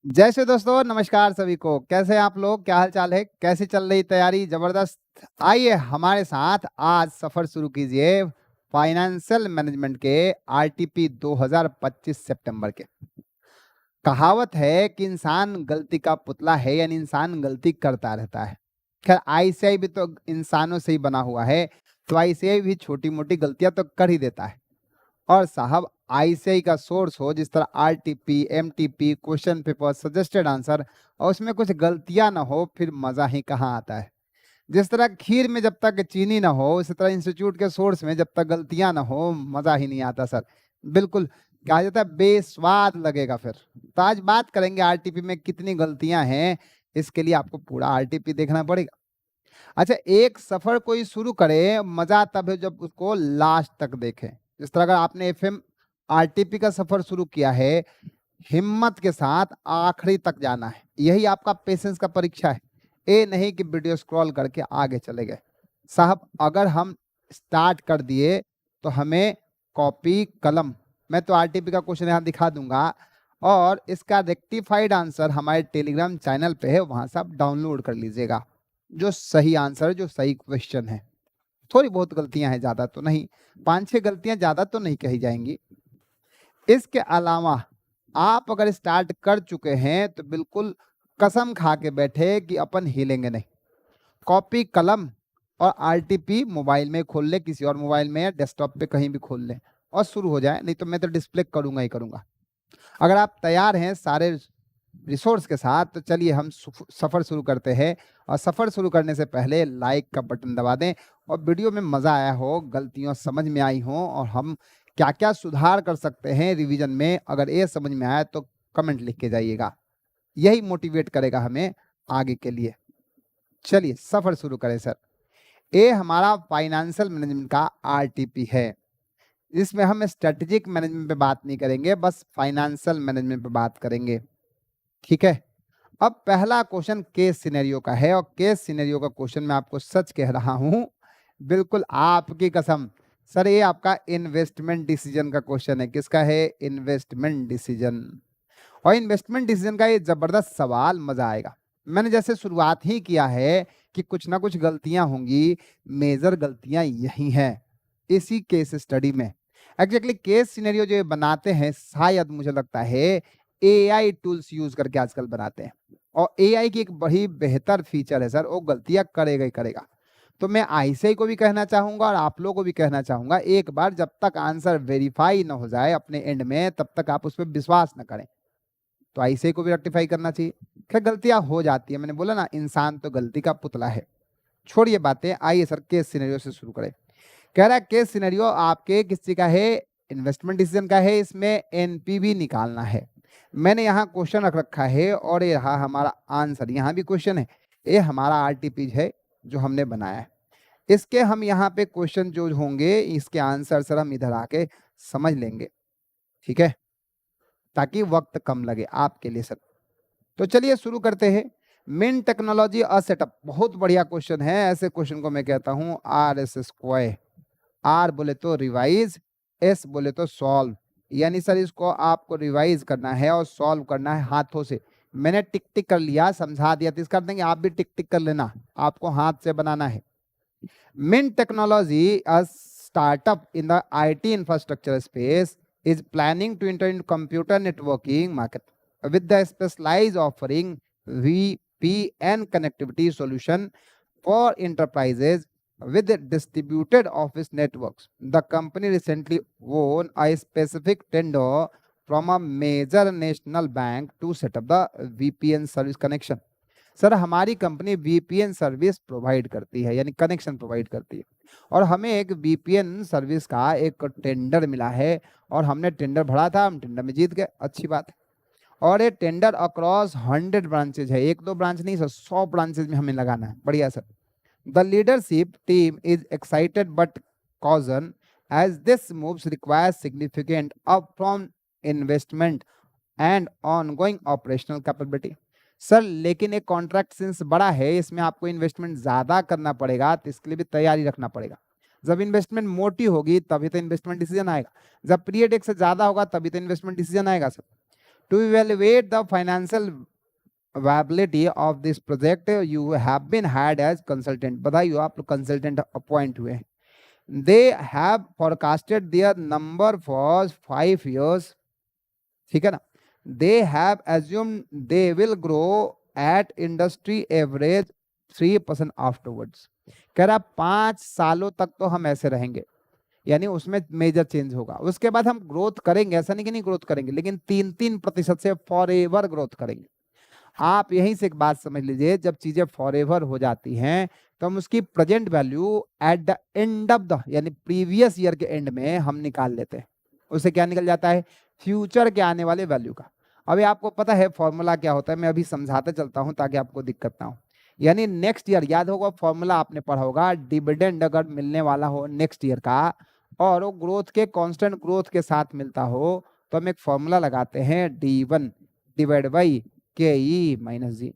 जय श्री दोस्तों, नमस्कार सभी को। कैसे हैं आप लोग? क्या हाल चाल है? कैसी चल रही तैयारी? जबरदस्त। आइए हमारे साथ आज सफर शुरू कीजिए फाइनेंशियल मैनेजमेंट के आरटीपी 2025 सितंबर के। कहावत है कि इंसान गलती का पुतला है, यानी इंसान गलती करता रहता है। खैर आईसीआई भी तो इंसानों से ही बना हुआ है, तो आईसीआई भी छोटी मोटी गलतियां तो कर ही देता है। और साहब आईसीआई का सोर्स हो जिस तरह RTP, MTP, question paper, suggested answer, और उसमें कुछ गलतियां ना हो, फिर मजा ही कहाँ आता है। जिस तरह खीर में जब तक चीनी ना हो, उसी तरह इंस्टीट्यूट के सोर्स में जब तक गलतियां ना हो, मजा ही नहीं आता सर। बिल्कुल कहा जाता है बेस्वाद लगेगा फिर। तो आज बात करेंगे आरटीपी में कितनी गलतियां हैं। इसके लिए आपको पूरा आरटीपी देखना पड़ेगा। अच्छा, एक सफर कोई शुरू करे, मजा तब है जब उसको लास्ट तक देखे। जिस तरह अगर आपने एफएम आरटीपी का सफर शुरू किया है, हिम्मत के साथ आखिरी तक जाना है। यही आपका पेशेंस का परीक्षा है। ये नहीं कि वीडियो स्क्रॉल करके आगे चले गए। साहब अगर हम स्टार्ट कर दिए तो हमें कॉपी कलम, मैं तो आरटीपी का क्वेश्चन यहाँ दिखा दूंगा, और इसका रेक्टिफाइड आंसर हमारे टेलीग्राम चैनल पे है, वहां से आप डाउनलोड कर लीजिएगा। जो सही आंसर, जो सही क्वेश्चन है। थोड़ी बहुत गलतियां हैं, ज्यादा तो नहीं। 5-6 गलतियां ज्यादा तो नहीं कही जाएंगी। इसके अलावा आप अगर स्टार्ट कर चुके हैं तो बिल्कुल कसम खा के बैठे कि अपन हिलेंगे नहीं। कॉपी कलम और आरटीपी मोबाइल में खोल ले, किसी और मोबाइल में या डेस्कटॉप पे कहीं भी खोल ले और शुरू हो जाए। नहीं तो मैं तो डिस्प्ले करूंगा ही करूंगा। अगर आप तैयार हैं सारे रिसोर्स के साथ, तो चलिए हम सफर शुरू करते हैं। और सफर शुरू करने से पहले लाइक का बटन दबा दें, और वीडियो में मजा आया हो, गलतियां समझ में आई हो, और हम क्या क्या सुधार कर सकते हैं रिवीजन में, अगर ये समझ में आया तो कमेंट लिख के जाइएगा। यही मोटिवेट करेगा हमें आगे के लिए। चलिए सफर शुरू करें सर। ये हमारा फाइनेंशियल मैनेजमेंट का आरटीपी है। इसमें हम स्ट्रेटेजिक मैनेजमेंट पे बात नहीं करेंगे, बस फाइनेंशियल मैनेजमेंट पे बात करेंगे। ठीक है। अब पहला क्वेश्चन केस सिनेरियो का है, और केस सिनेरियो का क्वेश्चन मैं आपको सच कह रहा हूं, बिल्कुल आपकी कसम। सर ये आपका इन्वेस्टमेंट डिसीजन का क्वेश्चन है। किसका है? Investment decision. और इन्वेस्टमेंट डिसीजन का ये जबरदस्त सवाल, मजा आएगा। मैंने जैसे शुरुआत ही किया है कि कुछ ना कुछ गलतियां होंगी, मेजर गलतियां यही हैं इसी केस स्टडी में। एग्जैक्टली केस सिनेरियो जो ये बनाते हैं, शायद मुझे लगता है एआई टूल्स यूज करके आजकल बनाते हैं। और एआई की एक बड़ी बेहतर फीचर है सर, वो गलतियां करेगा ही करेगा। तो मैं आईसीआई को भी कहना चाहूंगा और आप लोगों को भी कहना चाहूंगा, एक बार जब तक आंसर वेरीफाई ना हो जाए अपने एंड में, तब तक आप उस पर विश्वास ना करें। तो आईसीआई को भी रेक्टिफाई करना चाहिए। खैर गलतियां हो जाती है, मैंने बोला ना, इंसान तो गलती का पुतला है। छोड़िए बातें, आइए सर केस सिनेरियो से शुरू करें। कह रहा है केस सिनेरियो आपके किसी का है? इन्वेस्टमेंट डिसीजन का है। इसमें एनपीवी निकालना है। मैंने यहाँ क्वेश्चन रख रखा है, और ये रहा हमारा आंसर। यहाँ भी क्वेश्चन है, ये हमारा आरटीपी है जो हमने बनाया है। इसके हम यहाँ पे क्वेश्चन जो होंगे, इसके आंसर सर हम इधर आके समझ लेंगे। ठीक है, ताकि वक्त कम लगे आपके लिए सर। तो चलिए शुरू करते हैं। मेन टेक्नोलॉजी अ सेटअप, बहुत बढ़िया क्वेश्चन है। ऐसे क्वेश्चन को मैं कहता हूँ RS²। आर बोले तो रिवाइज, एस बोले तो सॉल्व। यानी सर इसको आपको रिवाइज करना है और सॉल्व करना है हाथों से। मैंने टिक टिक कर लिया, समझा दिया, तो इस कर देंगे, आप भी टिक टिक कर लेना। आपको हाथ से बनाना है। Mint Technology, a startup in the IT infrastructure space, is planning to enter into computer networking market with the specialized offering VPN connectivity solution for enterprises with distributed office networks. The company recently won a specific tender from a major national bank to set up the VPN service connection. Sir हमारी company VPN service provide करती है, यानी connection provide करती है, और हमें एक VPN service का एक टेंडर मिला है, और हमने टेंडर भरा था, हम टेंडर में जीत गए। अच्छी बात है। और ये टेंडर अक्रॉस 100 ब्रांचेज है, एक दो ब्रांच नहीं सर, 100 ब्रांचेज में हमें लगाना है। बढ़िया sir. The leadership team is excited but कॉजन as this moves requires significant upfront investment and ongoing operational capability. Sir लेकिन एक कॉन्ट्रैक्ट सिंस बड़ा है, इसमें आपको इन्वेस्टमेंट ज्यादा करना पड़ेगा, तो इसके लिए भी तैयारी रखना पड़ेगा। जब इन्वेस्टमेंट मोटी होगी तभी तो इन्वेस्टमेंट डिसीजन आएगा। जब पीरियड एक से ज्यादा होगा तभी तो इन्वेस्टमेंट डिसीजन आएगा sir. To evaluate the financial viability of this project, you have been hired as consultant. बधाई हो, आप लोग कंसल्टेंट अपॉइंट हुए हैं. They have forecasted their number for 5 years. ठीक है ना. They have assumed they will grow at industry average 3% afterwards. कह रहा 5 सालों तक तो हम ऐसे रहेंगे, यानी उसमें मेजर चेंज होगा. उसके बाद हम ग्रोथ करेंगे, ऐसा नहीं कि नहीं ग्रोथ करेंगे, लेकिन 3-3% से फॉरएवर ग्रोथ करेंगे. आप यहीं से एक बात समझ लीजिए, जब चीजें फॉरएवर हो जाती हैं तो हम उसकी present value at the end of the, यानी प्रीवियस ईयर के एंड में हम निकाल लेते हैं. उससे क्या निकल जाता है? फ्यूचर के आने वाले वैल्यू का. अभी आपको पता है फॉर्मूला क्या होता है, मैं अभी समझाते चलता हूं ताकि आपको दिक्कत ना हो. यानी नेक्स्ट ईयर, याद होगा फॉर्मूला आपने पढ़ा होगा, डिविडेंड अगर मिलने वाला हो नेक्स्ट ईयर का और वो ग्रोथ के कांस्टेंट ग्रोथ के साथ मिलता हो तो हम एक फॉर्मूला लगाते हैं D1 divide by KE minus G.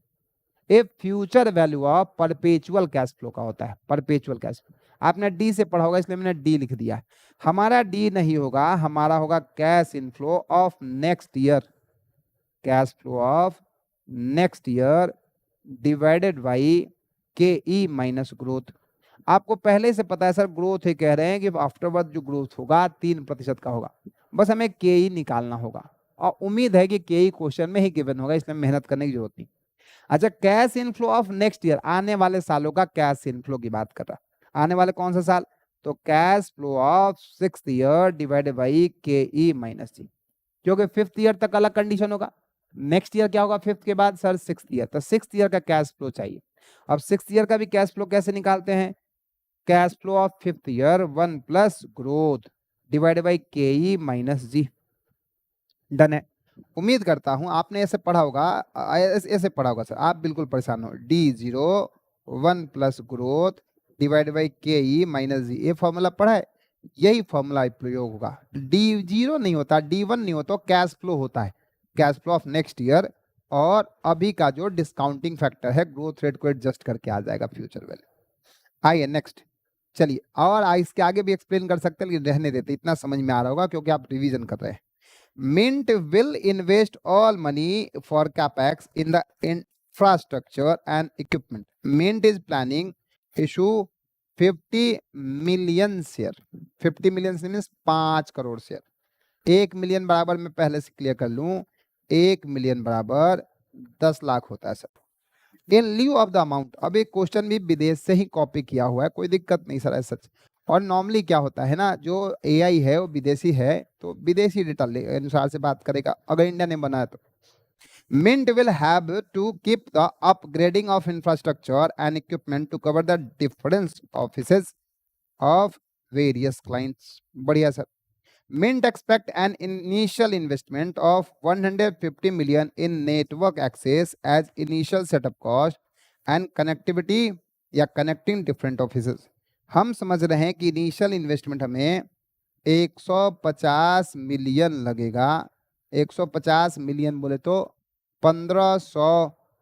A future value of perpetual cash flow का होता है. परपेचुअल कैश फ्लो आपने D से पढ़ा होगा, इसलिए मैंने D लिख दिया. हमारा D नहीं होगा, हमारा होगा cash inflow of next year. Cash flow of next year divided by KE minus growth. आपको पहले से पता है सर, ग्रोथ ही कह रहे हैं कि आफ्टरवर्ड जो ग्रोथ होगा 3% का होगा. बस हमें KE निकालना होगा और उम्मीद है कि KE क्वेश्चन में ही गिवन होगा, इसमें मेहनत करने की जरूरत नहीं. अच्छा, cash inflow of next year, आने वाले सालों का कैश इनफ्लो की बात कर रहा. आने वाले कौन सा साल? तो cash flow of 6th year divided by KE minus G. क्योंकि 5th ईयर तक अलग कंडीशन होगा. नेक्स्ट ईयर क्या होगा 5th के बाद? Sir 6th year. तो 6th ईयर का कैश फ्लो चाहिए. अब 6th ईयर का भी कैश फ्लो कैसे निकालते हैं? Cash flow of 5th year 1 plus growth divided by KE minus G. Done है. उम्मीद करता हूं आपने ऐसे पढ़ा होगा, ऐसे पढ़ा होगा सर, आप बिल्कुल परेशान हो. D0 1 plus growth divide by KE minus G. ये फॉर्मूला पढ़ा है, यही फॉर्मूला प्रयोग होगा. D0 नहीं होता, D1 नहीं होता, कैश फ्लो होता है. Cash flow of next year और अभी का जो डिस्काउंटिंग फैक्टर है ग्रोथ रेट को एडजस्ट करके आ जाएगा फ्यूचर वैल्यू. आइए नेक्स्ट. चलिए, और इसके आगे भी एक्सप्लेन कर सकते हैं लेकिन रहने देते, इतना समझ में आ रहा होगा क्योंकि आप रिवीजन कर रहे हैं. Mint will invest all money for capex in the infrastructure and equipment. Mint is planning issue 50 million share. 50 million means 5 crore share. 1 million बराबर, मैं पहले से क्लियर कर लूं, 1 मिलियन बराबर 10 लाख होता है sir. In lieu of the amount. अब एक क्वेश्चन भी विदेश से ही कॉपी किया हुआ है, कोई दिक्कत नहीं सर ऐसा. और नॉर्मली क्या होता है ना, जो AI है वो विदेशी है तो विदेशी डेटा अनुसार से बात करेगा, अगर इंडिया ने बनाया तो. Mint will have to keep the upgrading of infrastructure and equipment to cover the different offices of various clients. बढ़िया sir. Mint expect an initial investment of 150 million in network access as initial setup cost and connectivity या connecting different offices. हम समझ रहे हैं कि initial investment हमें 150 million लगेगा. 150 million बोले तो 1500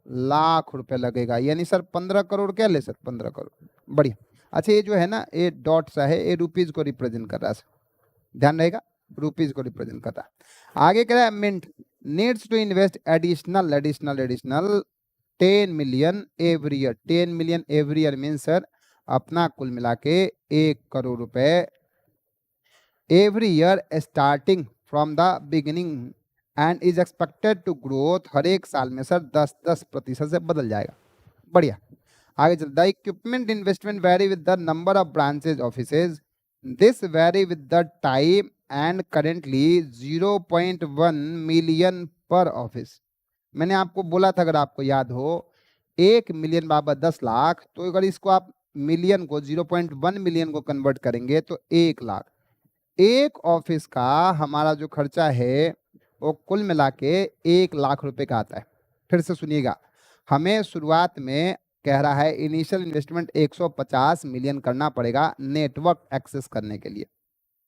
लाख रुपए लगेगा, यानी सर 15 करोड़ क्या ले सर? 15 करोड़. बढ़िया. अच्छा, ये जो है ना, ये डॉट सा है, ये रुपीज को रिप्रेजेंट कर रहा है सर, ध्यान रहेगा, रुपीज को रिप्रेजेंट कर रहा है. आगे कह रहा है Mint needs to invest additional 10 million every year. 10 million every year mean sir अपना कुल मिला के 1 करोड़ रुपए every year starting from the beginning and is expected to growth. हर एक साल में सर 10% से बदल जाएगा. बढ़िया. आगे चल. The equipment investment very with the number of branches offices. This very with the time and currently 0.1 million पर ऑफिस. मैंने आपको बोला था, अगर आपको याद हो, 1 मिलियन बराबर 10 लाख, तो अगर इसको आप मिलियन को 0.1 मिलियन को कन्वर्ट करेंगे तो 1 लाख. एक ऑफिस का हमारा जो खर्चा है वो कुल मिला के 1 लाख रुपए का आता है. फिर से सुनिएगा, हमें शुरुआत में कह रहा है इनिशियल इन्वेस्टमेंट 150 मिलियन करना पड़ेगा नेटवर्क एक्सेस करने के लिए.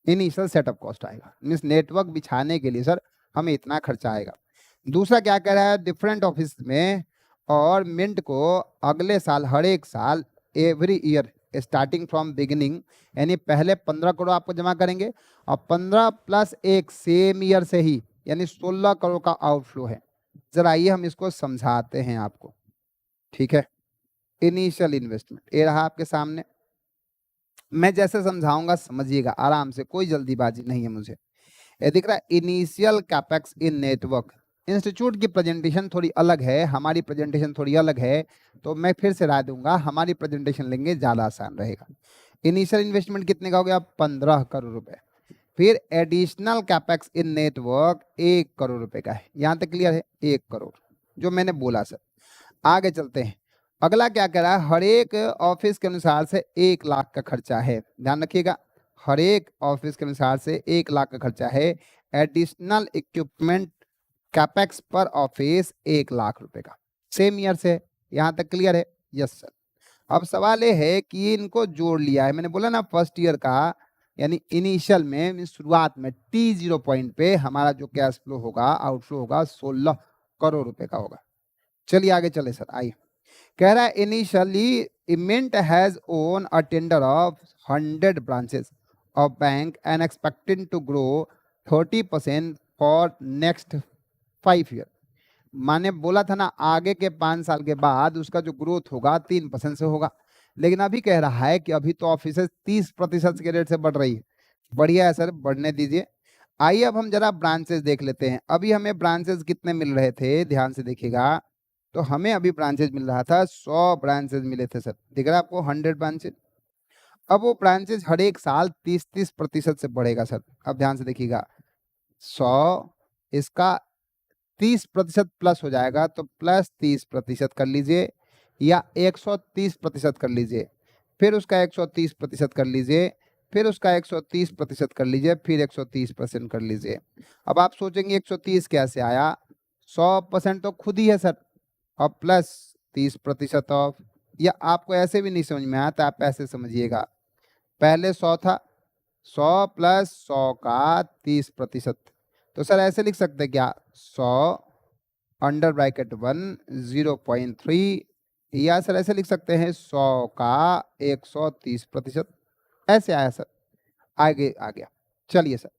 इनिशियल सेटअप कॉस्ट आएगा, मीन्स नेटवर्क बिछाने के लिए सर हमें इतना खर्चा आएगा. दूसरा क्या कह रहा है, डिफरेंट ऑफिस में और मिंट को अगले साल, हर एक साल, every year starting from beginning, यानी पहले 15 करोड़ आपको जमा करेंगे और 15 प्लस 1 सेम ईयर से ही, यानी 16 करोड़ का आउटफ्लो है। जरा आइए हम इसको समझाते हैं आपको, ठीक है। इनिशियल इन्वेस्टमेंट ये रहा आपके सामने, मैं जैसे समझाऊंगा समझिएगा आराम से, कोई जल्दीबाजी नहीं है मुझे। ये दिख रहा है इनिशियल कैपेक्स इन नेटवर्क। इंस्टीट्यूट की प्रेजेंटेशन थोड़ी अलग है, हमारी प्रेजेंटेशन थोड़ी अलग है, तो मैं फिर से राय दूंगा हमारी प्रेजेंटेशन लेंगे, ज़्यादा आसान रहेगा। इनिशियल इन्वेस्टमेंट कितने का हो गया? 15 करोड़ रुपए। फिर एडिशनल कैपेक्स इन नेटवर्क 1 करोड़ रुपए का है। यहाँ तक क्लियर है? 1 करोड़ जो मैंने बोला सर। आगे चलते हैं, अगला क्या कह रहा है, हर एक ऑफिस के अनुसार से 1 लाख का खर्चा है। ध्यान रखिएगा, हर एक ऑफिस के अनुसार से 1 लाख का खर्चा है। एडिशनल इक्विपमेंट कैपेक्स पर ऑफिस 1 लाख रुपए का, सेम ईयर से। यहाँ तक क्लियर है? Yes sir. अब सवाल ये है कि इनको जोड़ लिया है, मैंने बोला ना फर्स्ट ईयर का, यानी इनिशियल में शुरुआत में T0 पॉइंट पे हमारा जो कैश फ्लो होगा, आउटफ्लो होगा 16 करोड़ रुपए का होगा। चलिए आगे चले सर, आइए। कह रहा है initially Mint has own a tender of 100 branches of bank and expecting to grow 30% for next 5 year. माने बोला था ना आगे के 5 साल के बाद उसका जो ग्रोथ होगा 3% से होगा, लेकिन अभी कह रहा है कि अभी तो ऑफिस 30% के रेट से बढ़ रही है। बढ़िया है सर, बढ़ने दीजिए। आइए अब हम जरा ब्रांचेस देख लेते हैं। अभी हमें ब्रांचेस कितने मिल रहे थे, ध्यान से देखिएगा, तो हमें अभी ब्रांचेज मिल रहा था 100 ब्रांचेज मिले थे सर, दिख रहा है आपको 100 ब्रांचेज। अब वो ब्रांचेज हर एक साल 30% से बढ़ेगा सर। अब ध्यान से देखिएगा, 100 इसका 30% प्लस हो जाएगा, तो प्लस 30% कर लीजिए, या 130% कर लीजिए, फिर उसका 130% कर लीजिए, फिर उसका 130% कर लीजिए, फिर 130% कर लीजिए। अब आप सोचेंगे 130 कैसे आया? 100% तो खुद ही है सर, और प्लस 30% ऑफ। या आपको ऐसे भी नहीं समझ में आया तो आप ऐसे समझिएगा, पहले 100 था, 100 प्लस 100 का 30%, तो सर ऐसे लिख सकते हैं क्या? 100 अंडर ब्रैकेट 1 0.3, या सर ऐसे लिख सकते हैं 100 का 130%, ऐसे आया सर। आगे आ गया। चलिए सर,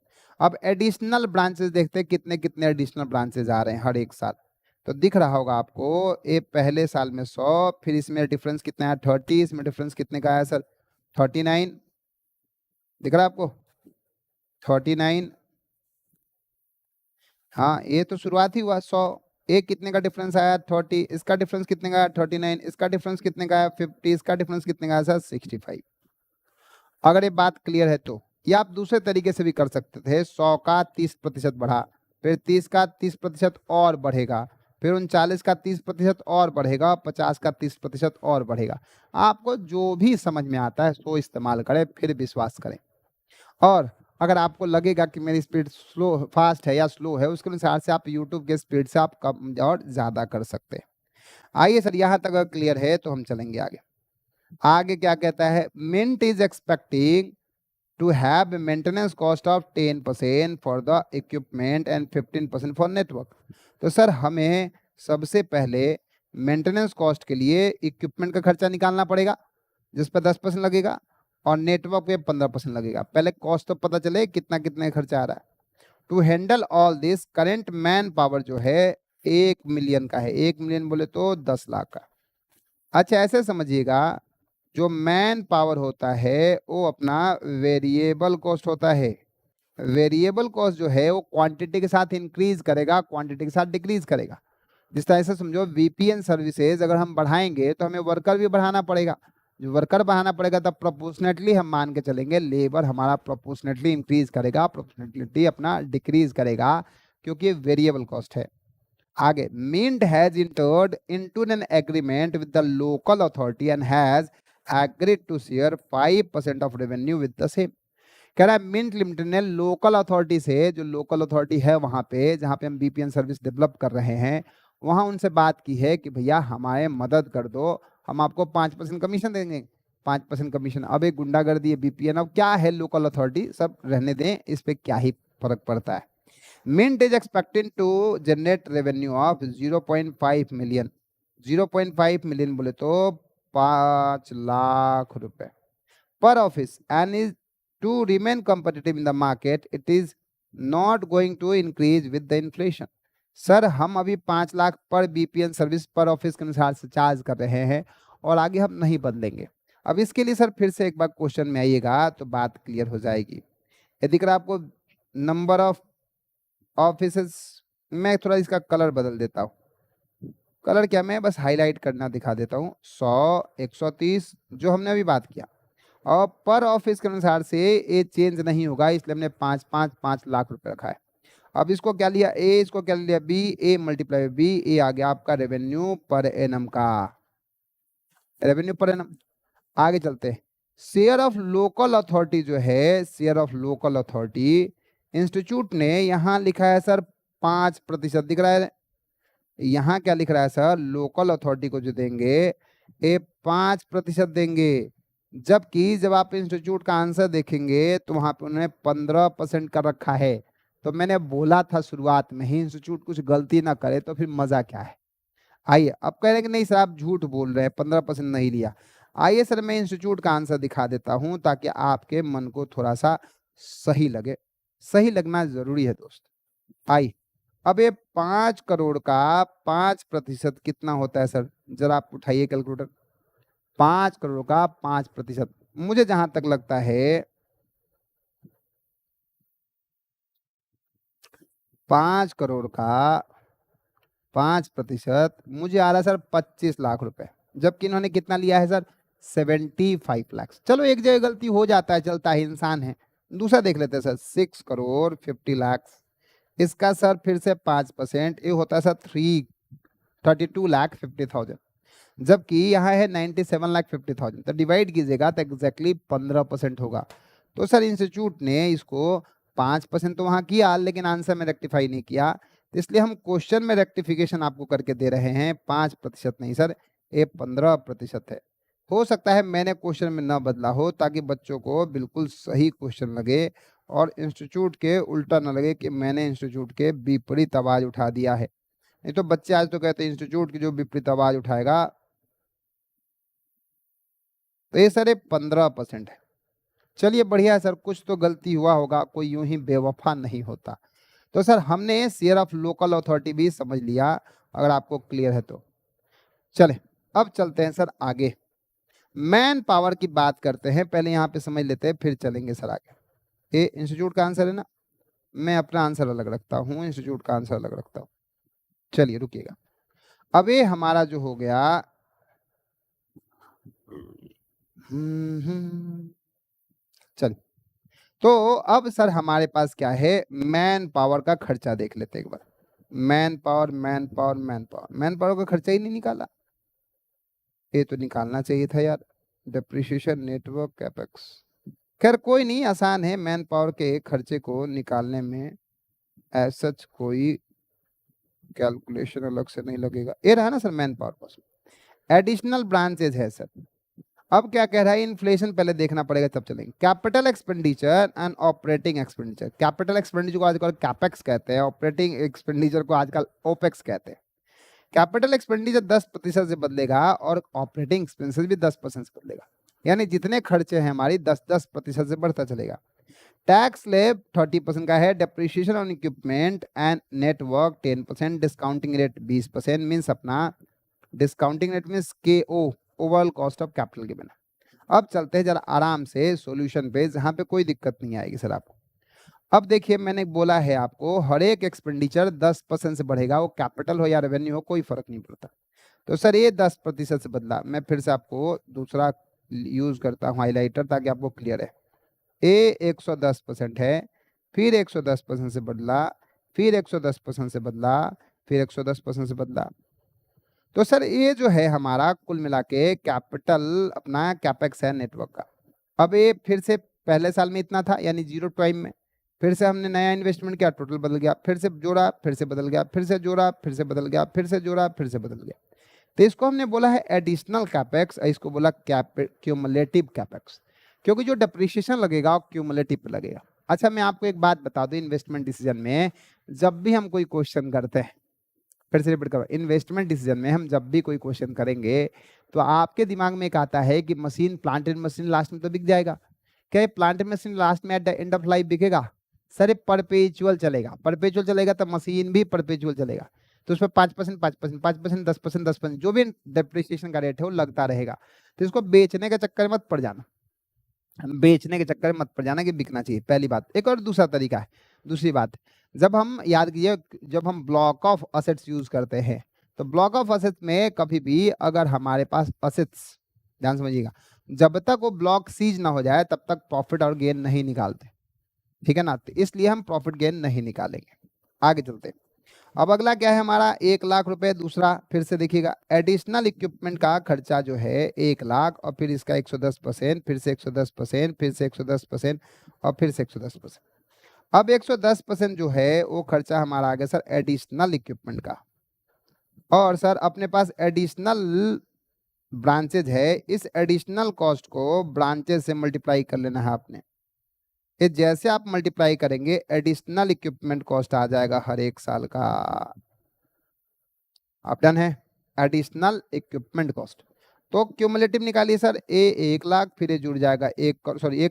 अब एडिशनल ब्रांचेस देखते हैं कितने कितने एडिशनल ब्रांचेस आ रहे हैं हर एक साल। तो दिख रहा होगा आपको, ये पहले साल में 100, फिर इसमें डिफरेंस कितना है 30, इसमें डिफरेंस कितने का है सर 39, दिख रहा है आपको 39। हाँ ये तो शुरुआत ही हुआ 100, एक कितने का डिफरेंस आया 30, इसका डिफरेंस कितने का है 39, इसका डिफरेंस कितने का है 50, इसका डिफरेंस कितने का है सर 65। अगर ये बात क्लियर है तो ये आप दूसरे तरीके से भी कर सकते थे, 100 का 30% बढ़ा, फिर 30 का 30% और बढ़ेगा, फिर 39 का 30% और बढ़ेगा, 50 का 30% और बढ़ेगा। आपको जो भी समझ में आता है सो इस्तेमाल करें, फिर विश्वास करें। और अगर आपको लगेगा कि मेरी स्पीड स्लो फास्ट है या स्लो है, उसके अनुसार से आप यूट्यूब के स्पीड से आप कम और ज़्यादा कर सकते हैं। आइए सर, यहाँ तक अगर क्लियर है तो हम चलेंगे आगे। आगे क्या कहता है, Mint is expecting to have a maintenance cost of 10% for the equipment and 15% for network। तो सर हमें सबसे पहले मेंटेनेंस कॉस्ट के लिए इक्विपमेंट का खर्चा निकालना पड़ेगा, जिस पर 10% लगेगा, और नेटवर्क पे 15% लगेगा। पहले कॉस्ट तो पता चले कितना कितना खर्चा आ रहा है। To handle all this current man power जो है 1 मिलियन का है, 1 मिलियन बोले तो 10 लाख का। अच्छा ऐसे समझिएगा, जो मैन पावर होता है वो अपना वेरिएबल कॉस्ट होता है। वेरिएबल कॉस्ट जो है वो क्वांटिटी के साथ इंक्रीज करेगा, क्वांटिटी के साथ डिक्रीज करेगा। जिस तरह से समझो वीपीएन सर्विसेज अगर हम बढ़ाएंगे तो हमें वर्कर भी बढ़ाना पड़ेगा, जो वर्कर बढ़ाना पड़ेगा तब प्रोपोर्शनेटली हम मान के चलेंगे लेबर हमारा प्रोपोर्शनेटली इंक्रीज करेगा, प्रोपोर्शनेटली अपना डिक्रीज करेगा, क्योंकि वेरिएबल कॉस्ट है। आगे, Mint has entered into an agreement with the local authority and has agreed to share 5% of revenue with the same। कह रहा है मिंट लिमिटेड ने लोकल अथॉरिटी से, जो लोकल अथॉरिटी है वहां पे जहां पे हम बीपीएन सर्विस डेवलप कर रहे हैं, वहां उनसे बात की है कि भैया हमारे मदद कर दो, हम आपको 5% कमीशन देंगे। 5% कमीशन, अब एक गुंडागर्दी है बीपीएन, अब क्या है लोकल अथॉरिटी, सब रहने दें, इस पे क्या ही फर्क पड़ता है। Mint is expecting to generate revenue of 0.5 million। 0.5 million बोले तो 5 लाख रुपए पर office, and is to remain competitive in the market, it is not going to increase with the inflation. Sir हम अभी 5 लाख पर बीपीएन सर्विस पर ऑफिस के अनुसार से चार्ज कर रहे हैं और आगे हम नहीं बदलेंगे। अब इसके लिए सर फिर से एक बार क्वेश्चन में आइएगा तो बात क्लियर हो जाएगी। यदि अगर आपको नंबर ऑफ ऑफिसेस, मैं थोड़ा इसका कलर बदल देता हूँ। कलर क्या, मैं बस हाईलाइट करना दिखा देता हूँ। 100, 130 जो हमने अभी बात किया, और पर ऑफिस के अनुसार से ये चेंज नहीं होगा, इसलिए हमने 5 लाख रुपए रखा है। अब इसको क्या लिया ए, इसको क्या लिया बी, ए मल्टीप्लाई बी, ए आ गया आपका रेवेन्यू पर एनम का, रेवेन्यू पर एनम। आगे चलते हैं। शेयर ऑफ लोकल अथॉरिटी जो है, share of local authority institute ने यहाँ लिखा है सर 5% दिख रहा है। यहाँ क्या लिख रहा है सर, लोकल अथॉरिटी को जो देंगे ये 5% देंगे, जबकि जब आप इंस्टीट्यूट का आंसर देखेंगे तो वहां पे उन्होंने 15% कर रखा है। तो मैंने बोला था शुरुआत में ही, इंस्टीट्यूट कुछ गलती ना करे तो फिर मजा क्या है। आइए, अब कह रहे हैं कि नहीं सर आप झूठ बोल रहे हैं, 15% नहीं लिया। आइए सर मैं इंस्टीट्यूट का आंसर दिखा देता हूं ताकि आपके मन को थोड़ा सा सही लगे। सही लगना जरूरी है दोस्त। आइए, अब ये 5 करोड़ का 5% कितना होता है सर, जरा आप उठाइए कैलकुलेटर। 5 करोड़ का 5%, मुझे जहां तक लगता है 5 करोड़ का 5% मुझे आ रहा है सर 25 लाख रुपए, जबकि इन्होंने कितना लिया है सर 75 लाख। चलो एक जगह गलती हो जाता है, चलता है, इंसान है। दूसरा देख लेते हैं सर, 6 करोड़ 50 लाख, इसका सर फिर से 5%, ये होता है सर 32 लाख 50,000, जबकि यहाँ है 97 लाख 50,000। तो डिवाइड कीजिएगा तो एग्जैक्टली 15% होगा। तो सर इंस्टीट्यूट ने इसको 5% तो वहाँ किया, लेकिन आंसर में रेक्टिफाई नहीं किया, तो इसलिए हम क्वेश्चन में रेक्टिफिकेशन आपको करके दे रहे हैं। 5% नहीं सर, ये 15% है। हो सकता है मैंने क्वेश्चन में न बदला हो, ताकि बच्चों को बिल्कुल सही क्वेश्चन लगे और इंस्टीट्यूट के उल्टा न लगे कि मैंने इंस्टीट्यूट के विपरीत आवाज उठा दिया है। नहीं तो बच्चे आज तो कहते हैं इंस्टीट्यूट की जो विपरीत आवाज उठाएगा, तो ये सर 15% है। चलिए बढ़िया है सर, कुछ तो गलती हुआ होगा, कोई यूं ही बेवफा नहीं होता। तो सर हमने शेयर ऑफ लोकल अथॉरिटी भी समझ लिया, अगर आपको क्लियर है तो। चले अब चलते हैं सर आगे, मैन पावर की बात करते हैं। पहले यहाँ पे समझ लेते हैं, फिर चलेंगे सर आगे। ये इंस्टीट्यूट का आंसर है ना, मैं अपना आंसर अलग रखता हूँ, इंस्टीट्यूट का आंसर अलग रखता हूँ। चलिए रुकिएगा, अब ये हमारा जो हो गया, चल तो अब सर हमारे पास क्या है, मैन पावर का खर्चा देख लेते हैं एक बार। Man power man power man power, man power का खर्चा ही नहीं निकाला, ये तो निकालना चाहिए था यार। डिप्रिसिएशन, नेटवर्क, कैपेक्स, खैर कोई नहीं, आसान है मैन पावर के खर्चे को निकालने में, ऐसा कोई कैलकुलेशन अलग से नहीं लगेगा। ये रहा ना sir man power cost. Additional branches है सर। अब क्या कह रहा है, इन्फ्लेशन पहले देखना पड़ेगा तब चलेंगे। Capital expenditure and operating expenditure. Capital expenditure को आजकल कैपेक्स कहते हैं, ऑपरेटिंग एक्सपेंडिचर को आजकल ओपेक्स कहते हैं। कैपिटल एक्सपेंडिचर 10% से बदलेगा और ऑपरेटिंग एक्सपेंसेस भी 10% से बदलेगा, यानी जितने खर्चे हैं हमारी 10% से बढ़ता चलेगा। टैक्स स्लैब 30% का है, depreciation on equipment and network 10%, discounting rate 20%, means अपना discounting rate means K O, overall cost of capital given है। अब चलते हैं जरा आराम से सॉल्यूशन पे, जहां पे कोई दिक्कत नहीं आएगी सर आपको। अब देखिए मैंने बोला है आपको, हर एक एक्सपेंडिचर 10% से बढ़ेगा, वो कैपिटल हो या रेवेन्यू हो कोई फर्क नहीं पड़ता। तो सर ये 10% से बदला, मैं फिर से आपको दूसरा यूज करता हूँ हाईलाइटर, ताकि आपको क्लियर है। ए 110% है, फिर 110% से बदला, फिर 110% से बदला, फिर 110% से बदला। तो सर ये जो है हमारा कुल मिला के कैपिटल अपना कैपेक्स है नेटवर्क का। अब ये फिर से पहले साल में इतना था, यानी 0 टाइम में, फिर से हमने नया इन्वेस्टमेंट किया, टोटल बदल गया, फिर से जोड़ा, फिर से बदल गया, फिर से जोड़ा, फिर से बदल गया, फिर से जोड़ा, फिर से बदल गया। तो इसको हमने बोला है एडिशनल कैपेक्स, इसको बोला क्यूमुलेटिव कैपेक्स, क्योंकि जो डिप्रिसिएशन लगेगा वो क्यूमुलेटिव पे लगेगा। अच्छा मैं आपको एक बात बता दूं, इन्वेस्टमेंट डिसीजन में जब भी हम कोई क्वेश्चन करते हैं, फिर से रिपीट करो, इन्वेस्टमेंट डिसीजन में हम जब भी कोई क्वेश्चन करेंगे तो आपके दिमाग में एक आता है कि machine, plant and machine last में तो बिक जाएगा। क्या ये प्लांट एंड मशीन लास्ट में eight the end of life बिकेगा? सर ये परपेचुअल चलेगा, परपेचुअल चलेगा तो मशीन भी परपेचुअल चलेगा, तो उसमें 5%, 5%, 5%, 10%, 10%, जो भी डेप्रिसिएशन का रेट है वो लगता रहेगा। तो इसको बेचने के चक्कर में मत पड़ जाना, बेचने के चक्कर में मत पड़ जाना कि बिकना चाहिए, पहली बात। एक और दूसरा तरीका है, दूसरी बात, जब हम याद कीजिए, जब हम ब्लॉक ऑफ असेट्स यूज करते हैं, तो ब्लॉक ऑफ असेट्स में कभी भी अगर हमारे पास असेट्स, ध्यान समझिएगा, जब तक वो ब्लॉक सीज ना हो जाए तब तक प्रॉफिट और गेन नहीं निकालते, ठीक है ना, तो इसलिए हम प्रॉफिट गेन नहीं निकालेंगे। आगे चलते हैं। अब अगला क्या है हमारा, 1 लाख रुपए। दूसरा फिर से देखिएगा, एडिशनल इक्विपमेंट का खर्चा जो है 1 लाख, और फिर इसका 110%, फिर से 110%, फिर से 110%, और फिर से 110%। अब 110% जो है वो खर्चा हमारा आ गया सर एडिशनल इक्विपमेंट का। और सर अपने पास एडिशनल ब्रांचेज है, इस एडिशनल कॉस्ट को ब्रांचेज से मल्टीप्लाई कर लेना है आपने। ये जैसे आप मल्टीप्लाई करेंगे एडिशनल इक्विपमेंट कॉस्ट आ जाएगा हर एक साल का। आप डन है, एडिशनल इक्विपमेंट कॉस्ट। तो क्यूमुलेटिव निकालिए सर, ए 1 लाख, फिर ये जुड़ जाएगा 1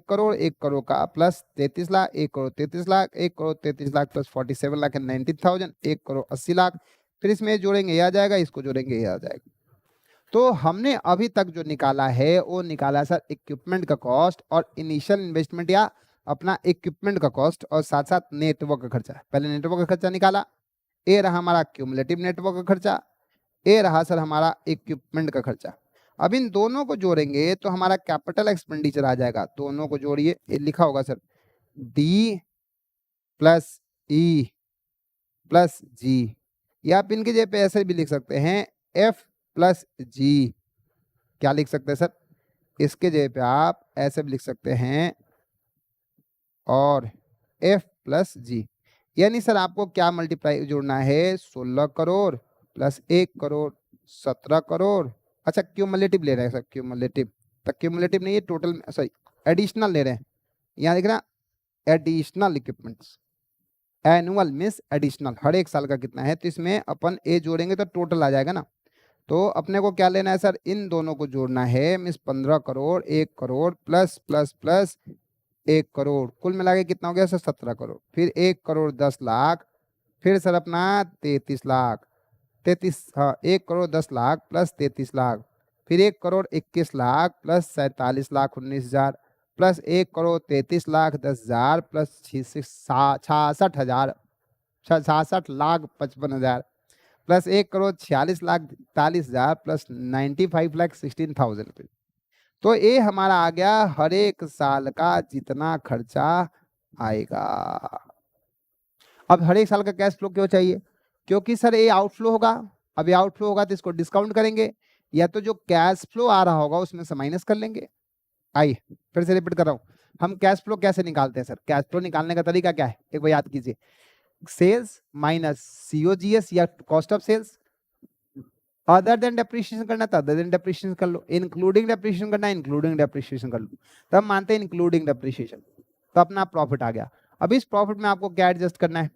करोड़, 1 करोड़ का plus 33 lakh, 1 crore 33 lakh, 1 crore 33 lakh plus 47 lakh and 19,000, 1 crore 80 lakh. फिर इसमें जोड़ेंगे ये आ जाएगा, इसको जोड़ेंगे ये आ जाएगा। तो हमने अभी तक जो निकाला है वो निकाला सर इक्विपमेंट का कॉस्ट और इनिशियल इन्वेस्टमेंट या अपना इक्विपमेंट का कॉस्ट, और साथ साथ नेटवर्क का खर्चा। पहले नेटवर्क का खर्चा निकाला, ए रहा हमारा क्यूमुलेटिव नेटवर्क का खर्चा, ए रहा सर हमारा इक्विपमेंट का खर्चा। अब इन दोनों को जोड़ेंगे तो हमारा कैपिटल एक्सपेंडिचर आ जाएगा। दोनों को जोड़िए, ये लिखा होगा sir D plus E plus G, या आप इनकी जगह पे ऐसे भी लिख सकते हैं एफ प्लस जी। क्या लिख सकते हैं सर, इसके जगह पे आप ऐसे भी लिख सकते हैं और एफ प्लस जी। यानी सर आपको क्या मल्टीप्लाई जोड़ना है, 16 करोड़ प्लस 1 करोड़ 17 करोड़। अच्छा क्यूमुलेटिव ले रहे हैं सर, क्यूमुलेटिव, तो क्यूमुलेटिव नहीं है टोटल, सॉरी एडिशनल ले रहे हैं। यहाँ देख रहा additional equipments, annual means additional, हर एक साल का कितना है, तो इसमें अपन ए जोड़ेंगे तो टोटल आ जाएगा ना। तो अपने को क्या लेना है सर, इन दोनों को जोड़ना है, means 15 crore, 1 crore plus plus plus 1 crore, कुल मिला के कितना हो गया सर 17 करोड़, फिर 1 करोड़ 10 लाख, फिर सर अपना 33 लाख, 33, हाँ 1 करोड़ 10 लाख प्लस 33 लाख, फिर 1 crore 21 lakh plus 47 lakh 19,000 plus 1 crore 33 lakh 10,000 plus 66,000, 66,55,000 plus 1 crore 46 lakh 43,000 plus 95 lakh 16,000 रुपये। तो ये हमारा आ गया हर एक साल का जितना खर्चा आएगा। अब हर एक साल का कैश फ्लो क्यों चाहिए, क्योंकि सर ये आउटफ्लो होगा। अब ये आउटफ्लो होगा तो इसको डिस्काउंट करेंगे, या तो जो कैश फ्लो आ रहा होगा उसमें से माइनस कर लेंगे। आइए फिर से रिपीट कर रहा हूँ, हम कैश फ्लो कैसे निकालते हैं सर, कैश फ्लो निकालने का तरीका क्या है, एक बार याद कीजिए, सेल्स माइनस सीओजीएस या cost of sales, other than depreciation करना था अदर देन डेप्रिसिएशन कर लो, इंक्लूडिंग डेप्रिसिएशन करना इंक्लूडिंग डेप्रिसिएशन कर लो, तब मानते हैं इंक्लूडिंग डेप्रिसिएशन, तो अपना प्रॉफिट आ गया। अब इस प्रॉफिट में आपको क्या एडजस्ट करना है,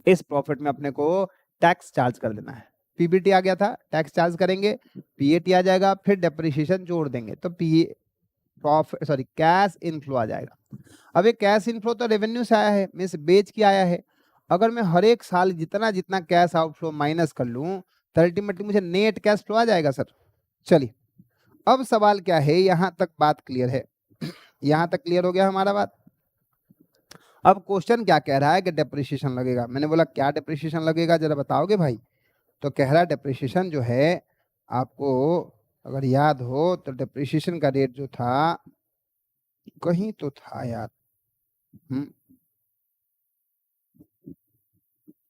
इस प्रॉफिट में अपने को टैक्स चार्ज कर देना है। पीबीटी आ गया था, टैक्स चार्ज करेंगे, पीएटी आ जाएगा, फिर डेप्रिसिएशन जोड़ देंगे तो प्रॉफिट सॉरी कैश इनफ्लो आ जाएगा। अब ये कैश इनफ्लो तो रेवेन्यू से आया है, मीन्स बेच के आया है। अगर मैं हर एक साल जितना जितना कैश आउटफ्लो माइनस कर लूं तो अल्टीमेटली मुझे नेट कैश फ्लो आ जाएगा सर। चलिए अब सवाल क्या है, यहां तक बात क्लियर है, यहां तक क्लियर हो गया हमारा बात। अब क्वेश्चन क्या कह रहा है कि डेप्रिसिएशन लगेगा, मैंने बोला क्या डेप्रिसिएशन लगेगा जरा बताओगे भाई, तो कह रहा है डेप्रिसिएशन जो है आपको अगर याद हो तो डेप्रिसिएशन का रेट जो था कहीं तो था यार,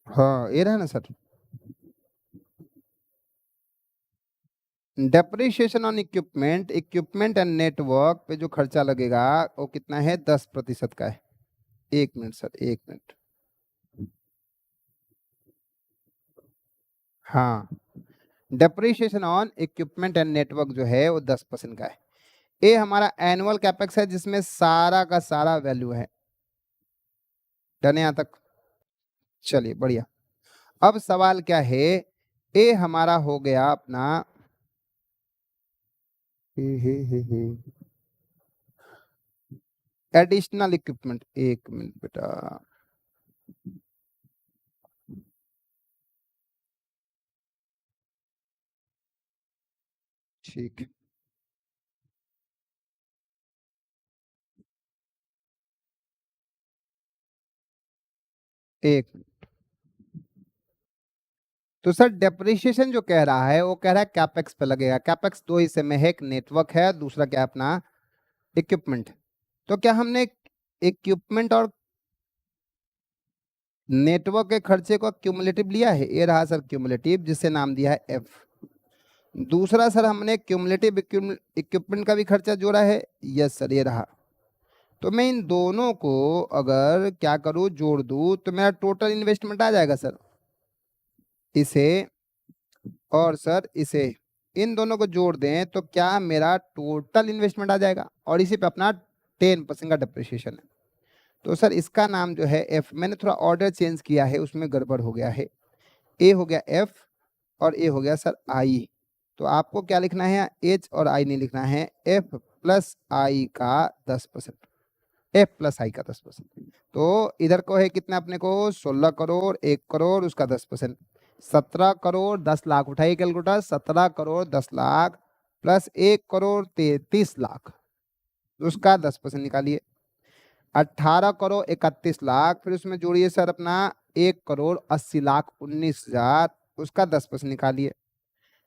हाँ ये रहा ना sir, depreciation on equipment, equipment and network पे जो खर्चा लगेगा वो कितना है, 10% का है। 1 मिनट सर, 1 मिनट, हाँ depreciation on equipment and network जो है वो 10% का है। ये हमारा एनुअल कैपेक्स है जिसमें सारा का सारा वैल्यू है। डन है यहाँ तक, चलिए बढ़िया। अब सवाल क्या है, ये हमारा हो गया अपना एडिशनल इक्विपमेंट, 1 मिनट बेटा, ठीक है, एक मिनट। तो सर डेप्रिसिएशन जो कह रहा है वो कह रहा है कैपेक्स पे लगेगा। कैपेक्स दो हिस्से में है, एक नेटवर्क है, दूसरा क्या है अपना इक्विपमेंट। तो क्या हमने इक्विपमेंट और नेटवर्क के खर्चे को क्यूमुलेटिव लिया है? ये रहा सर क्यूमुलेटिव, जिससे नाम दिया है एफ। दूसरा सर हमने क्यूमुलेटिव इक्विपमेंट का भी खर्चा जोड़ा है, यस सर ये रहा। तो मैं इन दोनों को अगर क्या करूं, जोड़ दूं, तो मेरा टोटल इन्वेस्टमेंट आ जाएगा सर। इसे और सर इसे, इन दोनों को जोड़ दें तो क्या मेरा टोटल इन्वेस्टमेंट आ जाएगा, और इसी पे अपना 10% का डिप्रिसिएशन है। तो सर इसका नाम जो है एफ, मैंने थोड़ा ऑर्डर चेंज किया है, उसमें गड़बड़ हो गया है। ए हो गया एफ और ए हो गया सर आई। तो आपको क्या लिखना है, एच और आई नहीं लिखना है, एफ प्लस आई का 10%, एफ प्लस आई का 10%। तो इधर को है कितना अपने को, 16 करोड़ 1 करोड़ उसका 10%, 17 करोड़ 10 लाख, उठाइए कैलकुलेटर, 17 करोड़ 10 लाख प्लस 1 करोड़ 33 लाख, उसका 10% निकालिए। 18 करोड़ 31 लाख, फिर उसमें जोड़िए सर अपना 1 करोड़ 80 लाख 19 हजार, उसका 10% निकालिए।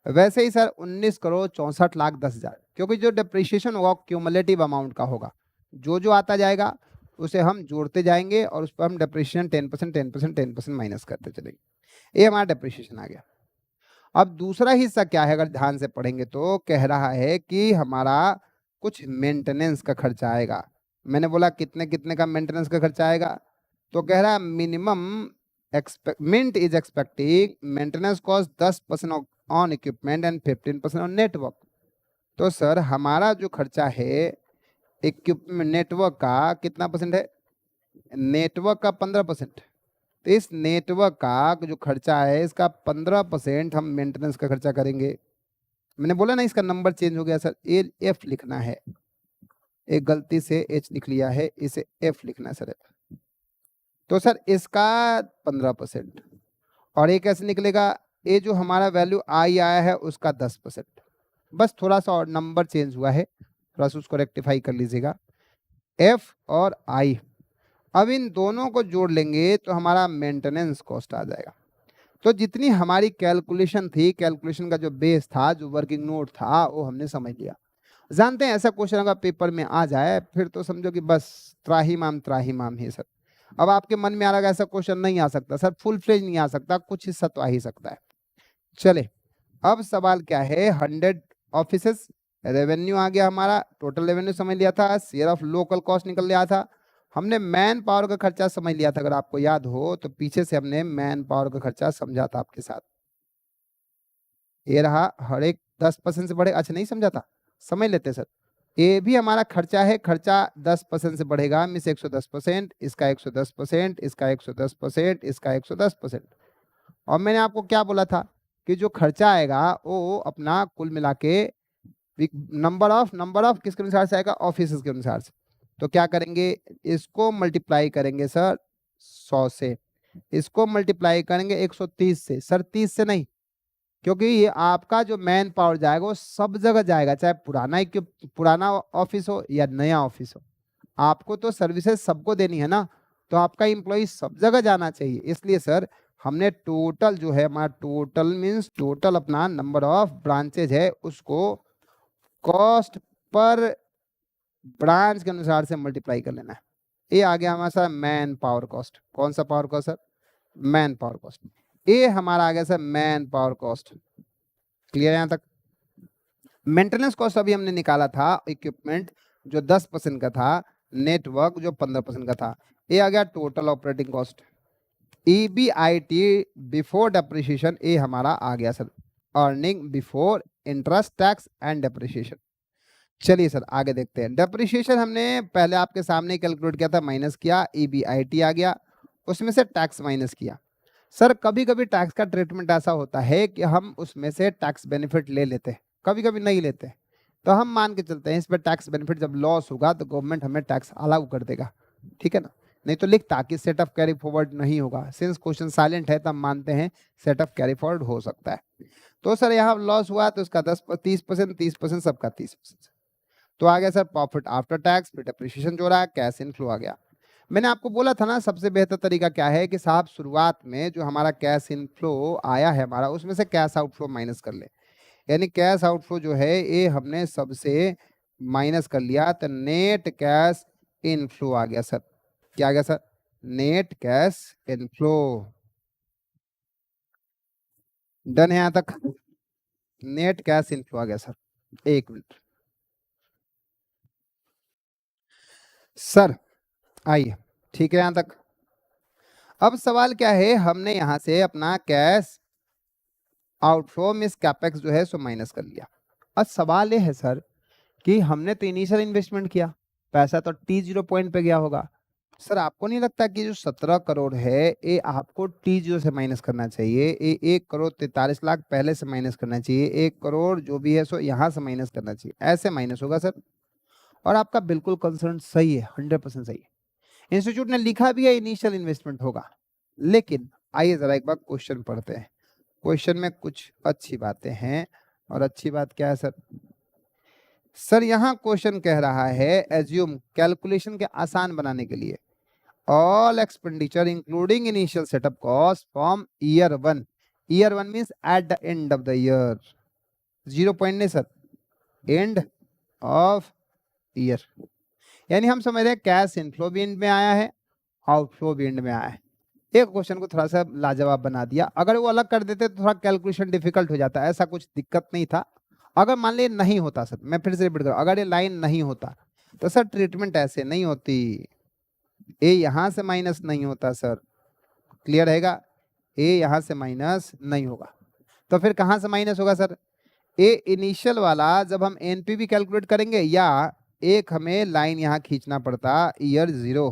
वैसे ही सर 19 करोड़ 64 लाख 10 हजार, क्योंकि जो डिप्रिसिएशन होगा क्यूमुलेटिव अमाउंट का होगा, जो जो आता जाएगा उसे हम जोड़ते जाएंगे और उस पर हम डिप्रिसिएशन 10% 10% 10% माइनस करते चलेंगे। ये हमारा डिप्रिसिएशन आ गया। अब दूसरा हिस्सा क्या है, अगर ध्यान से पढ़ेंगे तो कह रहा है कि हमारा कुछ मेंटेनेंस का खर्चा आएगा। मैंने बोला कितने कितने का मेंटेनेंस का खर्चा आएगा, तो कह रहा है minimum Mint is expecting maintenance cost 10% on equipment and 15% on network. तो सर हमारा जो खर्चा है इक्विपमेंट नेटवर्क का कितना परसेंट है, नेटवर्क का 15%। तो इस नेटवर्क का जो खर्चा है इसका 15% हम मेंटेनेंस का खर्चा करेंगे। मैंने बोला ना इसका नंबर चेंज हो गया सर, ए एफ लिखना है, एक गलती से एच लिख लिया है, इसे एफ लिखना है सर। तो सर इसका 15%, और ये कैसे निकलेगा, ये जो हमारा वैल्यू आई आया है उसका 10%, बस थोड़ा सा और नंबर चेंज हुआ है, थोड़ा सा उसको रेक्टिफाई कर लीजिएगा, एफ और आई। अब इन दोनों को जोड़ लेंगे तो हमारा मेंटेनेंस कॉस्ट आ जाएगा। तो जितनी हमारी कैलकुलेशन थी, कैलकुलेशन का जो बेस था, जो वर्किंग नोट था, वो हमने समझ लिया। जानते हैं ऐसा क्वेश्चन अगर पेपर में आ जाए फिर तो समझो कि बस त्राहिमाम ही सर। अब आपके मन में आ रहा है ऐसा क्वेश्चन नहीं आ सकता सर, फुल फ्लेज नहीं आ सकता, कुछ हिस्सा तो आ ही सकता है। चले अब सवाल क्या है, 100 ऑफिसेस, रेवेन्यू आ गया हमारा, टोटल रेवेन्यू समझ लिया था, शेयर ऑफ लोकल कॉस्ट निकल लिया था, हमने मैन पावर का खर्चा समझ लिया था। अगर आपको याद हो तो पीछे से हमने मैन पावर का खर्चा समझा था आपके साथ, ये रहा, हर एक 10% से बढ़े, अच्छा नहीं समझा था, समझ लेते सर। ये भी हमारा खर्चा है, खर्चा 10% से बढ़ेगा, मिस 110%, इसका 110%, इसका 110%, इसका 110%। और मैंने आपको क्या बोला था कि जो खर्चा आएगा वो अपना कुल मिला के नंबर ऑफ किसके अनुसार से आएगा, ऑफिस के अनुसार से। तो क्या करेंगे, इसको मल्टीप्लाई करेंगे सर 100 से, इसको मल्टीप्लाई करेंगे 130 से, सर 30 से नहीं, क्योंकि ये आपका जो मैन पावर जाएगा वो सब जगह जाएगा, चाहे पुराना ऑफिस हो या नया ऑफिस हो, आपको तो सर्विसेज सबको देनी है ना, तो आपका एम्प्लॉय सब जगह जाना चाहिए। इसलिए सर हमने टोटल जो है हमारा, टोटल मीन्स टोटल अपना नंबर ऑफ ब्रांचेज है उसको कॉस्ट पर ब्रांच के अनुसार से मल्टीप्लाई कर लेना है। ये आ गया हमारा सर मैन पावर कॉस्ट। कौन सा power cost sir, man power cost. ये हमारा आ गया sir man power cost. Clear यहां तक। मेंटेनेंस कॉस्ट अभी हमने निकाला था, इक्विपमेंट जो 10% का था, नेटवर्क जो 15% का था। ये आ गया total operating cost, EBIT before depreciation, ये हमारा आ गया sir earning before interest tax and depreciation. चलिए सर आगे देखते हैं। डेप्रिसिएशन हमने पहले आपके सामने कैलकुलेट किया था, माइनस किया, EBIT आ गया, उसमें से टैक्स माइनस किया। सर कभी कभी टैक्स का ट्रीटमेंट ऐसा होता है कि हम उसमें से टैक्स बेनिफिट ले लेते हैं, कभी कभी नहीं लेते। तो हम मान के चलते हैं इस पर टैक्स बेनिफिट जब लॉस होगा तो गवर्नमेंट हमें टैक्स अलाउ कर देगा, ठीक है ना। नहीं तो लिखता कि सेट ऑफ कैरी फॉरवर्ड नहीं होगा, सिंस क्वेश्चन साइलेंट है तब मानते हैं सेट ऑफ कैरी फॉरवर्ड हो सकता है। तो सर यहाँ लॉस हुआ तो उसका 30%, 30%, सबका 30%। तो आ गया सर प्रॉफिट आफ्टर टैक्स, फिर डेप्रिसिएशन जोड़ा, कैश इनफ्लो आ गया। मैंने आपको बोला था ना सबसे बेहतर तरीका क्या है कि साहब शुरुआत में जो हमारा कैश इनफ्लो आया है हमारा उसमें से कैश आउटफ्लो माइनस कर ले, यानी कैश आउटफ्लो जो है ये हमने सबसे माइनस कर लिया तो नेट कैश इनफ्लो आ गया सर। क्या आ गया sir? Net cash inflow. Done है यहां तक? नेट कैश इनफ्लो आ गया सर। एक मिनट सर, आइए, ठीक है यहां तक। अब सवाल क्या है, हमने यहां से अपना कैश आउटफ्लो मिस कैपेक्स जो है सो माइनस कर लिया। अब सवाल ये है सर कि हमने तो इनिशियल इन्वेस्टमेंट किया, पैसा तो T0 पॉइंट पे गया होगा। सर आपको नहीं लगता कि जो 17 करोड़ है ये आपको T0 से माइनस करना चाहिए, ये 1,43,00,000 पहले से माइनस करना चाहिए, 1 करोड़ जो भी है सो यहाँ से माइनस करना चाहिए, ऐसे माइनस होगा सर। और आपका बिल्कुल कंसर्न सही है, 100% सही है। इंस्टीट्यूट ने लिखा भी है इनिशियल इन्वेस्टमेंट होगा, लेकिन आइए जरा एक बार क्वेश्चन पढ़ते हैं। क्वेश्चन में कुछ अच्छी बातें हैं, और अच्छी बात क्या है सर? सर यहाँ क्वेश्चन कह रहा है एज्यूम, कैलकुलेशन के आसान बनाने के लिए, all expenditure including initial setup cost from year 1, year 1 means at the end of the year, 0 point नहीं सर, एंड ऑफ ईयर। यानी हम समझ रहे हैं कैश इनफ्लो भी एंड में आया है, आउटफ्लो भी एंड में आया है। एक क्वेश्चन को थोड़ा सा लाजवाब बना दिया, अगर वो अलग कर देते तो थोड़ा कैलकुलेशन डिफिकल्ट हो जाता, ऐसा कुछ दिक्कत नहीं था। अगर मान लीजिए नहीं होता सर, मैं फिर से रिपीट करूं, अगर ये लाइन नहीं होता तो सर ट्रीटमेंट ऐसे नहीं होती, ए यहां से माइनस नहीं होता सर, क्लियर रहेगा, ए यहां से माइनस नहीं होगा, तो फिर कहां से माइनस होगा सर? ए इनिशियल वाला जब हम एनपीवी कैलकुलेट करेंगे, या एक हमें लाइन यहां खींचना पड़ता ईयर 0,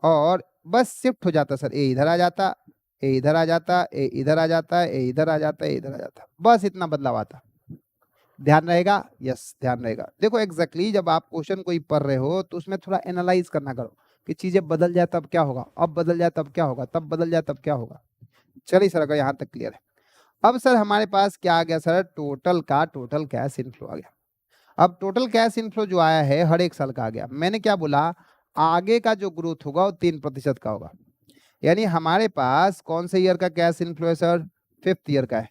और बस शिफ्ट हो जाता सर, ए इधर आ जाता, ए इधर आ जाता, ए इधर आ जाता, ए इधर आ जाता, ए इधर आ जाता, बस इतना बदलाव आता। ध्यान रहेगा? यस ध्यान रहेगा। देखो एग्जैक्टली जब आप क्वेश्चन कोई पढ़ रहे हो तो उसमें थोड़ा एनालाइज करना करो कि चीजें बदल जाए तब क्या होगा, अब बदल जाए तब क्या होगा, तब बदल जाए तब क्या होगा। चलिए सर अगर यहाँ तक क्लियर है। अब सर हमारे पास क्या आ गया सर? टोटल का टोटल कैश इनफ्लो आ गया। अब टोटल कैश इनफ्लो जो आया है हर एक साल का आ गया। मैंने क्या बोला, आगे का जो ग्रोथ होगा वो 3% का होगा। यानी हमारे पास कौन से ईयर का कैश इनफ्लो है सर? 5th ईयर का है।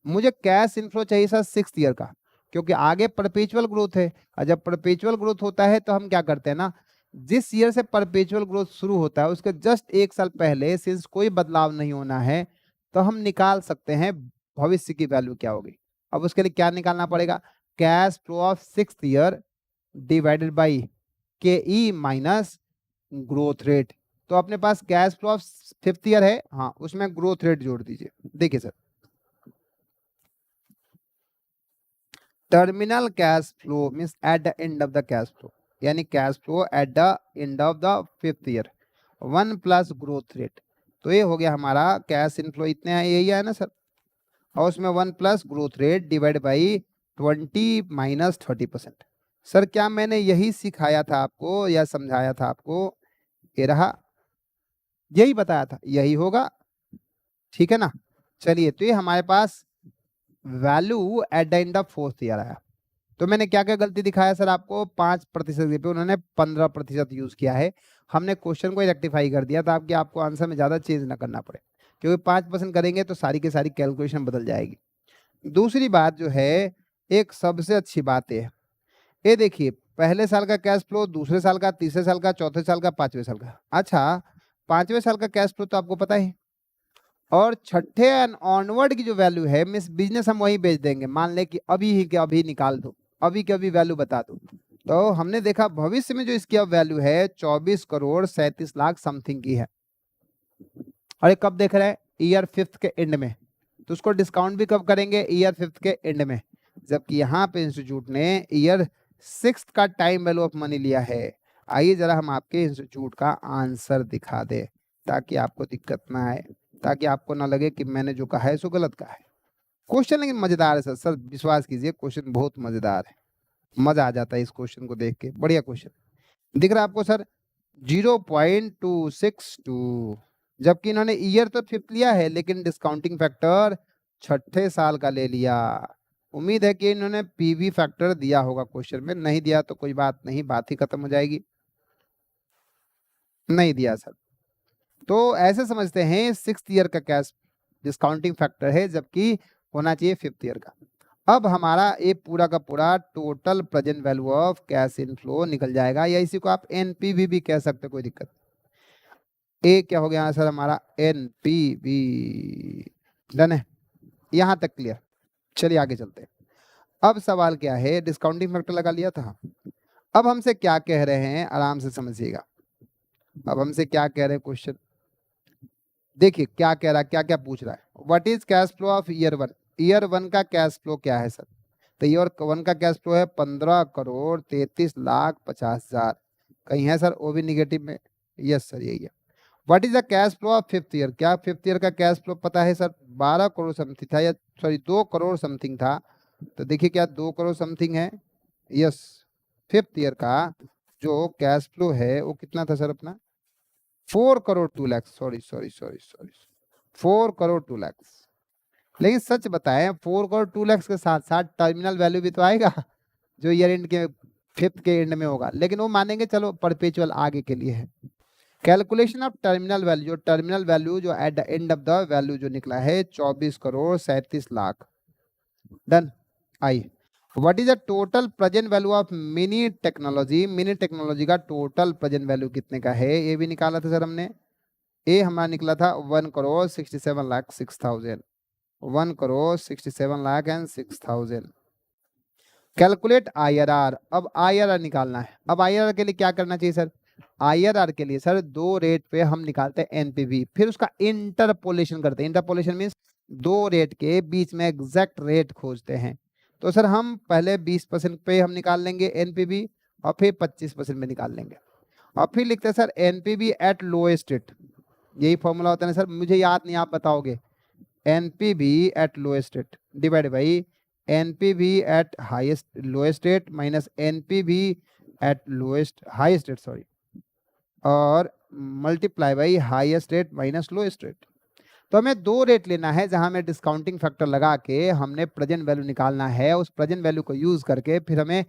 मुझे कैश इनफ्लो चाहिए सर 6th ईयर का, क्योंकि आगे परपेचुअल ग्रोथ है, और जब परपेचुअल ग्रोथ होता है तो हम क्या करते हैं ना, जिस ईयर से परपेचुअल ग्रोथ शुरू होता है उसके जस्ट 1 साल पहले, सिंस कोई बदलाव नहीं होना है, तो हम निकाल सकते हैं भविष्य की वैल्यू क्या होगी। अब उसके लिए क्या निकालना पड़ेगा? Cash flow of 6th year divided by K E minus growth rate. तो अपने पास cash flow of 5th year है, हाँ उसमें ग्रोथ रेट जोड़ दीजिए। देखिए sir, terminal cash flow means at the end of the cash flow, यानी cash flow at the end of the 5th year, 1 plus growth rate. तो ये हो गया हमारा कैश इनफ्लो, इतने हैं, यही है ना सर, और उसमें 1 plus growth rate divide by 20 minus 30%। Sir क्या मैंने यही सिखाया था आपको या समझाया था आपको? ये रहा, यही बताया था, यही होगा, ठीक है ना। चलिए तो ये हमारे पास value at the end of 4th year आया। तो मैंने क्या क्या गलती दिखाया सर आपको? 5% पे उन्होंने 15% यूज किया है। हमने क्वेश्चन को रेक्टिफाई कर दिया ताकि आपको आंसर में ज्यादा चेंज ना करना पड़े, क्योंकि 5% करेंगे तो सारी की सारी कैलकुलेशन बदल जाएगी। दूसरी बात जो है, एक सबसे अच्छी बात है, ये देखिए पहले साल का कैश फ्लो, दूसरे साल का, तीसरे साल का, चौथे साल का, 5वें साल का। अच्छा 5वें साल का कैश फ्लो तो आपको पता है, और छठे एंड ऑनवर्ड की जो वैल्यू है मिस बिजनेस हम वही बेच देंगे, मान ले कि अभी ही के अभी निकाल दो, अभी के अभी वैल्यू बता दो। तो हमने देखा भविष्य में जो इसकी अब वैल्यू है 24,37,00,000 समथिंग की है। और ये कब देख रहे हैं? ईयर 5th के एंड में। तो उसको डिस्काउंट भी कब करेंगे? ईयर 5th के एंड में, जबकि यहाँ पे इंस्टीट्यूट ने ईयर 6th का टाइम वैल्यू ऑफ मनी लिया है। आइए जरा हम आपके इंस्टीट्यूट का आंसर दिखा दे ताकि आपको दिक्कत ना आए, ताकि आपको ना लगे कि मैंने जो कहा है सो गलत कहा है। क्वेश्चन लेकिन मजेदार है सर, सर विश्वास कीजिए क्वेश्चन बहुत मजेदार है। मजा आ जाता है इस क्वेश्चन को देख के, बढ़िया क्वेश्चन दिख रहा है आपको सर। 0.262, जबकि इन्होंने ईयर तो 5th लिया है लेकिन डिस्काउंटिंग फैक्टर 6ठे साल का ले लिया। उम्मीद है कि इन्होंने पीवी फैक्टर दिया होगा क्वेश्चन में, नहीं दिया तो कोई बात नहीं, बात ही खत्म हो जाएगी। नहीं दिया सर, तो ऐसे समझते हैं 6th ईयर का कैश डिस्काउंटिंग फैक्टर है, जबकि होना चाहिए 5th ईयर का। अब हमारा ये पूरा का पूरा total present value of cash inflow निकल जाएगा, या इसी को आप एनपीवी भी कह सकते हो, कोई दिक्कत। ए क्या हो गया सर हमारा, एनपीवी। डन है, यहां तक क्लियर। चलिए आगे चलते हैं। अब सवाल क्या है, डिस्काउंटिंग फैक्टर लगा लिया था। अब हमसे क्या कह रहे हैं, आराम से समझिएगा। अब हमसे क्या कह रहे हैं क्वेश्चन, देखिए क्या कह रहा है, क्या क्या पूछ रहा है। What is cash flow of year 1, year 1 का कैश फ्लो क्या है सर। तो ईयर 1 का कैश फ्लो है 15,33,50,000। कहीं है सर वो भी निगेटिव में, यस सर यही है। What is the cash flow of 5th year, क्या 5th ईयर का कैश फ्लो पता है सर, 12 करोड़ समथिंग था, या सॉरी 2 करोड़ समथिंग था। तो देखिए क्या 2 करोड़ समथिंग है, यस। 5th ईयर का जो कैश फ्लो है वो कितना था सर अपना, 4 crore 2 lakh, sorry sorry sorry sorry 4 crore 2 lakh. लेकिन सच बताएं 4 करोड़ 2 लाख के साथ साथ टर्मिनल वैल्यू भी तो आएगा जो ईयर एंड के 5th के एंड में होगा, लेकिन वो मानेंगे चलो परपेचुअल आगे के लिए है। Calculation of terminal value, terminal value जो at the end of the value जो निकला है 24 crore 37 lakh. Done. I what is the total present value of mini technology, mini technology का टोटल प्रेजेंट वैल्यू कितने का है, ये भी निकाला था सर हमने। ए हमारा निकला था 1 crore 67 lakh 6,000, 1 crore 67 lakh and 6,000। Calculate IRR, अब आईआरआर निकालना है। अब आईआरआर के लिए क्या करना चाहिए सर, आईआरआर के लिए सर 2 रेट पे हम निकालते हैं एनपीवी, फिर उसका इंटरपोलेशन करते हैं। इंटरपोलेशन मीन्स 2 रेट के बीच में एग्जैक्ट रेट खोजते हैं। तो सर हम पहले 20% पे हम निकाल लेंगे एनपीवी, और फिर 25% में निकाल लेंगे, और फिर लिखते हैं sir NPV at lowest rate. यही फॉर्मूला होता है सर, मुझे याद नहीं, आप बताओगे। NPV at lowest rate divide by NPV at highest lowest rate minus NPV at lowest highest rate, sorry, और multiply by highest rate minus lowest rate. तो हमें 2 रेट लेना है जहां में डिस्काउंटिंग फैक्टर लगा के हमने प्रेजेंट वैल्यू निकालना है, उस प्रेजेंट वैल्यू को यूज करके फिर हमें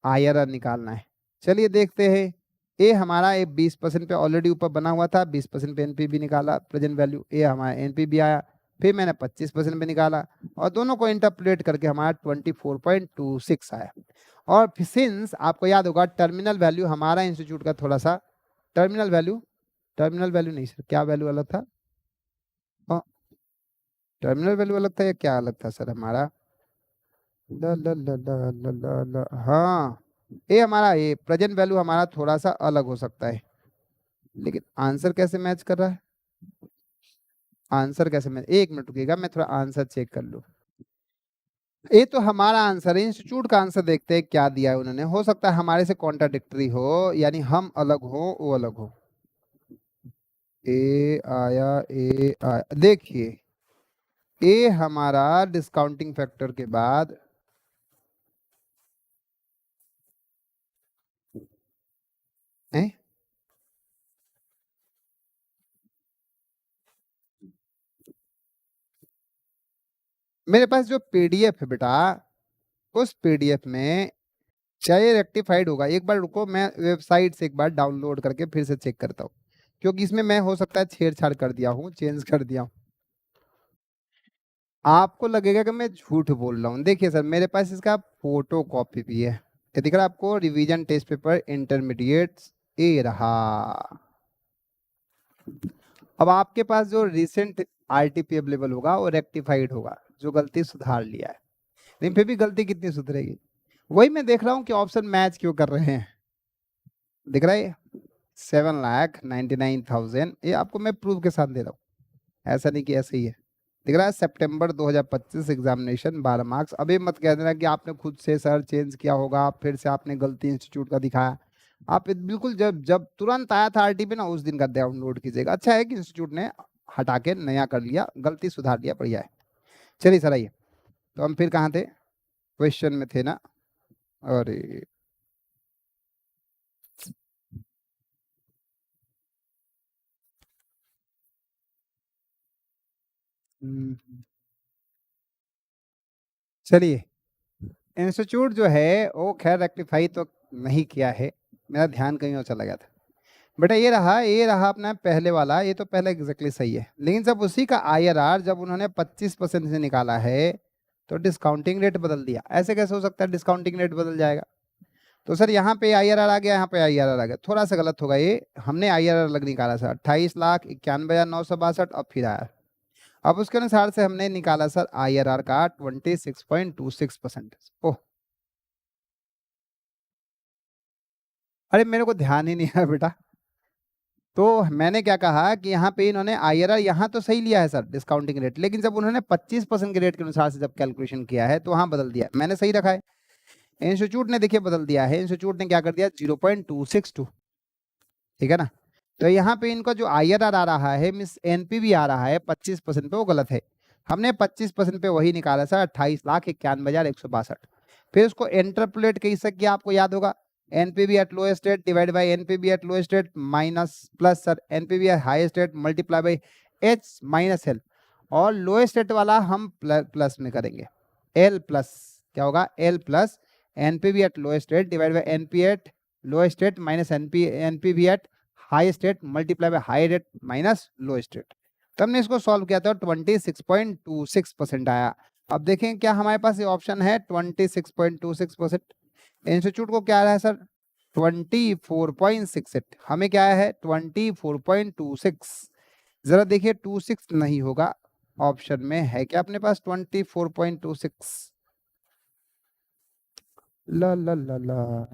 आईआरआर निकालना है। चलिए देखते हैं। ए हमारा 20% पे ऑलरेडी ऊपर बना हुआ था, 20% पे एनपीवी निकाला प्रेजेंट वैल्यू, ए हमारा एनपीवी आया, फिर मैंने 25% पे निकाला, और दोनों को इंटरपोलेट करके हमारा 24.26 आया। और सिंस आपको याद होगा टर्मिनल वैल्यू हमारा इंस्टीट्यूट का थोड़ा सा, टर्मिनल वैल्यू नहीं सर, क्या वैल्यू अलग था, टर्मिनल वैल्यू अलग था या क्या अलग था सर हमारा, हाँ ये हमारा ये प्रेजेंट वैल्यू हमारा थोड़ा सा अलग हो सकता है, लेकिन आंसर कैसे मैच कर रहा है, आंसर कैसे मैच, एक मिनट रुकिएगा मैं थोड़ा आंसर चेक कर लूं। ये तो हमारा आंसर है, इंस्टीट्यूट का आंसर देखते हैं क्या दिया है उन्होंने। हो सकता है हमारे से कॉन्ट्राडिक्टरी हो, यानी हम अलग हो वो अलग हो। ए आया, देखिए ए हमारा डिस्काउंटिंग फैक्टर के बाद है? मेरे पास जो पीडीएफ है बेटा, उस पीडीएफ में चाहे रेक्टिफाइड होगा, एक बार रुको मैं वेबसाइट से एक बार डाउनलोड करके फिर से चेक करता हूँ, क्योंकि इसमें मैं हो सकता है छेड़छाड़ कर दिया हूँ, चेंज कर दिया हूँ। आपको लगेगा कि मैं झूठ बोल रहा हूँ, देखिए सर मेरे पास इसका फोटो कॉपी भी है, ये दिख रहा है आपको, रिवीजन टेस्ट पेपर इंटरमीडिएट, ये रहा। अब आपके पास जो रिसेंट आरटीपी अवेलेबल होगा वो रेक्टिफाइड होगा, जो गलती सुधार लिया है, लेकिन फिर भी गलती कितनी सुधरेगी, वही मैं देख रहा हूँ कि ऑप्शन मैच क्यों कर रहे हैं। दिख रहा है 7,99,000, ये आपको मैं प्रूफ के साथ दे रहा हूँ, ऐसा नहीं कि ऐसे ही है। दिख रहा है सितंबर 2025 एग्जामिनेशन 12 मार्क्स। अभी मत कह देना कि आपने खुद से सर चेंज किया होगा, फिर से आपने गलती इंस्टीट्यूट का दिखाया। आप बिल्कुल जब जब तुरंत आया था आरटीपी ना, उस दिन का डाउनलोड कीजिएगा। अच्छा है कि इंस्टीट्यूट ने हटा के नया कर लिया, गलती सुधार लिया, बढ़िया है। चलिए सर आइए, तो हम फिर कहाँ थे, क्वेश्चन में थे ना। अरे हम्म, चलिए, इंस्टीट्यूट जो है वो खैर रेक्टिफाई तो नहीं किया है, मेरा ध्यान कहीं और चला गया था। बेटा ये रहा अपना पहले वाला, ये तो पहले एग्जैक्टली सही है, लेकिन जब उसी का आईआरआर जब उन्होंने 25% से निकाला है तो डिस्काउंटिंग रेट बदल दिया। ऐसे कैसे हो सकता है डिस्काउंटिंग रेट बदल जाएगा? तो सर यहाँ पे आईआरआर आ गया, यहाँ पे आईआरआर आ गया, थोड़ा सा गलत होगा ये। हमने आईआरआर अलग निकाला सर 28,91,962 अब फिर आया। अब उसके अनुसार से हमने निकाला सर आईआरआर का 26.26%। ओह, अरे मेरे को ध्यान ही नहीं है बेटा। तो मैंने क्या कहा कि यहाँ पे इन्होंने आईआरआर यहाँ तो सही लिया है सर डिस्काउंटिंग रेट, लेकिन जब उन्होंने 25% के रेट के अनुसार से जब कैलकुलेशन किया है तो वहां बदल दिया। मैंने सही रखा है, इंस्टीट्यूट ने देखिए बदल दिया है। इंस्टीट्यूट ने क्या कर दिया 0.262, ठीक है ना। तो यहाँ पे इनका जो आईआरआर आ रहा है मिस एनपीवी आ रहा है 25% पे, वो गलत है। हमने 25% पे वही निकाला सर 28,91,162। फिर उसको इंटरपोलेट कैसे किया आपको याद होगा, NPV at lowest rate divide by NPV at lowest rate minus plus sir NPV at highest rate multiply by H minus L, और लोएस्ट रेट वाला हम प्लस में करेंगे, एल प्लस क्या होगा, L plus NPV at lowest rate divide by NP eight lowest rate minus NPV at highest rate multiply by high rate minus lowest rate. तो हमने इसको सॉल्व किया था 26.26% आया। अब देखें क्या हमारे पास ये ऑप्शन है 26.26%। इंस्टीट्यूट को क्या आ रहा है सर 24.68, हमें क्या आया है 24.26। जरा देखिए 26 नहीं होगा, ऑप्शन में है क्या अपने पास 24.26? ला ला ला ला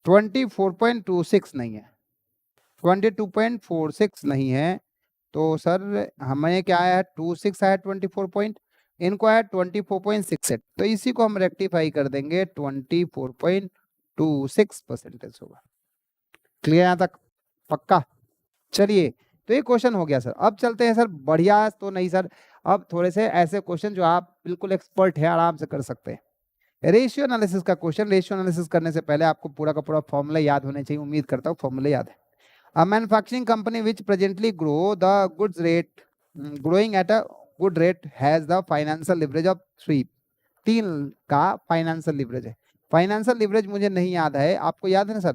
24.26 नहीं है, 22.46 नहीं है। तो सर हमें क्या आया है 26 आया 24 पॉइंट, इनको आया 24.68, तो इसी को हम रेक्टिफाई कर देंगे 24.26% होगा। क्लियर यहाँ तक? पक्का? चलिए, तो ये क्वेश्चन हो गया सर। अब चलते हैं सर, बढ़िया तो नहीं सर, अब थोड़े से ऐसे क्वेश्चन जो आप बिल्कुल एक्सपर्ट है आराम से कर सकते हैं। रेशियो एनालिसिस का क्वेश्चन। रेशियो एनालिसिस करने से पहले आपको पूरा का पूरा फॉर्मूला याद होने चाहिए, उम्मीद करता हूँ फॉर्मूला याद है। A manufacturing company which presently grow the goods rate growing at a good rate has the financial leverage of 3। 3 का फाइनेंशियल लिवरेज है। फाइनेंशियल लिवरेज मुझे नहीं याद है, आपको याद है ना sir,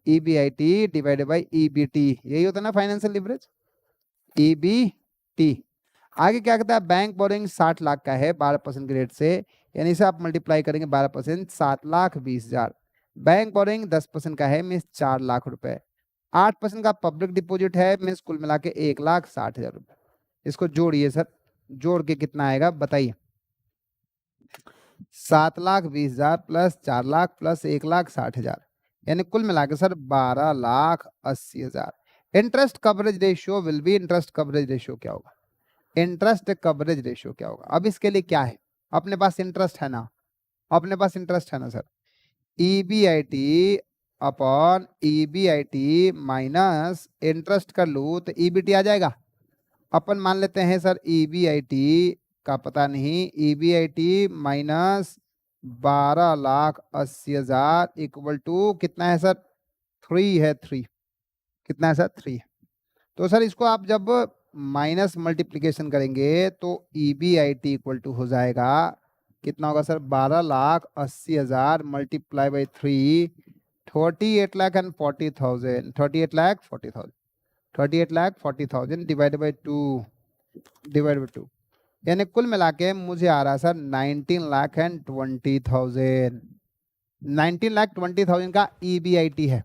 EBIT divided by EBT, यही होता है ना फाइनेंशियल लिवरेज, EBT। आगे क्या कहता है, बैंक बोरिंग 60 लाख का है 12% के रेट से, यानी इसे आप मल्टीप्लाई करेंगे 12%, 7,20,000। बैंक बोरिंग 10% का है मीन्स 4 लाख रुपए। 8% का पब्लिक डिपॉजिट है मीन्स कुल मिला के 1,60,000 रुपए। इसको जोड़िए सर, जोड़ के कितना आएगा बताइए, 7,20,000 प्लस 4 लाख प्लस 1,60,000, यानी कुल मिला के sir 12,80,000। Interest coverage ratio will be, interest coverage ratio क्या होगा, इंटरेस्ट कवरेज रेशियो क्या होगा? अब इसके लिए क्या है, अपने पास इंटरेस्ट है ना, अपने पास इंटरेस्ट है ना sir, EBIT upon EBIT minus interest कर लूँ तो EBT आ जाएगा। अपन मान लेते हैं सर EBIT का पता नहीं, EBIT माइनस 12,80,000 इक्वल टू कितना है सर, 3 है, 3 कितना है सर, 3 है। तो सर इसको आप जब माइनस मल्टीप्लीकेशन करेंगे तो EBIT इक्वल टू हो जाएगा कितना होगा sir, 12,80,000 multiply by 3, 38,40,000, 38,40,000, 38,40,000 divide by 2, divide by 2, यानी कुल मिला के मुझे आ रहा सर 19,20,000। 19,20,000 का EBIT है।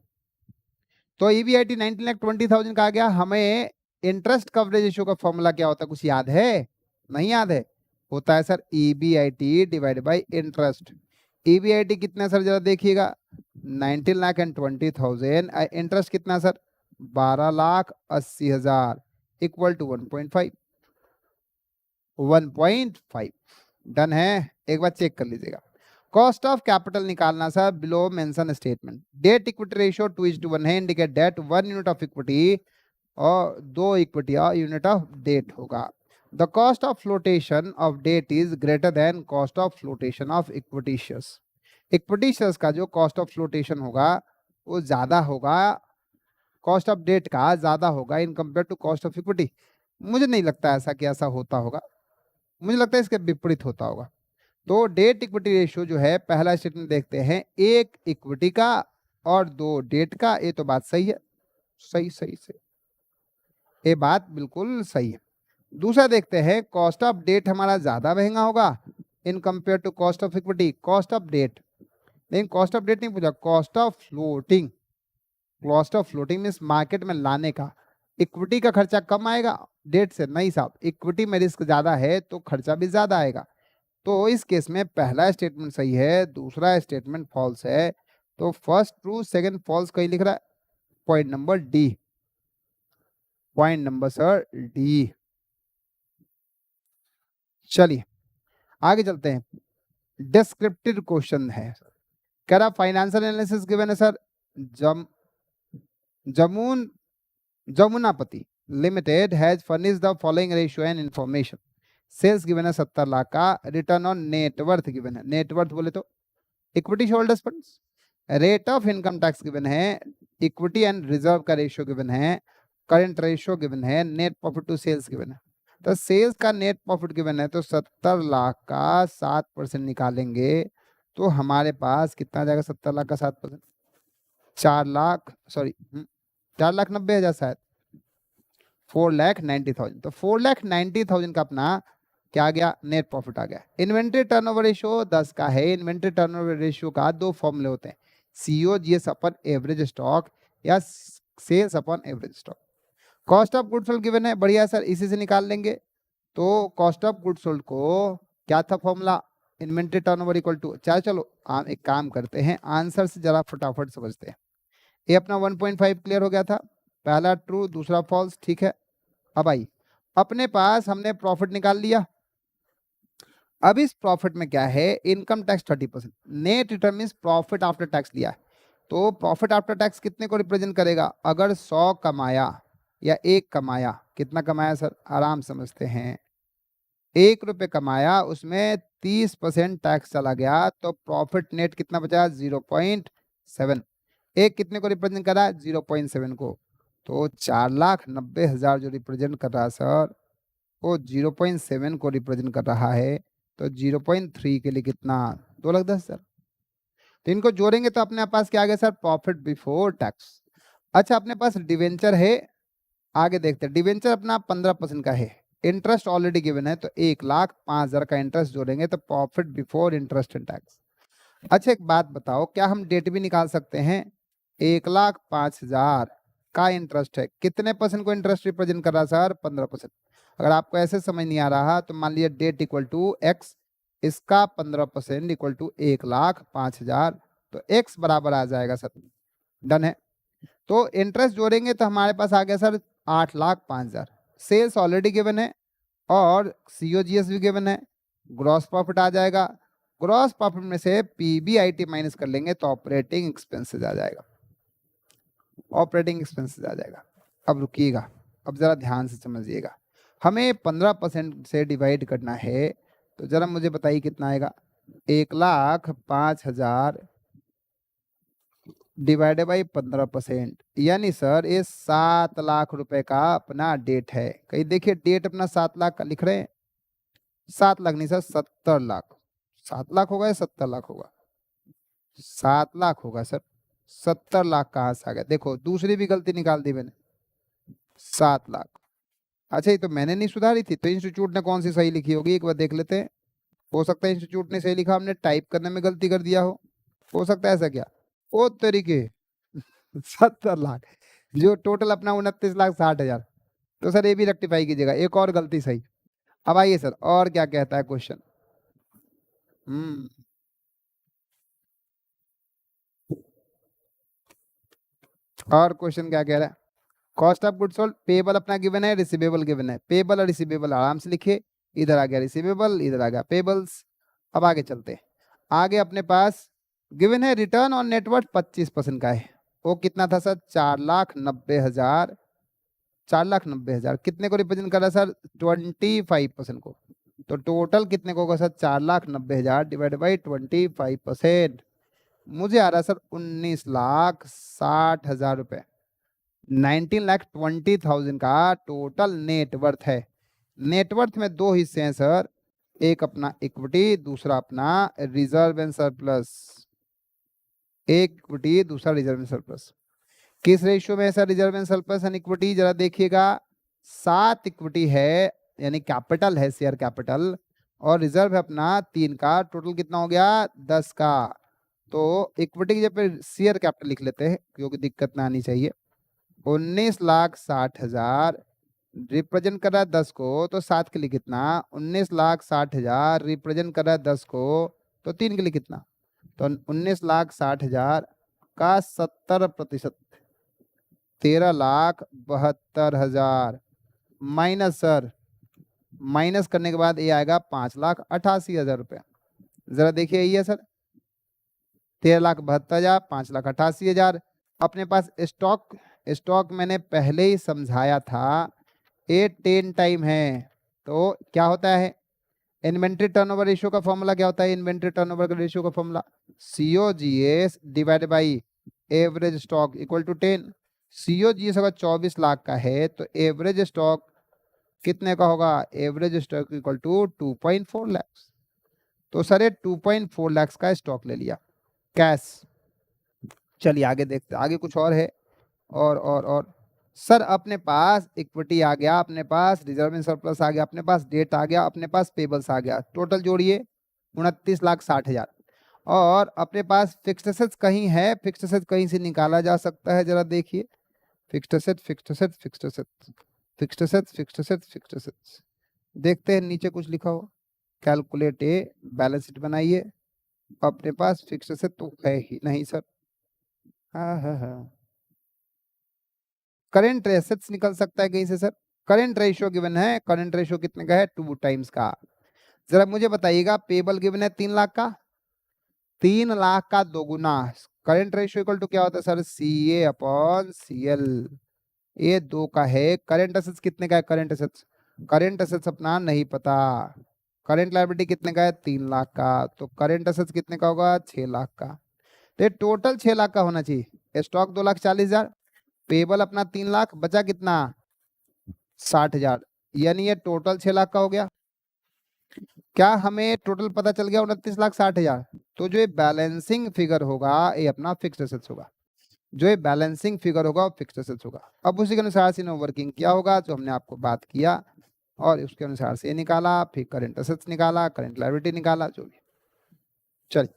तो EBIT 19,20,000 का आ गया। हमें इंटरेस्ट कवरेज रेशियो का फॉर्मूला क्या होता है, कुछ याद है? नहीं याद है? होता है sir EBIT divide by interest. EBIT कितना सर जरा देखिएगा, 19,20,000, इंटरेस्ट कितना सर 12,80,000 इक्वल टू 1.5, 1.5 डन है। एक बार चेक कर लीजिएगा। कॉस्ट ऑफ कैपिटल निकालना sir below mention statement. Debt equity ratio 2:1 है, indicate debt 1 unit of equity और 2 इक्विटी यूनिट ऑफ डेट होगा। The cost of flotation of debt is greater than cost of flotation of equity shares. Equity shares का जो cost of flotation होगा वो ज्यादा होगा, cost of date का ज्यादा होगा in compare to cost of equity. मुझे नहीं लगता ऐसा कि ऐसा होता होगा, मुझे लगता है इसके विपरीत होता होगा। तो डेट इक्विटी रेशियो जो है, पहला स्टेटमेंट देखते हैं, एक इक्विटी का और दो डेट का। ये तो बात सही है, सही सही सही, ये बात बिल्कुल सही है। दूसरा देखते हैं, कॉस्ट ऑफ डेट हमारा ज्यादा महंगा होगा in compare to cost of equity. Cost of debt, लेकिन कॉस्ट ऑफ डेट नहीं पूछा, cost of floating. Cost of floating means market में लाने का। इक्विटी का खर्चा कम आएगा डेट से, नहीं साहब, इक्विटी में रिस्क ज्यादा है तो खर्चा भी ज्यादा आएगा। तो इस केस में पहला स्टेटमेंट सही है, दूसरा स्टेटमेंट फॉल्स है। तो फर्स्ट ट्रू सेकंड फॉल्स कहीं लिख रहा है, point number D, point number sir D. चलिए आगे चलते हैं, डिस्क्रिप्टिव क्वेश्चन है। कह रहा फाइनेंशियल एनालिसिस गिवन है sir, Jamunapati limited has furnished the following ratio and information. Sales given है 70 लाख का, रिटर्न ऑन नेटवर्थ गिवन है, नेटवर्थ बोले तो equity holders funds, rate of income tax given है, इक्विटी एंड रिजर्व का रेशियो गिवन है, current ratio given है, net profit to sales given है। तो सेल्स का नेट प्रॉफिट गिवन है, तो 70 लाख का 7% निकालेंगे तो हमारे पास कितना आ जाएगा, 70 लाख का 7%, 4 लाख, सॉरी 4,90,000 शायद, 4,90,000। तो 4,90,000 का अपना क्या आ गया, नेट प्रॉफिट आ गया। इन्वेंट्री टर्नओवर रेशियो 10 का है। इन्वेंट्री टर्नओवर रेशियो का दो फॉर्मूले होते हैं, COGS अपन एवरेज स्टॉक या सेल्स अपन average stock. Cost of goods sold given है, बढ़िया सर, इसी से निकाल लेंगे। तो कॉस्ट ऑफ गुड्स सोल्ड को क्या था formula, inventory turnover equal to, चलो एक काम करते हैं, आंसर से जरा फटाफट समझते हैं। ये अपना 1.5 क्लियर हो गया था, पहला ट्रू दूसरा फॉल्स, ठीक है। अब आई अपने पास हमने प्रॉफिट निकाल लिया। अब इस प्रॉफिट में क्या है, income tax 30%, net return means profit after tax लिया है। तो प्रॉफिट आफ्टर टैक्स कितने को रिप्रेजेंट करेगा, अगर 100 कमाया या 1 कमाया, कितना कमाया सर, आराम समझते हैं, 1 रुपये कमाया, उसमें 30% टैक्स चला गया, तो प्रॉफिट नेट कितना बचा, 0.7। एक कितने को रिप्रेजेंट कर रहा है, 0.7 को। तो 4,90,000 जो रिप्रेजेंट कर रहा है सर, वो 0.7 को रिप्रेजेंट कर रहा है। तो 0.3 के लिए कितना, 2,10,000। तो इनको जोड़ेंगे तो अपने पास क्या आ गया सर, प्रॉफिट बिफोर टैक्स। अच्छा अपने पास डिवेंचर है, आगे देखते हैं। डिवेंचर अपना 15% का है, इंटरेस्ट ऑलरेडी गिवन है, तो 1,05,000 का इंटरेस्ट जोड़ेंगे तो profit before interest and tax. अच्छा एक बात बताओ, क्या हम डेट भी निकाल सकते हैं, 1,05,000 का इंटरेस्ट है, कितने परसेंट को इंटरेस्ट रिप्रेजेंट कर रहा है सर, 15%। अगर आपको ऐसे समझ नहीं आ रहा तो मान लीजिए डेट इक्वल टू एक्स, इसका 15% इक्वल टू 1,05,000, तो एक्स बराबर आ जाएगा सर, डन है। तो इंटरेस्ट जोड़ेंगे तो हमारे पास आ गया सर 8,05,000। सेल्स ऑलरेडी गिवन है और COGS भी गिवन है, ग्रॉस प्रॉफिट आ जाएगा। ग्रॉस प्रॉफिट में से PBIT माइनस कर लेंगे तो ऑपरेटिंग एक्सपेंसेस आ जाएगा, ऑपरेटिंग एक्सपेंसेस आ जाएगा। अब रुकिएगा, अब जरा ध्यान से समझिएगा, हमें 15% से डिवाइड करना है, तो जरा मुझे बताइए कितना आएगा, 1,05,000 डिवाइडेड बाई 15%, यानी सर ये 7 लाख रुपए का अपना डेट है। कहीं देखिए डेट अपना 7 लाख का लिख रहे हैं, 7 लाख नहीं सर, 70 लाख। 7 लाख होगा या 70 लाख होगा, 7 लाख होगा सर, 70 लाख कहाँ से आ गया, देखो दूसरी भी गलती निकाल दी मैंने, 7 लाख। अच्छा ये तो मैंने नहीं सुधारी थी, तो इंस्टीट्यूट ने कौन सी सही लिखी होगी, एक बार देख लेते हैं। हो सकता है इंस्टीट्यूट ने सही लिखा, हमने टाइप करने में गलती कर दिया हो सकता है ऐसा क्या, ओ तरीके 70 लाख, जो टोटल अपना 29,60,000। तो सर ये भी रेक्टिफाई कीजिएगा, एक और गलती सही। अब आइए सर और क्या कहता है क्वेश्चन। और क्वेश्चन क्या कह रहा है, cost of goods sold, payable अपना गिवन है, रिसीवेबल गिवन है, पेबल और रिसीवेबल आराम से लिखिए, इधर आ गया रिसीवेबल, इधर आ गया पेबल्स। अब आगे चलते हैं, आगे अपने पास गिवन है रिटर्न ऑन नेटवर्थ 25% का है, वो कितना था सर, 4,90,000 4,90,000 कितने को रिप्रेजेंट कर रहा है सर? 25% को। तो टोटल कितने को होगा सर? 4,90,000 divide by 25%। मुझे आ रहा है सर 19,60,000 रुपए। 19,20,000 का टोटल नेटवर्थ है। नेटवर्थ में दो हिस्से हैं सर, एक अपना इक्विटी, दूसरा अपना रिजर्व एंड सरप्लस। एक इक्विटी, दूसरा रिजर्व एंड सरप्लस। किस रेशियो में है sir reserve and surplus and equity? जरा देखिएगा, 7 इक्विटी है यानी कैपिटल है, शेयर कैपिटल, और रिजर्व है अपना 3 का। टोटल कितना हो गया? 10 का। तो इक्विटी की जगह शेयर कैपिटल लिख लेते हैं क्योंकि दिक्कत ना आनी चाहिए। 19,60,000 रिप्रेजेंट कर रहा है 10 को, तो 7 के लिए कितना? 19,60,000 रिप्रेजेंट कर रहा है 10 को, तो 3 के लिए कितना? तो 19,60,000 का 70%, 13,72,000 माइनस सर, माइनस करने के बाद ये आएगा 5,88,000 रुपया। जरा देखिए ये सर, 13,72,000, 5,88,000। अपने पास स्टॉक, स्टॉक मैंने पहले ही समझाया था, 8-10 टाइम है। तो क्या होता है इन्वेंट्री टर्नओवर रेशियो का फॉर्मूला? क्या होता है इन्वेंट्री टर्नओवर का रेशियो का formula? COGS divide by average stock equal to 10। COGS अगर 24 लाख का है तो एवरेज स्टॉक कितने का होगा? Average stock equal to 2.4 lakh. तो सर ये 2.4 लाख का स्टॉक ले लिया कैश। चलिए आगे देखते, आगे कुछ और है। और सर अपने पास इक्विटी आ गया, अपने पास रिजर्व एंड सरप्लस आ गया, अपने पास डेट आ गया, अपने पास पेबल्स आ गया। टोटल जोड़िए 29,60,000। और अपने पास फिक्स्ड एसेट्स कहीं है? फिक्स्ड एसेट्स कहीं से निकाला जा सकता है, जरा देखिए। Fixed asset, fixed asset, fixed asset, fixed asset, fixed asset, fixed assets. देखते हैं नीचे कुछ लिखा हो। कैलकुलेट ए, बैलेंस शीट बनाइए। अपने पास फिक्स्ड एसेट तो है ही नहीं सर। हाँ। करेंट एसेट्स निकल सकता है कहीं से सर। करेंट रेशियो गिवन है, करेंट रेशियो कितने का है? 2 टाइम्स का। जरा मुझे बताइएगा, पेबल गिवन है 3 लाख का, 3 लाख का 2 गुना। करेंट रेशियो इक्वल टू क्या होता है सर? CA upon CL। ये 2 का है। करेंट एसेट्स कितने का है? करेंट एसेट्स, करेंट एसेट्स अपना नहीं पता। करेंट लायबिलिटी कितने का है? 3 लाख का। तो करेंट एसेट्स कितने का होगा? 6 लाख का। तो टोटल 6 लाख का होना चाहिए। स्टॉक 2,40,000, पेबल अपना 3 लाख, बचा कितना? 60,000, यानी ये टोटल 6 लाख का हो गया। क्या हमें टोटल पता चल गया? 29,60,000। तो जो ये बैलेंसिंग फिगर होगा ये अपना फिक्स्ड एसेट्स होगा। जो ये बैलेंसिंग फिगर होगा वो फिक्स्ड एसेट्स होगा। अब उसी के अनुसार से वर्किंग क्या होगा जो हमने आपको बात किया, और उसके अनुसार से निकाला, फिर करंट एसेट्स निकाला, करंट लायबिलिटी निकाला, जो भी। चलिए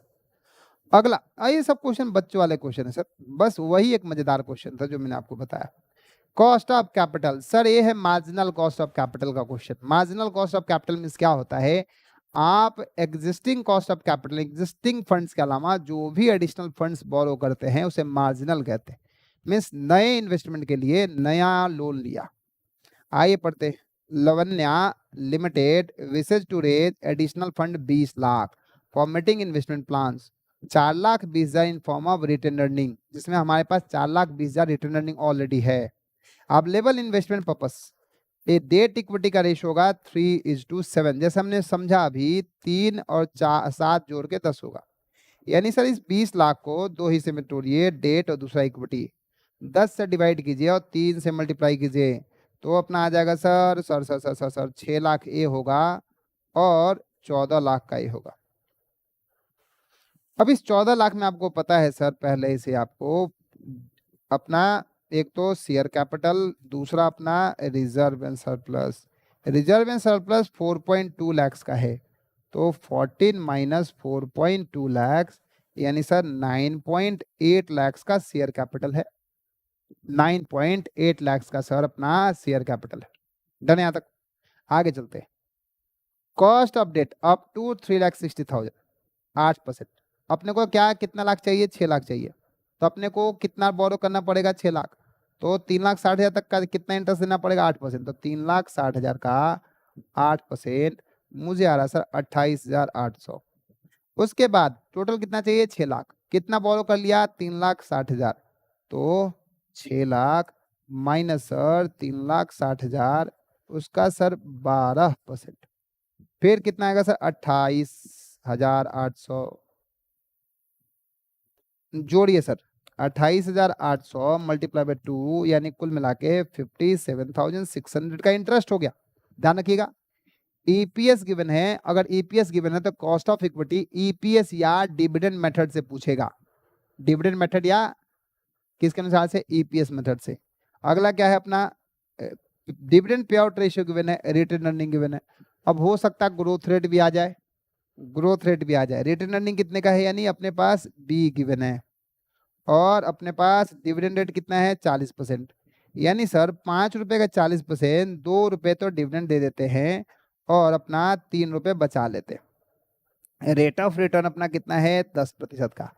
अगला, ये सब क्वेश्चन बच्चों वाले क्वेश्चन है सर, बस वही एक मजेदार क्वेश्चन था जो मैंने आपको बताया। कॉस्ट ऑफ कैपिटल, सर ये है मार्जिनल कॉस्ट ऑफ कैपिटल का question. Marginal cost of capital means क्या होता है? आप existing cost of capital, existing funds के अलावा जो भी एडिशनल फंड्स बोरो करते हैं उसे मार्जिनल कहते हैं। मींस नए इन्वेस्टमेंट के लिए नया लोन लिया। आइए पढ़ते। Lavanya limited wishes to raise additional fund 20 lakh for meeting investment plans. 4,20,000 in form of return earning, जिसमें हमारे पास 4,20,000 रिटर्न अर्निंग ऑलरेडी है। अब लेवल इन्वेस्टमेंट पर्पस, ये डेट इक्विटी का रेशियो होगा 3:7। जैसे हमने समझा अभी, 3 और 7 जोड़ के 10 होगा। यानी सर इस 20 लाख को 2 हिस्से में तोड़िए, डेट और दूसरा इक्विटी। 10 से डिवाइड कीजिए और 3 से मल्टीप्लाई कीजिए, तो अपना आ जाएगा सर 6 लाख ए होगा और 14 लाख का ए होगा। अब इस 14 लाख में आपको पता है सर पहले से आपको अपना, एक तो शेयर कैपिटल, दूसरा अपना reserve and surplus. Reserve and surplus 4.2 lakh का है, तो 14 माइनस 4.2 लाख यानी सर 9.8 लाख का शेयर कैपिटल है। 9.8 लाख का सर अपना शेयर कैपिटल है। डन यहां तक? आगे चलते हैं। Cost of debt up to 3,60,000, 8%। अपने को क्या कितना लाख चाहिए? 6 लाख चाहिए। तो अपने को कितना बोरो करना पड़ेगा? 6 लाख। तो 3,60,000 तक का कितना इंटरेस्ट देना पड़ेगा? 8%। तो 3,60,000 का 8% मुझे आ रहा सर 28,800। उसके बाद टोटल कितना चाहिए? 6 लाख। कितना बोरो कर लिया? 3,60,000। तो 6 लाख माइनस सर 3,60,000, उसका सर 12%, फिर कितना आएगा सर 28,800, जोड़िए सर 28,800 मल्टीप्लाई बाय 2 यानी कुल मिला के 57,600 का इंटरेस्ट हो गया। ध्यान रखिएगा ईपीएस गिवन है, अगर ईपीएस गिवन है तो कॉस्ट ऑफ इक्विटी ईपीएस या डिविडेंड मेथड से पूछेगा, डिविडेंड मेथड या किसके अनुसार से, ईपीएस मेथड से। अगला क्या है अपना dividend pay out ratio given है, रिटर्न अर्निंग गिवन है। अब हो सकता है ग्रोथ रेट भी आ जाए, ग्रोथ रेट भी आ जाए। रिटर्न अर्निंग कितने का है, यानी अपने पास बी गिवन है और अपने पास डिविडेंड रेट कितना है 40%, यानी सर 5 रुपए का 40%, 2 रुपए तो डिविडेंड दे देते हैं और अपना 3 रुपए बचा लेते हैं। रेट ऑफ रिटर्न अपना कितना है 10% का,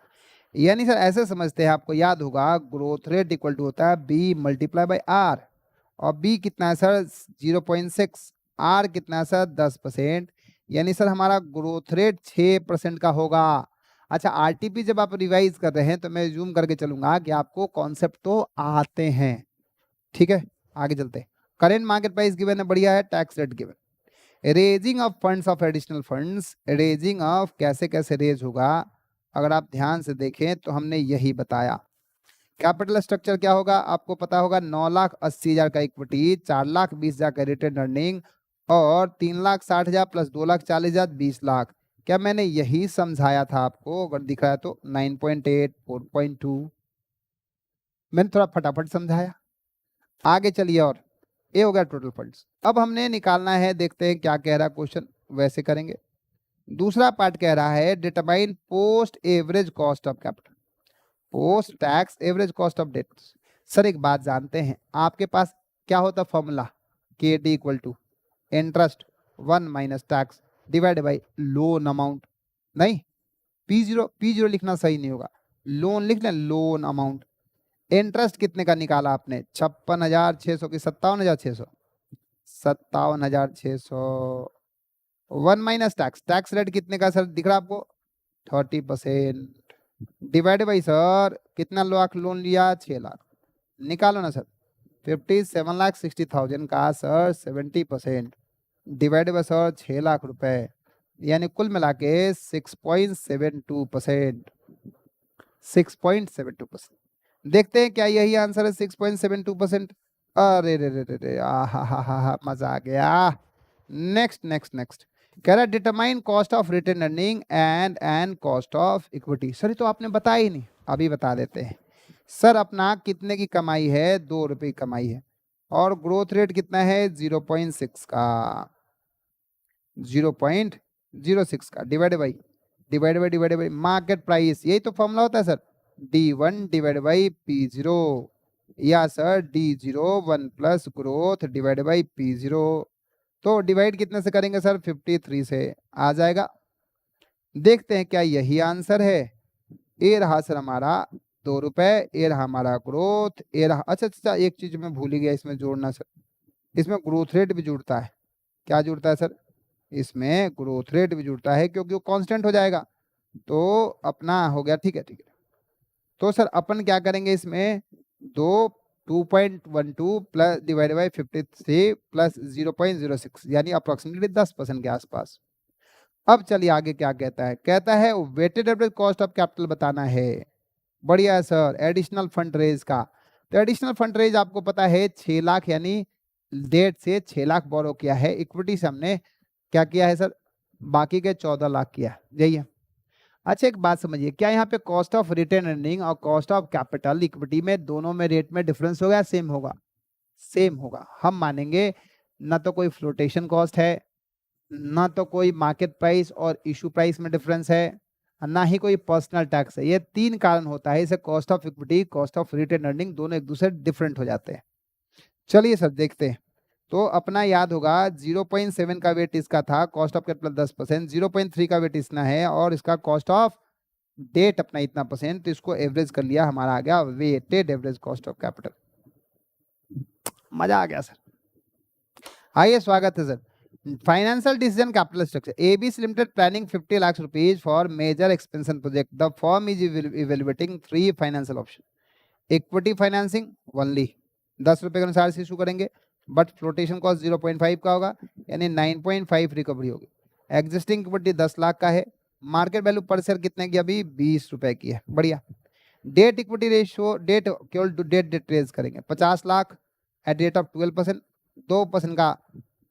यानी सर ऐसे समझते हैं, आपको याद होगा ग्रोथ रेट इक्वल टू होता है बी मल्टीप्लाई बाय आर, और बी कितना है सर 0.6, आर कितना है सर 10%, यानी सर हमारा ग्रोथ रेट 6% का होगा। अच्छा आरटीपी जब आप रिवाइज कर रहे हैं तो मैं जूम करके चलूंगा कि आपको कॉन्सेप्ट तो आते हैं, ठीक है। आगे चलते हैं, करेंट मार्केट प्राइस गिवन है, बढ़िया है, tax rate given, raising of funds of additional funds, raising of कैसे कैसे रेज होगा, अगर आप ध्यान से देखें तो हमने यही बताया। कैपिटल स्ट्रक्चर क्या होगा आपको पता होगा, 9,80,000 का इक्विटी, 4,20,000 का रिटेन अर्निंग और 3,60,000 प्लस 2,40,000 20 लाख। क्या मैंने यही समझाया था आपको, अगर दिख रहा है तो 9.8 4.2, मैंने थोड़ा फटाफट समझाया। आगे चलिए, और ये हो गया टोटल फंड्स। अब हमने निकालना है, देखते हैं क्या कह रहा है क्वेश्चन, वैसे करेंगे। दूसरा पार्ट कह रहा है determine post average cost of capital, post tax average cost of debt. Sir एक बात जानते हैं, आपके पास क्या होता formula, K D equal to interest 1 minus tax divide by loan amount, नहीं P0 लिखना सही नहीं होगा, लोन लिख लें, लोन अमाउंट। इंटरेस्ट कितने का निकाला आपने, 56,600 की 57,600, 57,600, 1 माइनस टैक्स, टैक्स रेट कितने का सर दिख रहा आपको 30%, डिवाइड बाई सर कितना लाख लोन लिया 6 लाख, निकालो ना सर 57,60,000 का sir 70% divide by sir 6 lakh रुपए, यानी कुल मिला के 6.72%, 6.72%। देखते हैं क्या यही आंसर है 6.72%। अरे रे रे रे रे, हा मजा आ गया। नेक्स्ट नेक्स्ट नेक्स्ट कह रहा है determine cost of retained earning and cost of equity. Sir ये तो आपने बताया ही नहीं, अभी बता देते हैं। सर अपना कितने की कमाई है, 2 रुपए की कमाई है और ग्रोथ रेट कितना है 0.6 का, 0.06 का, डिवाइड बाई मार्केट प्राइस, यही तो फॉर्मूला होता है sir, D1 divide by P0, या sir D0 1 plus growth divide by P0। तो डिवाइड कितने से करेंगे सर 53 से, आ जाएगा। देखते हैं क्या यही आंसर है। ये रहा सर हमारा 2 रुपए, ये रहा हमारा ग्रोथ, ये रहा, अच्छा एक चीज मैं भूल ही गया इसमें जोड़ना सर, इसमें ग्रोथ रेट भी जुड़ता है। क्या जुड़ता है सर, इसमें ग्रोथ रेट भी जुड़ता है क्योंकि वो कांस्टेंट हो जाएगा, तो अपना हो गया, ठीक है ठीक है। तो सर अपन क्या करेंगे इसमें 2.12 प्लस डिवाइड बाई 53 प्लस 0.06 यानी अप्रोक्सीमेटली 10% के आसपास। अब चलिए आगे क्या कहता है, कहता है weighted average cost of capital बताना है। बढ़िया है सर, एडिशनल फंड रेज का, तो एडिशनल फंड रेज आपको पता है 6 लाख, यानी डेट से 6 लाख बोरो किया है, इक्विटी से हमने क्या किया है सर, बाकी के 14 लाख किया, यही है। अच्छा एक बात समझिए, क्या यहाँ पे कॉस्ट ऑफ रिटेन अर्निंग और कॉस्ट ऑफ कैपिटल इक्विटी में दोनों में रेट में डिफरेंस होगा, सेम होगा, सेम होगा। हम मानेंगे ना तो कोई फ्लोटेशन कॉस्ट है, ना तो कोई मार्केट प्राइस और इशू प्राइस में डिफरेंस है, ना ही कोई पर्सनल टैक्स है। ये 3 कारण होता है, इसे cost of equity, cost of retained earning दोनों एक दूसरे डिफरेंट हो जाते हैं। चलिए सर देखते हैं, तो अपना याद होगा 0.7 का वेट इसका था, कॉस्ट ऑफ कैपिटल 10%, 0.3 का वेट इतना है और इसका कॉस्ट ऑफ डेट अपना इतना %, तो इसको एवरेज कर लिया, हमारा आ गया weighted average cost of capital. मजा आ गया सर। आइए स्वागत है sir. Financial decision capital structure, ABC limited planning 50 lakh rupees for major expansion project, the firm is evaluating 3 financial option, equity financing only, ₹10 के अनुसार से इशू करेंगे, बट फ्लोटेशन कॉस्ट 0.5 का होगा, यानी 9.5 रिकवरी होगी। एग्जिस्टिंग इक्विटी 10 लाख का है, मार्केट वैल्यू पर शेयर कितने की अभी ₹20 की है, बढ़िया। डेट इक्विटी रेशियो, डेट केवल डेट रेज करेंगे 50 लाख एट रेट ऑफ 12%, 2% का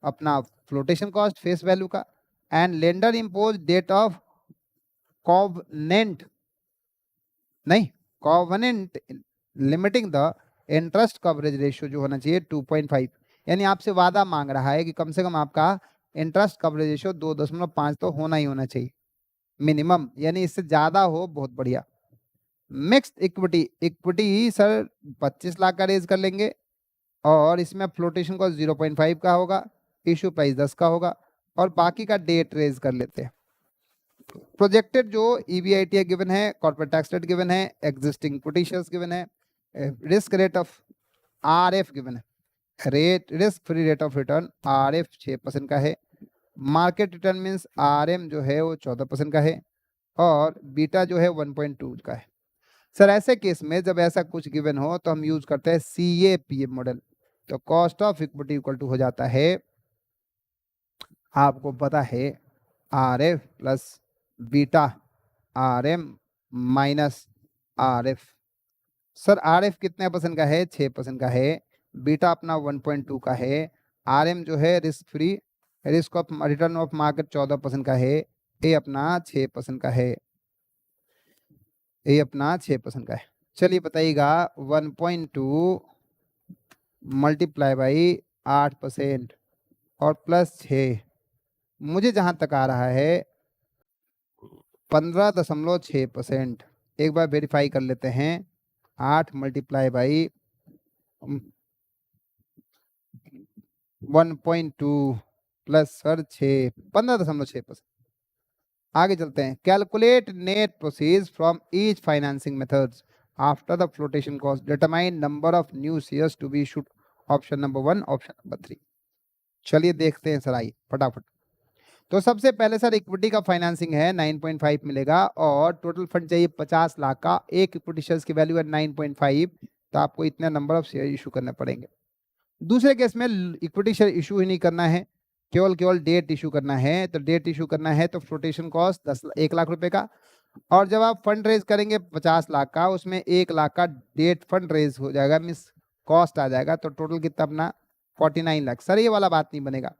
अपना फ्लोटेशन कॉस्ट फेस वैल्यू का, and lender impose debt of covenant नहीं covenant limiting the interest coverage ratio जो होना चाहिए 2.5, यानी आपसे वादा मांग रहा है कि कम से कम आपका इंटरेस्ट कवरेज रेशियो 2.5 तो होना ही होना चाहिए मिनिमम, यानी इससे ज्यादा हो बहुत बढ़िया। Mixed equity, equity sir 25 lakh का रेज कर लेंगे और इसमें फ्लोटेशन कॉस्ट 0.5 का होगा, इशू प्राइस 10 का होगा और बाकी का डेट रेज कर लेते हैं। प्रोजेक्टेड जो ईबीआईटी गिवन है, कॉर्पोरेट टैक्स रेट गिवन है, एग्जिस्टिंग इक्विटी शेयर्स गिवन है, risk rate of RF given है, rate risk free rate of return RF 6% का है, मार्केट रिटर्न मींस आरएम जो है वो 14% का है और बीटा जो है 1.2 का है। सर ऐसे केस में जब ऐसा कुछ गिवन हो तो हम यूज करते हैं CAPM मॉडल। तो cost of equity equal to हो जाता है, आपको पता है, RF plus beta RM minus RF। Sir RF कितने % का है, 6% का है, बीटा अपना 1.2 का है, RM जो है risk free risk of return of market 14% का है, ये अपना 6% का है, ये अपना 6% का है। चलिए बताइएगा 1.2 मल्टीप्लाई बाई 8% और प्लस 6, मुझे जहां तक आ रहा है 15.6%। एक बार वेरीफाई कर लेते हैं, 8 मल्टीप्लाई बाई 1.2 प्लस सर 6, 15.6%। आगे चलते हैं, calculate net proceeds from each financing methods after the flotation cost, determine number of new shares to be issued, option number 1, option number 3। चलिए देखते हैं सर, आइए फटाफट। तो सबसे पहले सर इक्विटी का फाइनेंसिंग है 9.5 मिलेगा और टोटल फंड चाहिए 50 लाख का, एक इक्विटी शेयर्स की वैल्यू है 9.5, तो आपको इतने नंबर ऑफ शेयर इशू करने पड़ेंगे। दूसरे केस में इक्विटी शेयर इशू ही नहीं करना है, केवल डेट इशू करना है। तो डेट इशू करना है तो फ्लोटेशन कॉस्ट 1 लाख रुपए का, और जब आप फंड रेज करेंगे 50 लाख का, उसमें 1 लाख का डेट फंड रेज हो जाएगा, मीन्स कॉस्ट आ जाएगा, तो टोटल कितना अपना 49 लाख। सर ये वाला बात नहीं बनेगा,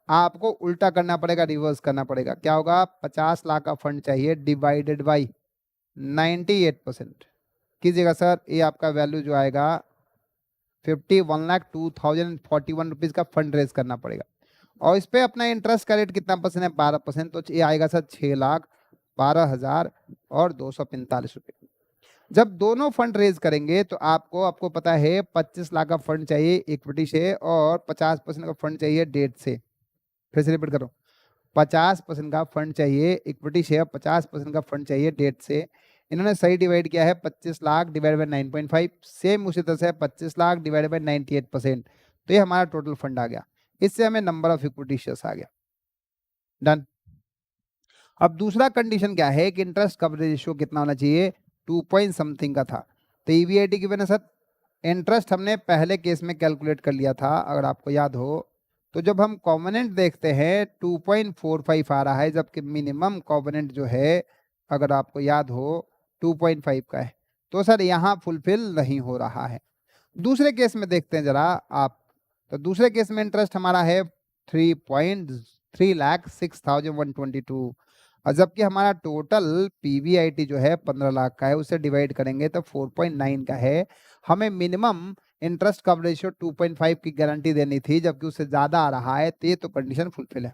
आपको उल्टा करना पड़ेगा, रिवर्स करना पड़ेगा। क्या होगा, 50 लाख का फंड चाहिए डिवाइडेड बाई 98% कीजिएगा सर, ये आपका वैल्यू जो आएगा 51,02,041 रुपीज का फंड रेज करना पड़ेगा। और इस पे अपना इंटरेस्ट का रेट कितना % है, 12%, तो ये आएगा सर 6,12,245 रुपये। जब दोनों फंड रेज करेंगे तो आपको पता है 25 लाख का फंड चाहिए इक्विटी से और 50% का फंड चाहिए डेट से। फिर से रिपीट करो, 50% का फंड चाहिए इक्विटी से, 50% का फंड चाहिए डेट से। इन्होंने सही डिवाइड किया है, 25 लाख डिवाइड बाई 9.5, सेम उसी तरह से 25 लाख डिवाइड बाई 98%, तो ये हमारा टोटल फंड आ गया। इससे हमें नंबर ऑफ इक्विटी शेयर्स आ गया, डन। अब दूसरा कंडीशन क्या है कि इंटरेस्ट कवरेज रेशियो कितना होना चाहिए, 2 पॉइंट समथिंग का था। तो ईबीआईटी गिवन है सर, इंटरेस्ट हमने पहले केस में कैलकुलेट कर लिया था अगर आपको याद हो। तो जब हम कॉवेनेंट देखते हैं 2.45 आ रहा है, जबकि मिनिमम कॉवेनेंट जो है अगर आपको याद हो 2.5 का है, तो सर यहाँ फुलफिल नहीं हो रहा है। दूसरे केस में देखते हैं जरा आप, तो दूसरे केस में इंटरेस्ट हमारा है 3,06,122, और जबकि हमारा टोटल पीवीआईटी जो है 15 लाख का है, उसे डिवाइड करेंगे तो 4.9 का है। हमें मिनिमम इंटरेस्ट कवरेज रेशियो 2.5 की गारंटी देनी थी, जबकि उससे ज्यादा आ रहा है, तो ये तो कंडीशन फुलफिल है।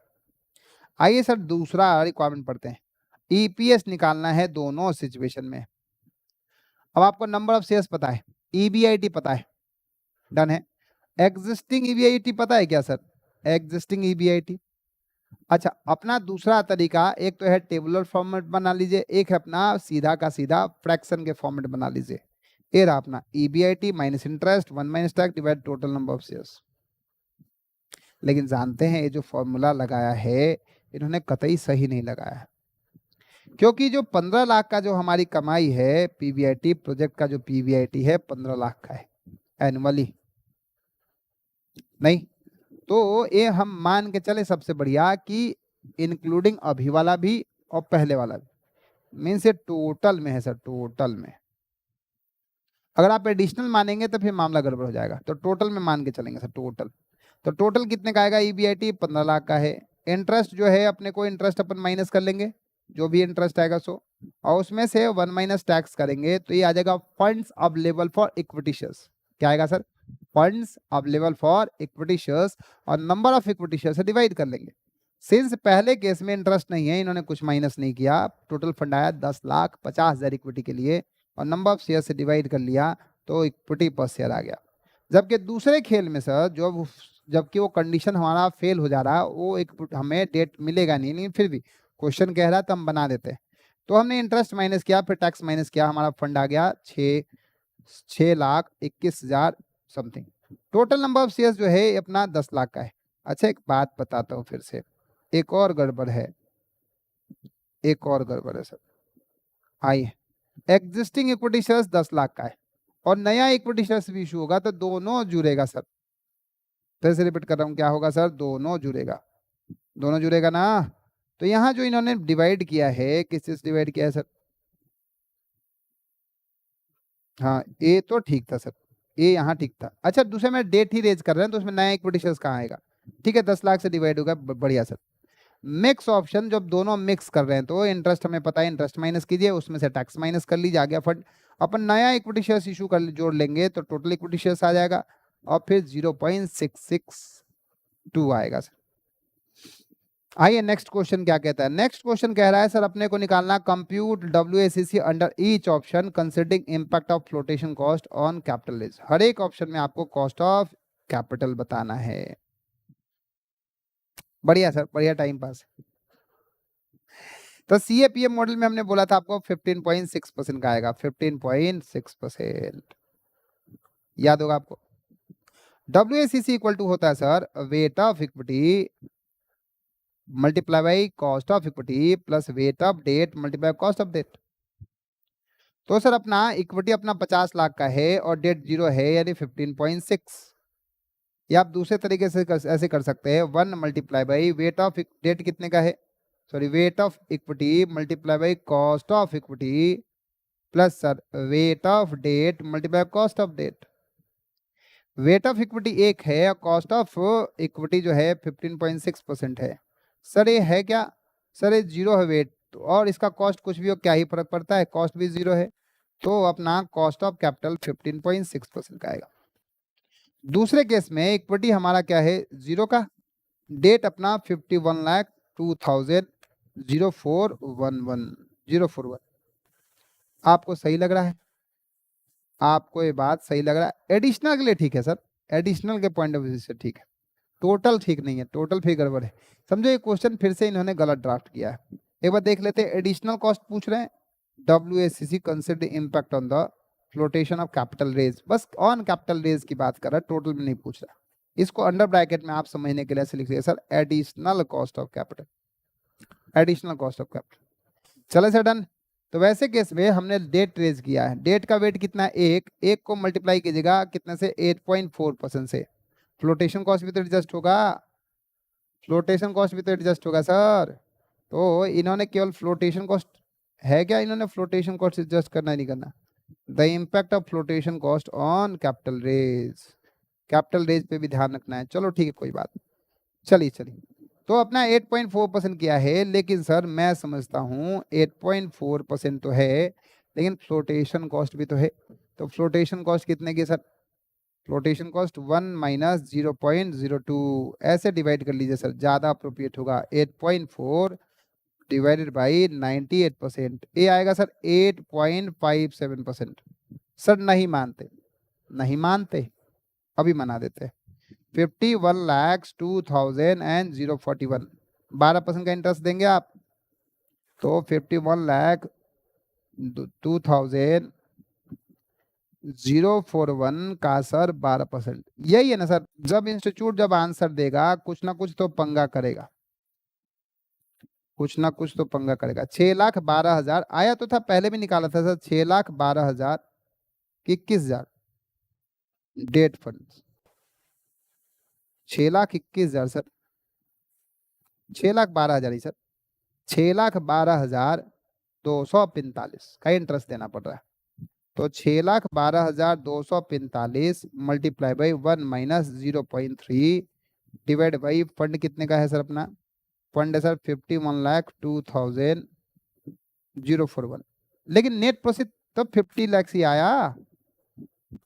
आइए सर दूसरा रिक्वायरमेंट पढ़ते हैं, ईपीएस निकालना है दोनों सिचुएशन में। अब आपको नंबर ऑफ शेयर्स पता है, ईबीआईटी पता है, डन है। एग्जिस्टिंग ईबीआईटी पता है क्या सर, एग्जिस्टिंग ईबीआईटी। अच्छा, अपना दूसरा तरीका, एक तो है टेबुलर फॉर्मेट बना लीजिए, एक है अपना सीधा का सीधा फ्रैक्शन के फॉर्मेट बना लीजिए। ये रहा अपना EBIT minus interest 1 minus tax divide total number of shares. लेकिन जानते हैं ये जो फॉर्मूला लगाया है इन्होंने कतई सही नहीं लगाया है, क्योंकि जो 15 लाख का जो हमारी कमाई है पीवीआईटी प्रोजेक्ट का, जो पीवीआईटी है 15 लाख का है एनुअली, नहीं, तो ये हम मान के चले सबसे बढ़िया कि इंक्लूडिंग अभी वाला भी और पहले वाला भी, मीन्स ये टोटल में है सर, टोटल में। अगर आप एडिशनल मानेंगे तो फिर मामला गड़बड़ हो जाएगा, तो टोटल में मान के चलेंगे सर, टोटल। तो टोटल कितने का आएगा? ईबीआईटी 15 लाख का है। इंटरेस्ट जो है अपने को, इंटरेस्ट अपन माइनस कर लेंगे, जो भी इंटरेस्ट आएगा सो, और उसमें से 1 माइनस टैक्स करेंगे तो ये आ जाएगा funds available for equity shares. क्या आएगा sir? Funds available for equity shares, और नंबर ऑफ इक्विटी शेयर्स से डिवाइड कर लेंगे। सिंस पहले केस में इंटरेस्ट नहीं है, इन्होंने कुछ माइनस नहीं किया, टोटल फंड आया 10,50,000 इक्विटी के लिए, और नंबर ऑफ शेयर से डिवाइड कर लिया तो इक्विटी पर शेयर आ गया। जबकि दूसरे खेल में सर जबकि वो कंडीशन हमारा फेल हो जा रहा है, वो एक हमें डेट मिलेगा नहीं, लेकिन फिर भी क्वेश्चन कह रहा है तो हम बना देते हैं। तो हमने इंटरेस्ट माइनस किया, फिर टैक्स माइनस किया, हमारा फंड आ गया 6,21,000 something. Total number of shares जो है अपना 10 लाख का है। अच्छा, एक बात बताता हूँ फिर से, एक और गड़बड़ है, एक और गड़बड़ है सर। आइए, एग्जिस्टिंग इक्विटी शेयर्स 10 लाख का है और नया इक्विटी शेयर्स भी इशू होगा, तो दोनों जुड़ेगा सर। फिर से रिपीट कर रहा हूं, क्या होगा सर? दोनों जुड़ेगा, दोनों जुड़ेगा ना। तो यहाँ जो इन्होंने डिवाइड किया है, किस चीज डिवाइड किया है सर? हाँ, ए तो ठीक था सर, ए यहाँ ठीक था। अच्छा, दूसरे में डेट ही रेज कर रहे हैं तो उसमें नया इक्विटी शेयर्स कहाँ आएगा? ठीक है, 10 लाख से डिवाइड होगा, बढ़िया सर। मिक्स ऑप्शन, जब दोनों मिक्स कर रहे हैं तो इंटरेस्ट हमें पता है, इंटरेस्ट माइनस कीजिए, उसमें से टैक्स माइनस कर लीजिए, आ गया फंड। अपन नया इक्विटी शेयर्स इशू कर जोड़ लेंगे तो टोटल इक्विटी शेयर्स आ जाएगा, और फिर 0.662 आएगा सर। आइए नेक्स्ट क्वेश्चन क्या कहता है। नेक्स्ट क्वेश्चन कह रहा है सर अपने को निकालना compute WACC under each option considering impact of flotation cost on capital raise. हर एक ऑप्शन में आपको कॉस्ट ऑफ कैपिटल बताना है। बढ़िया सर, बढ़िया टाइम पास। तो सीएपीएफ मॉडल में हमने बोला था आपको 15.6% का आएगा, 15.6%, याद होगा आपको। डब्ल्यूएसीसी इक्वल टू होता है sir weight of equity multiply by cost of equity plus weight of debt multiply cost of debt. तो सर अपना इक्विटी अपना 50 लाख का है और डेट 0 है, यानी 15.6। या आप दूसरे तरीके से ऐसे कर सकते हैं, 1 multiply by weight of debt कितने का है, sorry weight of equity multiply by cost of equity plus sir weight of debt multiply cost of debt. Weight of equity 1 है और कॉस्ट ऑफ इक्विटी जो है 15.6% है। सर ये है क्या? सर ये 0 है वेट, और इसका कॉस्ट कुछ भी हो, क्या ही फर्क पड़ता है, कॉस्ट भी 0 है, तो अपना कॉस्ट ऑफ कैपिटल 15.6% का आएगा। दूसरे केस में इक्विटी हमारा क्या है? 0 का, डेट अपना 51,02,041 आपको सही लग रहा है? आपको ये बात सही लग रहा है? एडिशनल के लिए ठीक है सर, एडिशनल के पॉइंट ऑफ व्यू से ठीक है, टोटल ठीक नहीं है, टोटल फिर गड़बड़ है। समझो ये क्वेश्चन फिर से इन्होंने गलत ड्राफ्ट किया है। एक बार देख लेते हैं, एडिशनल कॉस्ट पूछ रहे हैं, WACC consider impact on the flotation of capital raise, बस ऑन कैपिटल रेज की बात कर रहा है, टोटल में नहीं पूछ रहा। इसको अंडर ब्रैकेट में आप समझने के लिए ऐसे लिख लिया sir, additional cost of capital, additional cost of capital. चले सर डन। तो वैसे केस में हमने डेट रेज किया है, डेट का वेट कितना है? एक को मल्टीप्लाई कीजिएगा कितने से? 8.4% से। फ्लोटेशन कॉस्ट भी तो एडजस्ट होगा, फ्लोटेशन कॉस्ट भी तो एडजस्ट होगा सर। तो इन्होंने केवल फ्लोटेशन कॉस्ट है क्या, इन्होंने फ्लोटेशन कॉस्ट एडजस्ट करना नहीं करना। The impact of flotation cost on capital raise, capital raise पे भी ध्यान रखना है। चलो ठीक है, कोई बात। चलिए चलिए, तो अपना 8.4% किया है, लेकिन सर मैं समझता हूँ 8.4% तो है, लेकिन फ्लोटेशन कॉस्ट भी तो है। तो फ्लोटेशन कॉस्ट कितने की सर? फ्लोटेशन कॉस्ट 1 माइनस 0.02, ऐसे डिवाइड कर लीजिए सर, ज़्यादा अप्रोप्रिएट होगा। 8.4 डिवाइडेड बाई 98%, ये आएगा सर 8.57%। सर नहीं मानते, नहीं मानते, अभी मना देते हैं। 51,02,041, 12% का इंटरेस्ट देंगे आप, तो 51,02,041 का सर 12%, यही है ना सर। जब इंस्टीट्यूट जब आंसर देगा कुछ ना कुछ तो पंगा करेगा, कुछ ना कुछ तो पंगा करेगा। 6,12,000 आया तो था, पहले भी निकाला था सर, 6,12,000 21,000 डेट फंड। 6,21,000 सर, 6,12,000 ही सर, 6,12,245 का इंटरेस्ट देना पड़ रहा है। तो 6,12,245 multiply by 1 minus 0.3 divide by fund कितने का है सर अपना? फंड है सर 51,02,041, लेकिन नेट प्रोसीड तो 50 लाख ही आया।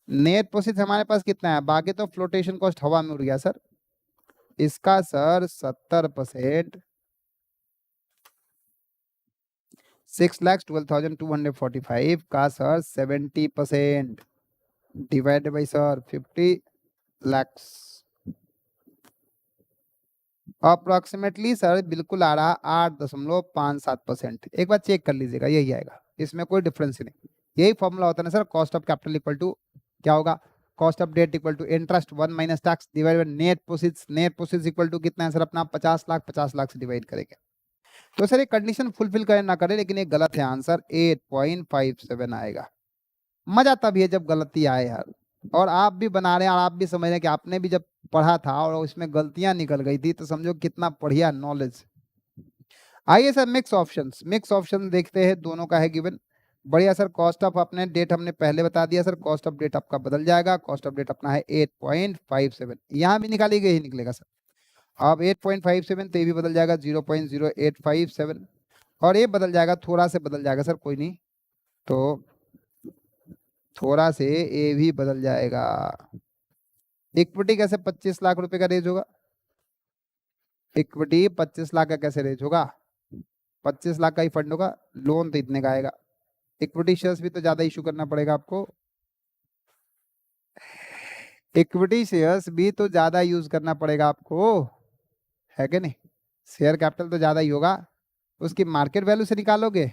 नेट प्रोसीड हमारे पास कितना है? बाकी तो फ्लोटेशन कॉस्ट हवा में उड़ गया सर। इसका सर 70%, 6,12,245 का sir 70% divide by sir 50 lakhs, approximately sir बिल्कुल आ रहा 8.57%। एक बार चेक कर लीजिएगा, यही आएगा, इसमें कोई डिफरेंस ही नहीं। यही फॉर्मूला होता है ना sir, cost of capital equal to क्या होगा? Cost of debt equal to interest 1 minus tax divide by net proceeds. Net proceeds equal to कितना है सर अपना? 50 लाख। 50 लाख से डिवाइड करेंगे। तो सर ये कंडीशन फुलफिल करे ना करे, लेकिन ये गलत है, आंसर 8.57 आएगा। मजा तब ये जब गलती आए यार, और आप भी बना रहे हैं और आप भी समझ रहे हैं कि आपने भी जब पढ़ा था और उसमें गलतियां निकल गई थी, तो समझो कितना बढ़िया नॉलेज। आइए sir mix options, mix option देखते हैं, दोनों का है गिवन। बढ़िया सर, कॉस्ट ऑफ अपने डेट हमने पहले बता दिया सर, कॉस्ट ऑफ डेट आपका बदल जाएगा। कॉस्ट ऑफ डेट अपना है 8.57, यहाँ भी निकाली गई ही निकलेगा सर। अब 8.57 तो ये भी बदल जाएगा 0.0857, और ये बदल जाएगा, थोड़ा से बदल जाएगा सर, कोई नहीं, तो थोड़ा से ये भी बदल जाएगा। इक्विटी कैसे 25 लाख रुपए का रेज होगा? इक्विटी 25 लाख का कैसे रेज होगा? 25 लाख का ही फंड होगा, लोन तो इतने का आएगा। इक्विटी शेयर्स भी तो ज्यादा इशू करना पड़ेगा आपको, इक्विटी शेयर्स भी तो ज्यादा यूज करना पड़ेगा आपको, है कि नहीं? शेयर कैपिटल तो ज्यादा ही होगा, उसकी मार्केट वैल्यू से निकालोगे।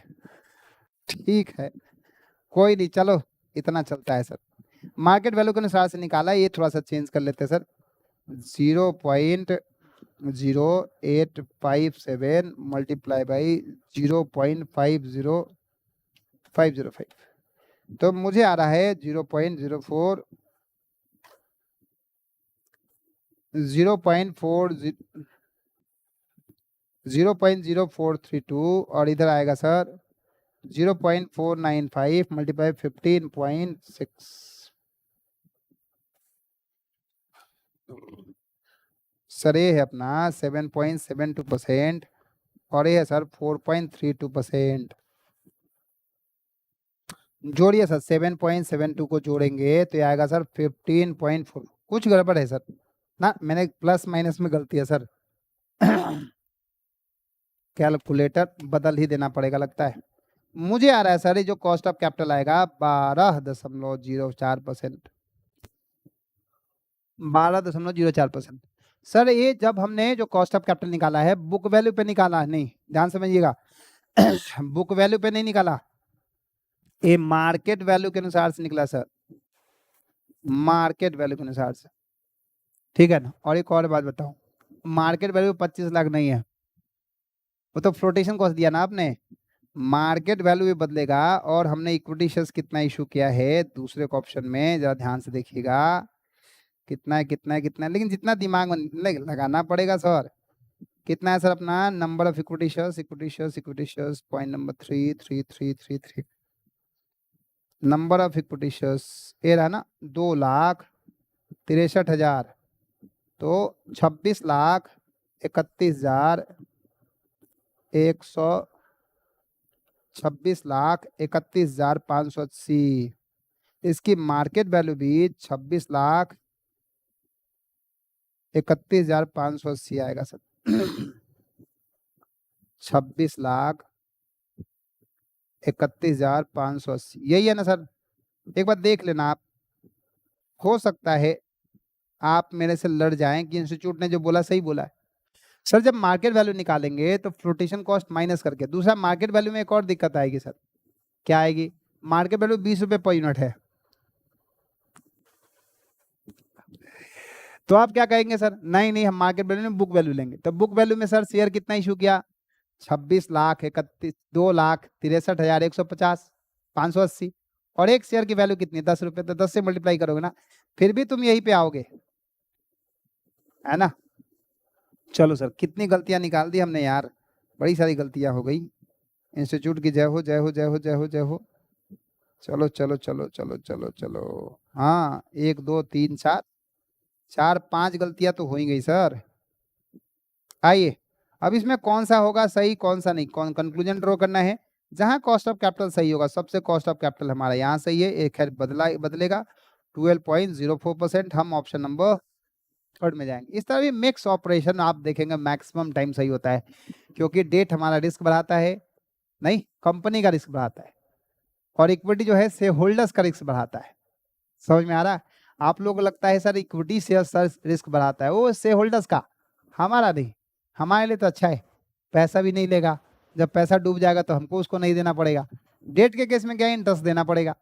ठीक है, कोई नहीं, चलो इतना चलता है सर। मार्केट वैल्यू के अनुसार से निकाला, ये थोड़ा सा चेंज कर लेते हैं सर। 0.0857 मल्टीप्लाई बाई 0.50505, तो मुझे आ रहा है 0.04 0.0432, और इधर आएगा सर 0.495 मल्टीप्लाई 15.6। सर ये है अपना 7.72%, और ये है सर 4.32%। जोड़िए सर, 7.72 को जोड़ेंगे तो ये आएगा सर 15.4। कुछ गड़बड़ है सर ना, मैंने प्लस माइनस में गलती है सर। कैलकुलेटर बदल ही देना पड़ेगा लगता है। मुझे आ रहा है सर ये जो कॉस्ट ऑफ कैपिटल आएगा 12.04%, 12.04%। सर ये जब हमने जो कॉस्ट ऑफ कैपिटल निकाला है बुक वैल्यू पे निकाला नहीं, ध्यान समझिएगा। बुक वैल्यू पे नहीं निकाला, ये मार्केट वैल्यू के अनुसार से निकला सर, मार्केट वैल्यू के अनुसार से, ठीक है ना। और एक और बात बताऊं, मार्केट वैल्यू 25 लाख नहीं है, वो तो फ्लोटेशन कॉस्ट दिया ना आपने, मार्केट वैल्यू भी बदलेगा। और हमने इक्विटी शेयर्स कितना इशू किया है दूसरे को ऑप्शन में, जरा ध्यान से देखिएगा, कितना है कितना है कितना है, लेकिन जितना दिमाग में लगाना पड़ेगा सर। कितना है सर अपना? Number of equity shares, equity shares, equity shares, point number 33333, number of equity shares ये रहा ना 2,63,000, तो 26,31,100, 26,31,580। इसकी मार्केट वैल्यू भी 26,31,580 आएगा सर। 26,31,580, यही है ना सर? एक बार देख लेना आप, हो सकता है आप मेरे से लड़ जाएं कि इंस्टीट्यूट ने जो बोला सही बोला है। सर जब मार्केट वैल्यू निकालेंगे तो फ्लोटेशन कॉस्ट माइनस करके, दूसरा मार्केट वैल्यू में एक और दिक्कत आएगी सर। क्या आएगी? मार्केट वैल्यू 20 रुपए पर यूनिट है, तो आप क्या कहेंगे सर? नहीं नहीं, हम मार्केट वैल्यू में बुक वैल्यू लेंगे। तो बुक वैल्यू में सर शेयर कितना इशू किया? 26,61,2,63,150, 580, और एक शेयर की वैल्यू कितनी? 10 रुपए, तो 10 से मल्टीप्लाई करोगे ना, फिर भी तुम यहीं पे आओगे। है ना। चलो सर, कितनी गलतियां निकाल दी हमने यार, बड़ी सारी गलतियां हो गई। इंस्टीट्यूट की जय हो, जय हो, जय हो, जय हो, जय हो। चलो चलो चलो चलो चलो चलो, हाँ 1 2 3 4, 4 5 गलतियां तो हो ही गई सर। आइए, अब इसमें कौन सा होगा सही, कौन सा नहीं, कौन कंक्लूजन ड्रॉ करना है। जहां कॉस्ट ऑफ कैपिटल सही होगा, सबसे कॉस्ट ऑफ कैपिटल हमारा यहाँ सही है, एक खैर बदलेगा 12.04%, हम ऑप्शन नंबर थर्ड में जाएंगे। इस तरह भी मिक्स ऑपरेशन आप देखेंगे मैक्सिमम टाइम सही होता है, क्योंकि डेट हमारा रिस्क बढ़ाता है, नहीं कंपनी का रिस्क बढ़ाता है, और इक्विटी जो है शेयर होल्डर्स का रिस्क बढ़ाता है। समझ में आ रहा है? आप लोगों को लगता है सर इक्विटी शेयर रिस्क बढ़ाता है, वो शेयर होल्डर्स का, हमारा नहीं। हमारे लिए तो अच्छा है, पैसा भी नहीं लेगा, जब पैसा डूब जाएगा तो हमको उसको नहीं देना पड़ेगा। डेट के केस में क्या है, इंटरेस्ट देना पड़ेगा,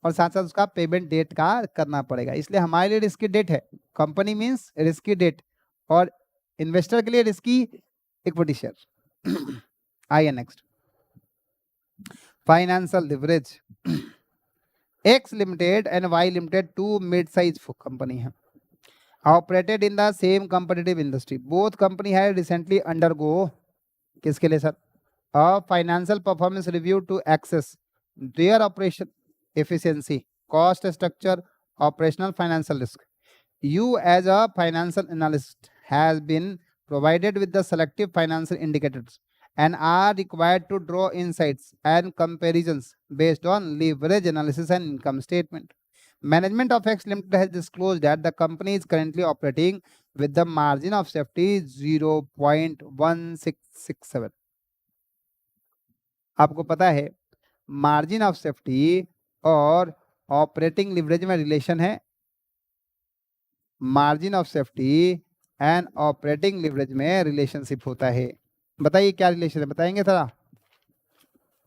और साथ साथ उसका पेमेंट डेट का करना पड़ेगा, इसलिए हमारे लिए रिस्की डेट है। कंपनी मीन्स रिस्की डेट, और इन्वेस्टर के लिए रिस्की इक्विटी शेयर। आइए next, financial leverage. X Limited and Y Limited, two mid-size company हैं, operated in the same competitive industry. Both company had recently undergo किसके लिए sir, a financial performance review to assess their operation efficiency, cost structure, operational financial risk. You as a financial analyst has been provided with the selective financial indicators and are required to draw insights and comparisons based on leverage analysis and income statement. Management of X Limited has disclosed that the company is currently operating with the margin of safety 0.1667. आपको पता है margin of safety और operating leverage में relation है, margin of safety and operating leverage में relationship होता है। बताइए क्या रिलेशन है, बताएंगे थोड़ा।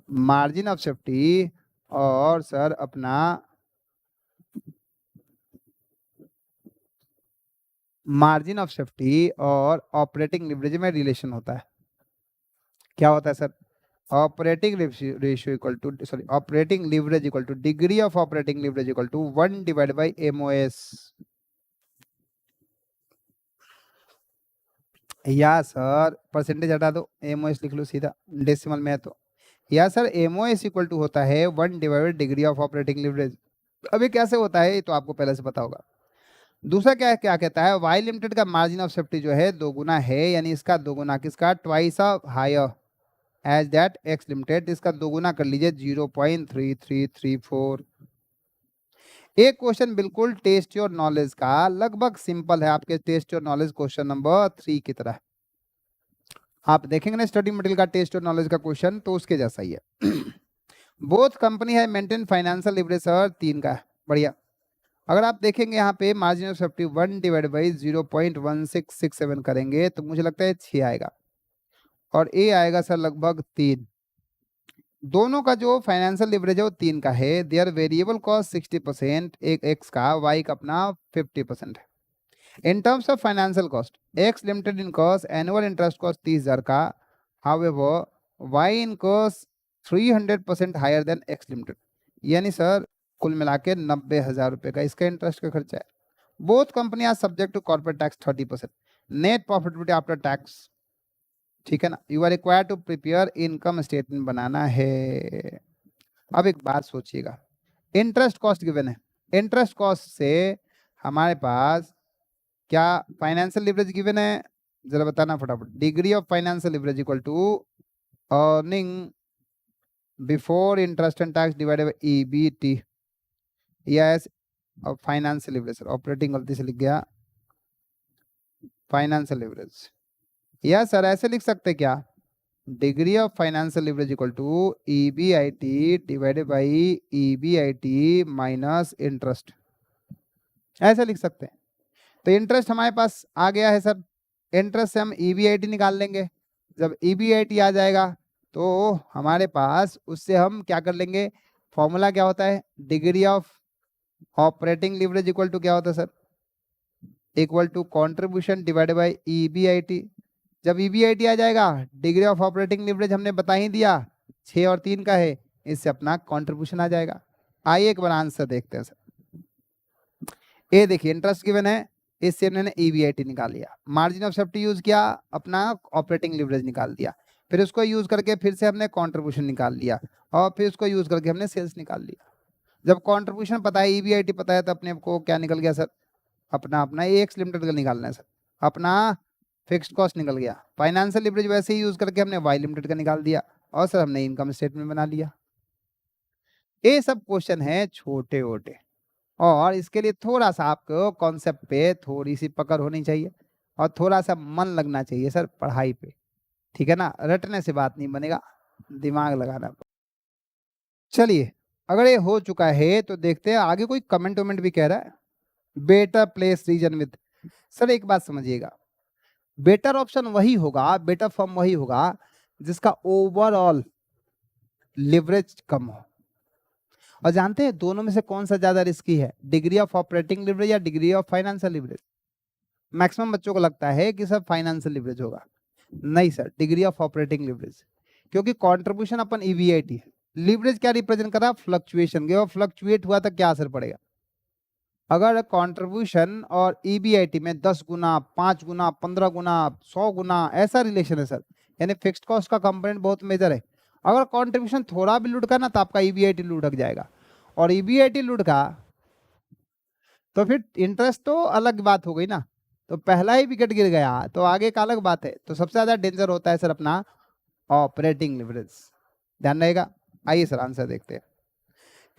मार्जिन ऑफ सेफ्टी और सर अपना मार्जिन ऑफ सेफ्टी और ऑपरेटिंग लिवरेज में रिलेशन होता है। क्या होता है sir, operating ratio equal to, sorry operating leverage equal to degree of operating leverage equal to 1 divide by MOS, या सर परसेंटेज हटा दो, MOS लिख लो सीधा, डेसिमल में है तो, या सर MOS इक्वल टू होता है 1 divide degree of operating leverage. अभी कैसे होता है ये तो आपको पहले से पता होगा। दूसरा क्या क्या कहता है, वाई लिमिटेड का मार्जिन ऑफ सेफ्टी जो है दोगुना है, यानी इसका दोगुना, किसका, twice of higher as that X limited, इसका दोगुना कर लीजिए 0.3334। एक क्वेश्चन बिल्कुल टेस्ट योर नॉलेज का, लगभग सिंपल है, आपके test your knowledge question number 3 की तरह। आप देखेंगे ना स्टडी मटेरियल का टेस्ट योर नॉलेज का क्वेश्चन, तो उसके जैसा ही है। बोथ कंपनी है मेंटेन फाइनेंशियल लिवरेज सर 3 का है, बढ़िया। अगर आप देखेंगे यहाँ पे margin of safety 1 divide by 0.1667 करेंगे तो मुझे लगता है 6 आएगा, और ए आएगा सर लगभग 3। दोनों का जो फाइनेंशियल लिवरेज है वो 3 का है। देयर वेरिएबल कॉस्ट 60%, एक एक्स का, वाई का अपना 50% है। In terms of financial cost, X limited incurs annual interest cost 30,000 का, however Y incurs 300% higher than X limited, यानी सर कुल मिला के 90,000 रुपये का इसका इंटरेस्ट का खर्चा है। Both company are subject to corporate tax 30%, net profitability after tax, ठीक है ना। You are required to prepare income statement बनाना है। अब एक बात सोचिएगा, इंटरेस्ट कॉस्ट गिवन है, इंटरेस्ट कॉस्ट से हमारे पास क्या फाइनेंशियल लिवरेज गिवन है, जरा बताना फटाफट। Degree of financial leverage equal to earning before interest and tax divided by EBT, yes financial leverage, sir operating गलती से लिख गया, फाइनेंशियल लिवरेज, या सर ऐसे लिख सकते क्या, degree of financial leverage equal to EBIT divided by EBIT minus interest, ऐसे लिख सकते हैं। तो इंटरेस्ट हमारे पास आ गया है सर, इंटरेस्ट से हम EBIT निकाल लेंगे, जब EBIT आ जाएगा तो हमारे पास उससे हम क्या कर लेंगे, फॉर्मूला क्या होता है, degree of operating leverage equal to क्या होता है sir, equal to contribution divided by EBIT। जब EBIT आ जाएगा, डिग्री ऑफ ऑपरेटिंग लिवरेज हमने बता ही दिया 6 और 3 का है, इससे अपना कंट्रीब्यूशन आ जाएगा। आइए एक बार आंसर देखते हैं सर। ये देखिए इंटरेस्ट गिवन है, इससे हमने EBIT निकाल लिया, मार्जिन ऑफ सेफ्टी यूज किया, अपना ऑपरेटिंग लिवरेज निकाल दिया, फिर उसको यूज करके फिर से हमने कंट्रीब्यूशन निकाल लिया और फिर उसको यूज करके हमने सेल्स निकाल लिया। जब कंट्रीब्यूशन पता है, EBIT पता है, तो अपने को क्या निकल गया सर, अपना AX लिमिटेड का निकालना है सर, अपना फिक्स्ड कॉस्ट निकल गया। फाइनेंशियल लिवरेज वैसे ही यूज करके हमने Y लिमिटेड का निकाल दिया और सर हमने इनकम स्टेटमेंट बना लिया। ये सब क्वेश्चन है छोटे छोटे, और इसके लिए थोड़ा सा आपको कॉन्सेप्ट पे थोड़ी सी पकड़ होनी चाहिए और थोड़ा सा मन लगना चाहिए सर पढ़ाई पे, ठीक है ना। रटने से बात नहीं बनेगा, दिमाग लगाना। चलिए, अगर ये हो चुका है तो देखते हैं आगे। कोई कमेंट वमेंट भी कह रहा है, better place reason with. Sir एक बात समझिएगा, बेटर ऑप्शन वही होगा, बेटर फॉर्म वही होगा जिसका ओवरऑल लिवरेज कम हो। और जानते हैं दोनों में से कौन सा ज्यादा रिस्की है, डिग्री ऑफ ऑपरेटिंग लिवरेज या degree of financial leverage? Maximum बच्चों को लगता है कि सर फाइनेंशियल लिवरेज होगा, नहीं sir, degree of operating leverage. क्योंकि कंट्रीब्यूशन अपन EBIT है, लिवरेज क्या रिप्रेजेंट कर रहा है, फ्लक्चुएशन के, और फ्लक्चुएट हुआ तो क्या असर पड़ेगा। अगर कंट्रीब्यूशन और EBIT में 10 गुना, 5 गुना, 15 गुना, 100 गुना ऐसा रिलेशन है सर, यानी फिक्स्ड कॉस्ट का कंपोनेंट बहुत मेजर है। अगर कंट्रीब्यूशन थोड़ा भी लुढ़का ना तो आपका EBIT लुढ़क जाएगा, और EBIT लुढ़का तो फिर इंटरेस्ट तो अलग बात हो गई ना, तो पहला ही विकेट गिर गया तो आगे का अलग बात है। तो सबसे ज्यादा डेंजर होता है सर अपना ऑपरेटिंग लिवरेज, ध्यान रहेगा। आइए सर आंसर देखते हैं,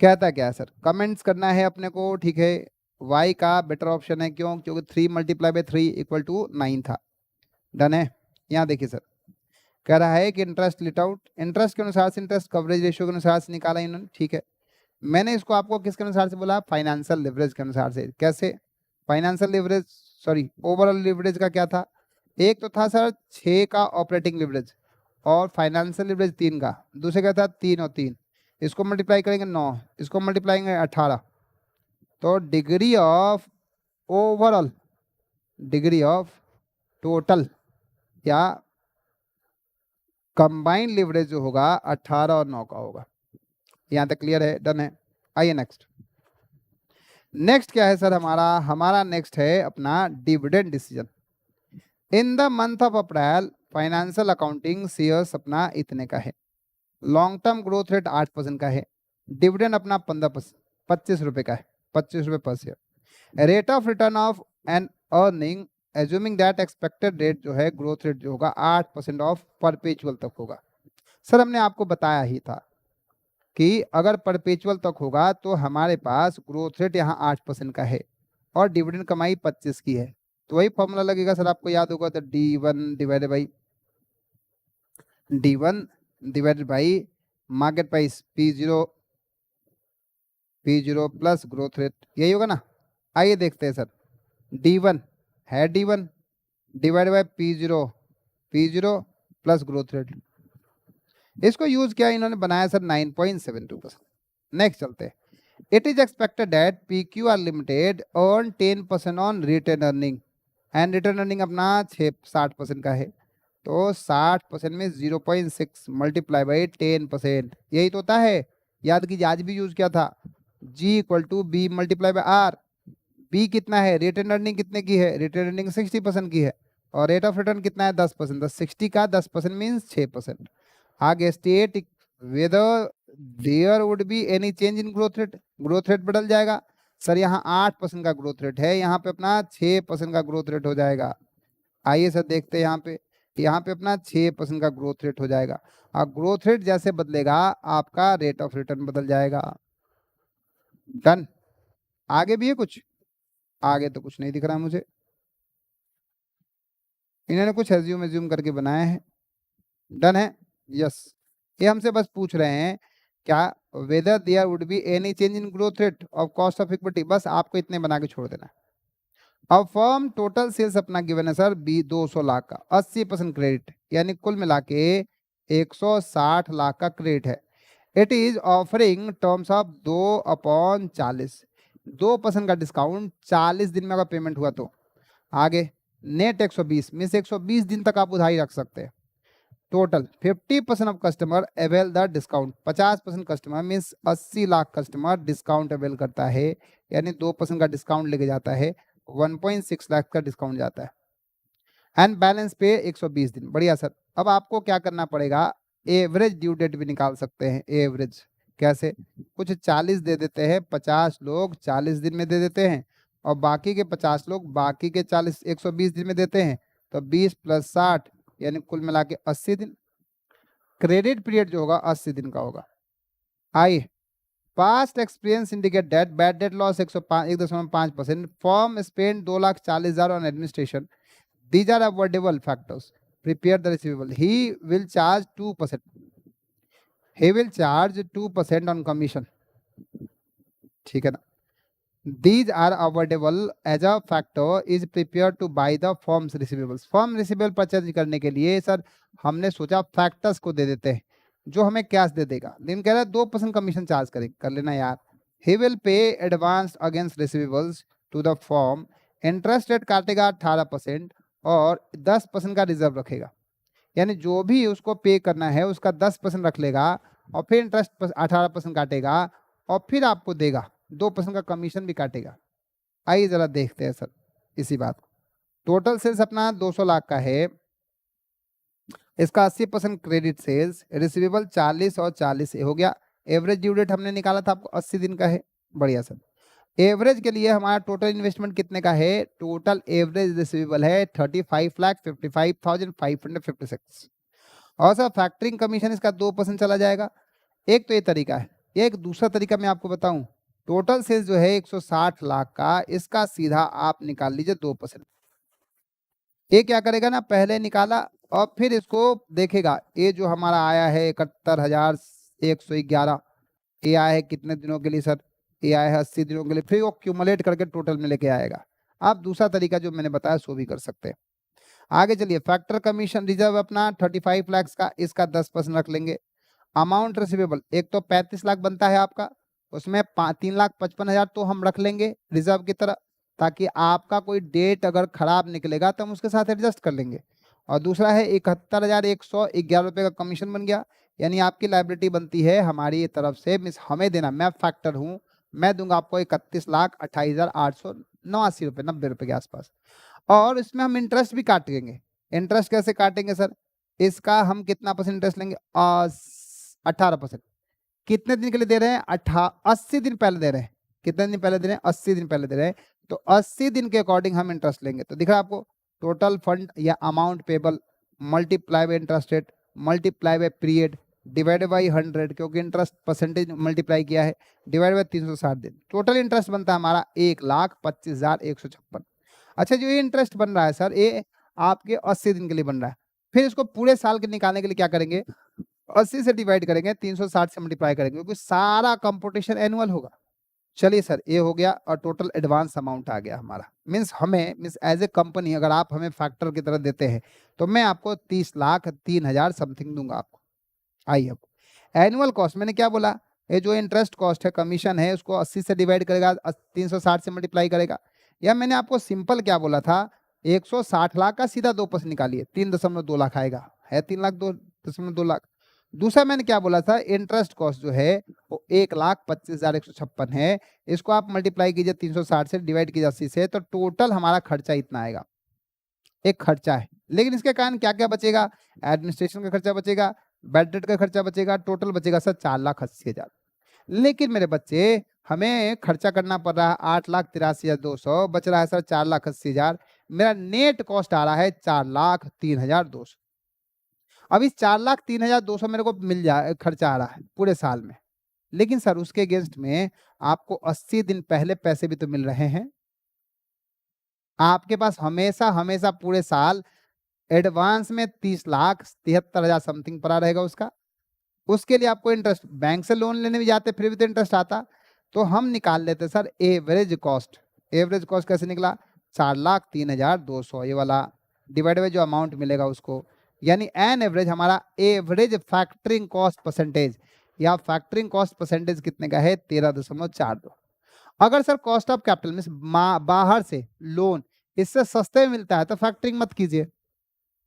कहता क्या है सर, कमेंट्स करना है अपने को, ठीक है। Y का बेटर ऑप्शन है, क्यों? क्योंकि 3 × 3 = 9 था। डन है। यहाँ देखिए सर, कह रहा है कि इंटरेस्ट लिट आउट, इंटरेस्ट के अनुसार से, इंटरेस्ट कवरेज रेशियो के अनुसार से निकाला इन्होंने, ठीक है। मैंने इसको आपको किसके अनुसार से बोला, फाइनेंशियल लिवरेज के अनुसार से। कैसे? Financial leverage, sorry overall leverage का क्या था, एक तो था सर 6 का ऑपरेटिंग लिवरेज और फाइनेंशियल लिवरेज 3 का, दूसरे का था 3 और 3, इसको मल्टीप्लाई करेंगे 9, इसको मल्टीप्लाई करेंगे 18, तो degree of overall, degree of total या कंबाइंड लिवरेज जो होगा 18 और 9 का होगा। यहां तक क्लियर है? डन है। आइए नेक्स्ट, नेक्स्ट क्या है सर हमारा नेक्स्ट है अपना dividend decision. In the month of April financial accounting shares अपना इतने का है, लॉन्ग टर्म ग्रोथ रेट 8% का है, डिविडेंड अपना 15%, 25 रुपए का है, 25 रुपए पर share. Rate of return of an earning assuming that expected rate जो है, ग्रोथ रेट जो होगा 8% ऑफ परपेचुअल तक होगा। सर हमने आपको बताया ही था कि अगर परपेचुअल तक होगा तो हमारे पास ग्रोथ रेट यहाँ 8% का है और डिविडेंड कमाई 25 की है, तो वही फॉर्मूला लगेगा सर, आपको याद होगा, तो D1 divided by market price P0 plus growth rate, यही होगा ना। आइए देखते हैं सर, D1 है D1 divide by P0 plus growth rate, इसको यूज किया इन्होंने, बनाया सर 9.72%। नेक्स्ट चलते हैं, it is expected that PQR limited earn 10% on retain earning, and return earning अपना 60% का है, तो 60% में 0.6 मल्टीप्लाई बाई 10%, यही तो होता है। याद कीजिए, आज भी यूज किया था, G = B multiply by R। B कितना है, रिटर्न अर्निंग कितने की है, रिटर्न अर्निंग 60% की है, और रेट ऑफ रिटर्न कितना है 10%, तो 60 का 10% मीन्स 6%। आगे state whether there would be any change in growth rate, growth rate बदल जाएगा सर, यहाँ 8% का ग्रोथ रेट है, यहाँ पे अपना 6% का ग्रोथ रेट हो जाएगा। आइए सर देखते हैं, यहाँ पे अपना 6% का ग्रोथ रेट हो जाएगा, और ग्रोथ रेट जैसे बदलेगा आपका रेट ऑफ रिटर्न बदल जाएगा। डन। आगे भी है कुछ? आगे तो कुछ नहीं दिख रहा मुझे, इन्होंने कुछ एज्यूम करके बनाया है। डन है। यस, ये हमसे बस पूछ रहे हैं क्या, whether there would be any change in growth rate of cost of equity, बस आपको इतने बना के छोड़ देना। अब फर्म टोटल सेल्स अपना गिवन है सर 200 लाख का, 80% क्रेडिट, यानी कुल मिला के 160 लाख का क्रेडिट है। It is offering terms of 2/40, 2% का डिस्काउंट 40 दिन में अगर पेमेंट हुआ तो। आगे नेट 120 में से 120 दिन तक आप उधारी रख सकते हैं। Total 50% of customer avail the discount, 50% customer means 80 lakh customer discount avail करता है, यानी 2% का डिस्काउंट लेके जाता है, 1.6 लाख का डिस्काउंट जाता है। एंड बैलेंस पे 120 दिन। बढ़िया सर। अब आपको क्या करना पड़ेगा, एवरेज ड्यू डेट भी निकाल सकते हैं। एवरेज कैसे, कुछ 40 दे देते हैं, 50 लोग 40 दिन में दे देते हैं और बाकी के 50 लोग बाकी के 40 120 दिन में देते हैं। तो 20 + 60 यानी कुल मिला के 80 दिन। क्रेडिट पीरियड जो होगा 80 दिन का होगा। आइए, past experience indicate that bad debt loss 1.5%, form spend 2,40,000 on administration, these are avoidable factors, prepare the receivable, he will charge 2%, he will charge 2% on commission, ठीक है ना। These are avoidable as a factor is prepared to buy the firm's receivables. Form receivable purchase करने के लिए sir हमने सोचा factors को दे देते हैं जो हमें कैश दे देगा, लेकिन कह रहा है 2% कमीशन चार्ज करेंगे। कर लेना यार। he will pay advance against receivables to the firm, interest rate काटेगा 18% और 10% का रिजर्व रखेगा, यानी जो भी उसको पे करना है उसका 10% रख लेगा और फिर इंटरेस्ट 18% काटेगा और फिर आपको देगा, 2% का कमीशन भी काटेगा। आइए जरा देखते हैं सर इसी बात को। टोटल सेल्स अपना 200 लाख का है, इसका 80% क्रेडिट सेल्स, रिसीवेबल 40 और 40 हो गया। एवरेज ड्यू डेट हमने निकाला था आपको 80 दिन का है। बढ़िया सर। एवरेज के लिए हमारा टोटल इन्वेस्टमेंट कितने का है, टोटल एवरेज रिसीवेबल है 35,55,556 और सर फैक्टरिंग कमीशन इसका 2% चला जाएगा। एक तो ये तरीका है, एक दूसरा तरीका मैं आपको बताऊं, टोटल सेल्स जो है 160 लाख का, इसका सीधा आप निकाल लीजिए 2%। ये क्या करेगा ना, पहले निकाला और फिर इसको देखेगा, ये जो हमारा आया है 71,111, ये आया है कितने दिनों के लिए सर, ये आया है 80 दिनों के लिए, फिर वो क्यूमुलेट करके टोटल में लेके आएगा। आप दूसरा तरीका जो मैंने बताया सो भी कर सकते हैं। आगे चलिए, फैक्टर कमीशन रिजर्व अपना 35 लाख का, इसका 10% रख लेंगे। अमाउंट रिसीवेबल एक तो 35 लाख बनता है आपका, उसमें 3,55,000 तो हम रख लेंगे रिजर्व की तरह, ताकि आपका कोई डेट अगर खराब निकलेगा तो हम उसके साथ एडजस्ट कर लेंगे। और दूसरा है 71,111 रुपये का कमीशन बन गया, यानी आपकी लाइबिलिटी बनती है हमारी तरफ से, मीन्स हमें देना, मैं फैक्टर हूँ, मैं दूंगा आपको 31,28,889 रुपये, 90 रुपये के आसपास। और इसमें हम इंटरेस्ट भी काटेंगे। इंटरेस्ट कैसे काटेंगे सर, इसका हम कितना परसेंट इंटरेस्ट लेंगे, 18%। कितने दिन के लिए दे रहे हैं, 80 दिन पहले दे रहे हैं। कितने दिन पहले दे रहे हैं, 80 दिन पहले दे रहे हैं, तो 80 दिन के अकॉर्डिंग हम इंटरेस्ट लेंगे। तो दिख रहा है आपको, टोटल फंड या amount payable multiply by interest rate multiply by period divided by 100, क्योंकि इंटरेस्ट परसेंटेज मल्टीप्लाई किया है, डिवाइड बाय 360 दिन। टोटल इंटरेस्ट बनता है हमारा 1,25,156। अच्छा, जो ये इंटरेस्ट बन रहा है सर, ये आपके 80 दिन के लिए बन रहा है। फिर इसको पूरे साल के निकालने के लिए क्या करेंगे, 80 से डिवाइड करेंगे, 360 से मल्टीप्लाई करेंगे, क्योंकि सारा कंपोटेशन एनुअल होगा। चलिए सर, ये हो गया और टोटल एडवांस अमाउंट आ गया हमारा। मीन्स एज ए कंपनी अगर आप हमें फैक्टर की तरह देते हैं तो मैं आपको 30,03,000 समथिंग दूंगा आपको। आइए, अब एनुअल कॉस्ट मैंने क्या बोला, ये जो इंटरेस्ट कॉस्ट है, कमीशन है, उसको 80 से डिवाइड करेगा, 360 से मल्टीप्लाई करेगा। या मैंने आपको सिंपल क्या बोला था, 160 लाख का सीधा 2% निकालिए, 3.2 लाख आएगा, है 3,02,2 लाख। दूसरा मैंने क्या बोला था, इंटरेस्ट कॉस्ट जो है वो 1,25,156 है, इसको आप मल्टीप्लाई कीजिए 360 से, डिवाइड कीजिए 80 से, तो टोटल हमारा खर्चा इतना आएगा। एक खर्चा है, लेकिन इसके कारण क्या क्या बचेगा, एडमिनिस्ट्रेशन का खर्चा बचेगा, बैड डेट का खर्चा बचेगा, टोटल बचेगा सर 4,80,000। लेकिन मेरे बच्चे, हमें खर्चा करना पड़ रहा है 8,83,200, बच रहा है सर 4,80,000, मेरा नेट कॉस्ट आ रहा है 4,03,200। अब इस 4,03,200 मेरे को मिल जाए, खर्चा आ रहा है पूरे साल में, लेकिन सर उसके अगेंस्ट में आपको 80 दिन पहले पैसे भी तो मिल रहे हैं। आपके पास हमेशा हमेशा पूरे साल एडवांस में 30,73,000 समथिंग पड़ा रहेगा उसका। उसके लिए आपको इंटरेस्ट, बैंक से लोन लेने भी जाते फिर भी तो इंटरेस्ट आता, तो हम निकाल लेते sir average cost. Average cost कैसे निकला, 4,03,200 ये वाला, डिवाइड बाय जो अमाउंट मिलेगा उसको, यानी एन एवरेज हमारा एवरेज फैक्टरिंग कॉस्ट परसेंटेज या फैक्टरिंग कॉस्ट परसेंटेज कितने का है, 13.42। अगर sir cost of capital mean बाहर से लोन इससे सस्ते में मिलता है तो फैक्टरिंग मत कीजिए,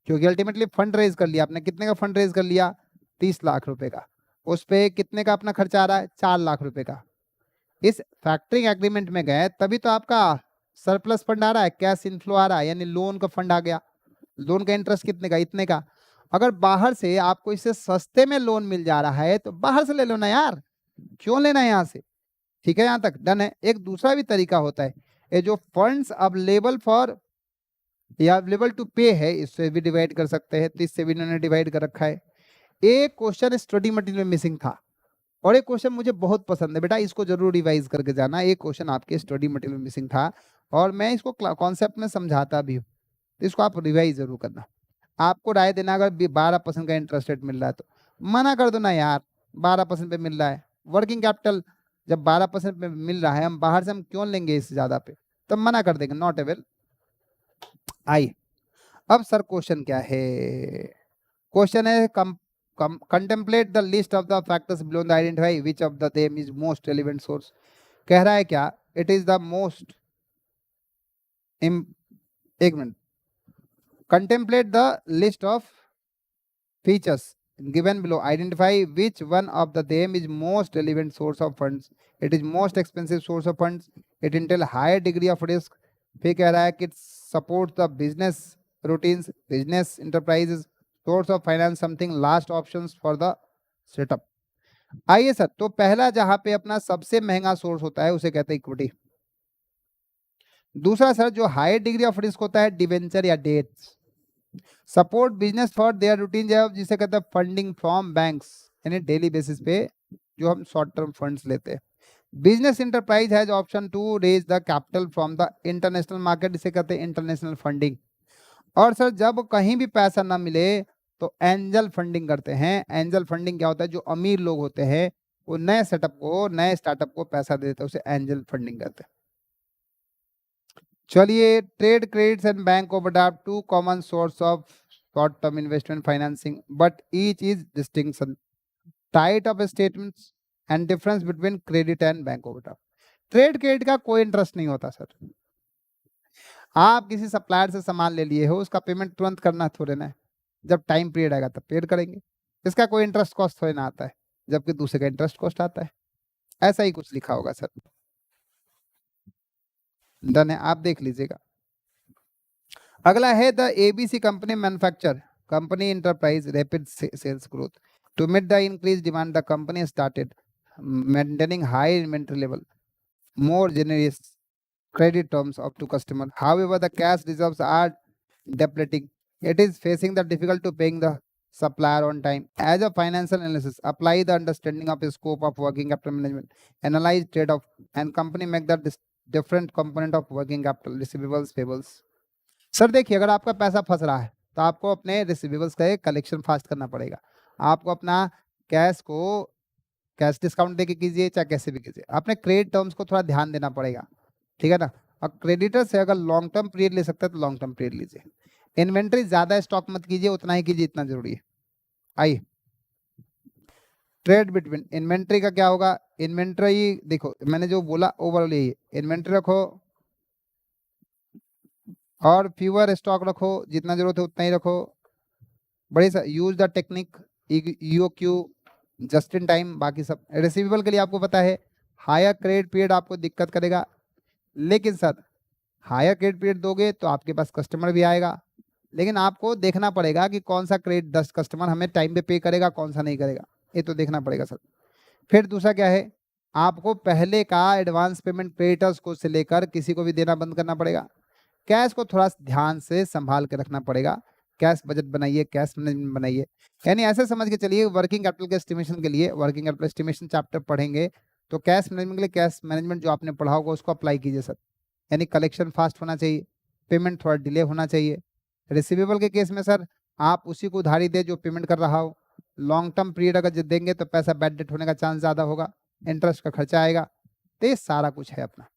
क्योंकि अल्टीमेटली फंड रेज कर लिया आपने। कितने का फंड रेज कर लिया, 30 लाख रुपए का, उस पे कितने का अपना खर्चा आ रहा है, 4 लाख रुपए का। इस फैक्टरिंग एग्रीमेंट में गए तभी तो आपका सरप्लस फंड आ रहा है, कैश इनफ्लो आ रहा है, यानी लोन का फंड आ गया। लोन का इंटरेस्ट कितने का? इतने का। अगर बाहर से आपको इससे सस्ते में लोन मिल जा रहा है तो बाहर से ले लो ना यार, क्यों लेना है यहाँ से? ठीक है, यहाँ तक डन है। एक दूसरा भी तरीका होता है, ये जो फंड्स अवेलेबल फॉर या अवेलेबल टू पे है, इससे भी डिवाइड कर सकते हैं, तो इससे भी इन्होंने डिवाइड कर रखा है। एक क्वेश्चन स्टडी मटेरियल में मिसिंग था और एक क्वेश्चन मुझे बहुत पसंद है बेटा, इसको जरूर रिवाइज करके जाना। एक क्वेश्चन आपके स्टडी मटेरियल में मिसिंग था और मैं इसको कॉन्सेप्ट में समझाता भी हूँ, तो इसको आप रिवाइज जरूर करना। आपको राय देना, अगर 12% का इंटरेस्ट रेट मिल रहा है तो मना कर दो ना यार, 12% पे मिल रहा है। वर्किंग कैपिटल जब 12% पे मिल रहा है, हम बाहर से हम क्यों लेंगे इससे ज्यादा पे, तब मना कर देंगे, नॉट अवेल। आइए अब सर क्वेश्चन क्या है? क्वेश्चन है contemplate the list of the factors below and identify which of the them is most relevant source। कह रहा है क्या? It is the most एक minute, contemplate the list of features given below, identify which one of the them is most relevant source of funds, it is most expensive source of funds, it entail higher degree of risk। फिर कह रहा है कि it supports the business routines, business enterprises, source of finance, something last options for the setup। आइए sir, तो पहला जहां पे अपना सबसे महंगा सोर्स होता है उसे कहते हैं इक्विटी। दूसरा सर जो हायर डिग्री ऑफ रिस्क होता है, डिवेंचर या debts. Support business for their routine job, जिसे कहते हैं फंडिंग फ्रॉम बैंक्स, यानी डेली बेसिस पे जो हम शॉर्ट टर्म फंड्स लेते हैं। Business enterprise has option to raise the capital from the international market, इसे कहते हैं इंटरनेशनल फंडिंग। और सर जब कहीं भी पैसा ना मिले तो एंजल फंडिंग करते हैं। एंजल फंडिंग क्या होता है? जो अमीर लोग होते हैं वो नए सेटअप को, नए स्टार्टअप को पैसा देते हैं, उसे एंजल फंडिंग कहते हैं। चलिए, trade credits and bank overdraft two common source of short term investment financing, but each is distinction, type of statements and difference between credit and bank overdraft. Trade credit का कोई interest नहीं होता sir. आप किसी supplier से सामान ले लिए हो, उसका पेमेंट तुरंत करना थोड़े ना है, जब टाइम पीरियड आएगा तब पेड करेंगे। इसका कोई इंटरेस्ट कॉस्ट थोड़ी ना आता है, जबकि दूसरे का इंटरेस्ट कॉस्ट आता है। ऐसा ही कुछ लिखा होगा सर। डन है, आप देख लीजिएगा। अगला है the ABC company manufacture company enterprise rapid sales growth, to meet the increase demand the company started maintaining high inventory level, more generous credit terms up to customer. However, the cash reserves are depleting. It is facing the difficult to paying the supplier on time. As a financial analysis, apply the understanding of the scope of working capital management, analyze trade-off, and company make the different component of working capital, receivables, payables। Sir देखिए, अगर आपका पैसा फंस रहा है तो आपको अपने रिसीवेबल्स का कलेक्शन फास्ट करना पड़ेगा। आपको अपना कैश डिस्काउंट देके कीजिए, चाहे कैसे भी कीजिए, अपने क्रेडिट टर्म्स को थोड़ा ध्यान देना पड़ेगा, ठीक है ना। और क्रेडिटर से अगर लॉन्ग टर्म पीरियड ले सकते हैं तो लॉन्ग टर्म पीरियड लीजिए। इन्वेंट्री ज्यादा स्टॉक मत कीजिए, उतना ही कीजिए इतना जरूरी है। आइए, ट्रेड बिटवीन इन्वेंट्री का क्या होगा? इन्वेंट्री देखो, मैंने जो बोला ओवरऑल यही, इन्वेंट्री रखो और फ्यूअर स्टॉक रखो, जितना जरूरत है उतना ही रखो। बड़ी सा use the technique EOQ, just in time, बाकी सब। रिसीवेबल के लिए आपको पता है हायर क्रेडिट पीरियड आपको दिक्कत करेगा, लेकिन सर हायर क्रेडिट पीरियड दोगे तो आपके पास कस्टमर भी आएगा, लेकिन आपको देखना पड़ेगा कि कौन सा क्रेडिट 10 कस्टमर हमें टाइम पे करेगा, कौन सा नहीं करेगा, ये तो देखना पड़ेगा सर। फिर दूसरा क्या है, आपको पहले का एडवांस पेमेंट क्रेडिटर्स को से लेकर किसी को भी देना बंद करना पड़ेगा। कैश को थोड़ा ध्यान से संभाल के रखना पड़ेगा। कैश बजट बनाइए, कैश मैनेजमेंट बनाइए, यानी ऐसे समझ के चलिए वर्किंग कैपिटल के एस्टिमेशन के लिए वर्किंग कैपिटल एस्टिमेशन चैप्टर पढ़ेंगे तो कैश मैनेजमेंट के लिए कैश मैनेजमेंट जो आपने पढ़ा होगा उसको अप्लाई कीजिए सर। यानी कलेक्शन फास्ट होना चाहिए, पेमेंट थोड़ा डिले होना चाहिए। रिसीवेबल के केस में सर आप उसी को उधारी दे जो पेमेंट कर रहा हो। लॉन्ग टर्म पीरियड अगर देंगे तो पैसा बैड डेट होने का चांस ज़्यादा होगा, इंटरेस्ट का खर्चा आएगा, तो ये सारा कुछ है अपना।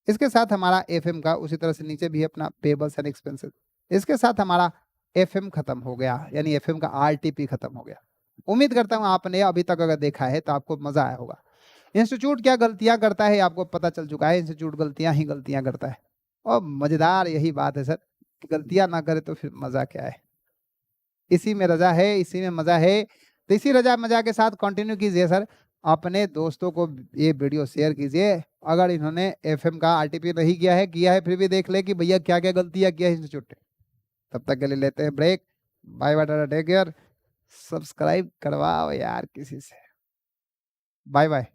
इसके साथ हमारा एफएम का उसी तरह से नीचे भी है अपना पेबल्स एंड एक्सपेंसेस। इसके साथ हमारा एफएम खत्म हो गया, यानी एफएम का आरटीपी खत्म हो गया। उम्मीद करता हूं आपने अभी तक अगर देखा है तो आपको मजा आया होगा। इंस्टीट्यूट क्या गलतियां करता है आपको पता चल चुका है, इंस्टीट्यूट गलतियां ही गलतियां करता है, और मजेदार यही बात है सर कि गलतियां ना करे तो फिर मजा क्या है। इसी में रजा है, इसी में मजा है, तो इसी रजा मजा के साथ कंटिन्यू कीजिए सर। अपने दोस्तों को ये वीडियो शेयर कीजिए। अगर इन्होंने एफएम का आरटीपी नहीं किया है फिर भी देख ले कि भैया क्या क्या गलतियां किया है इंस्टीट्यूट ने। तब तक के लिए लेते हैं break. Bye bye, tata, take care. Subscribe करवाओ यार किसी से। Bye bye.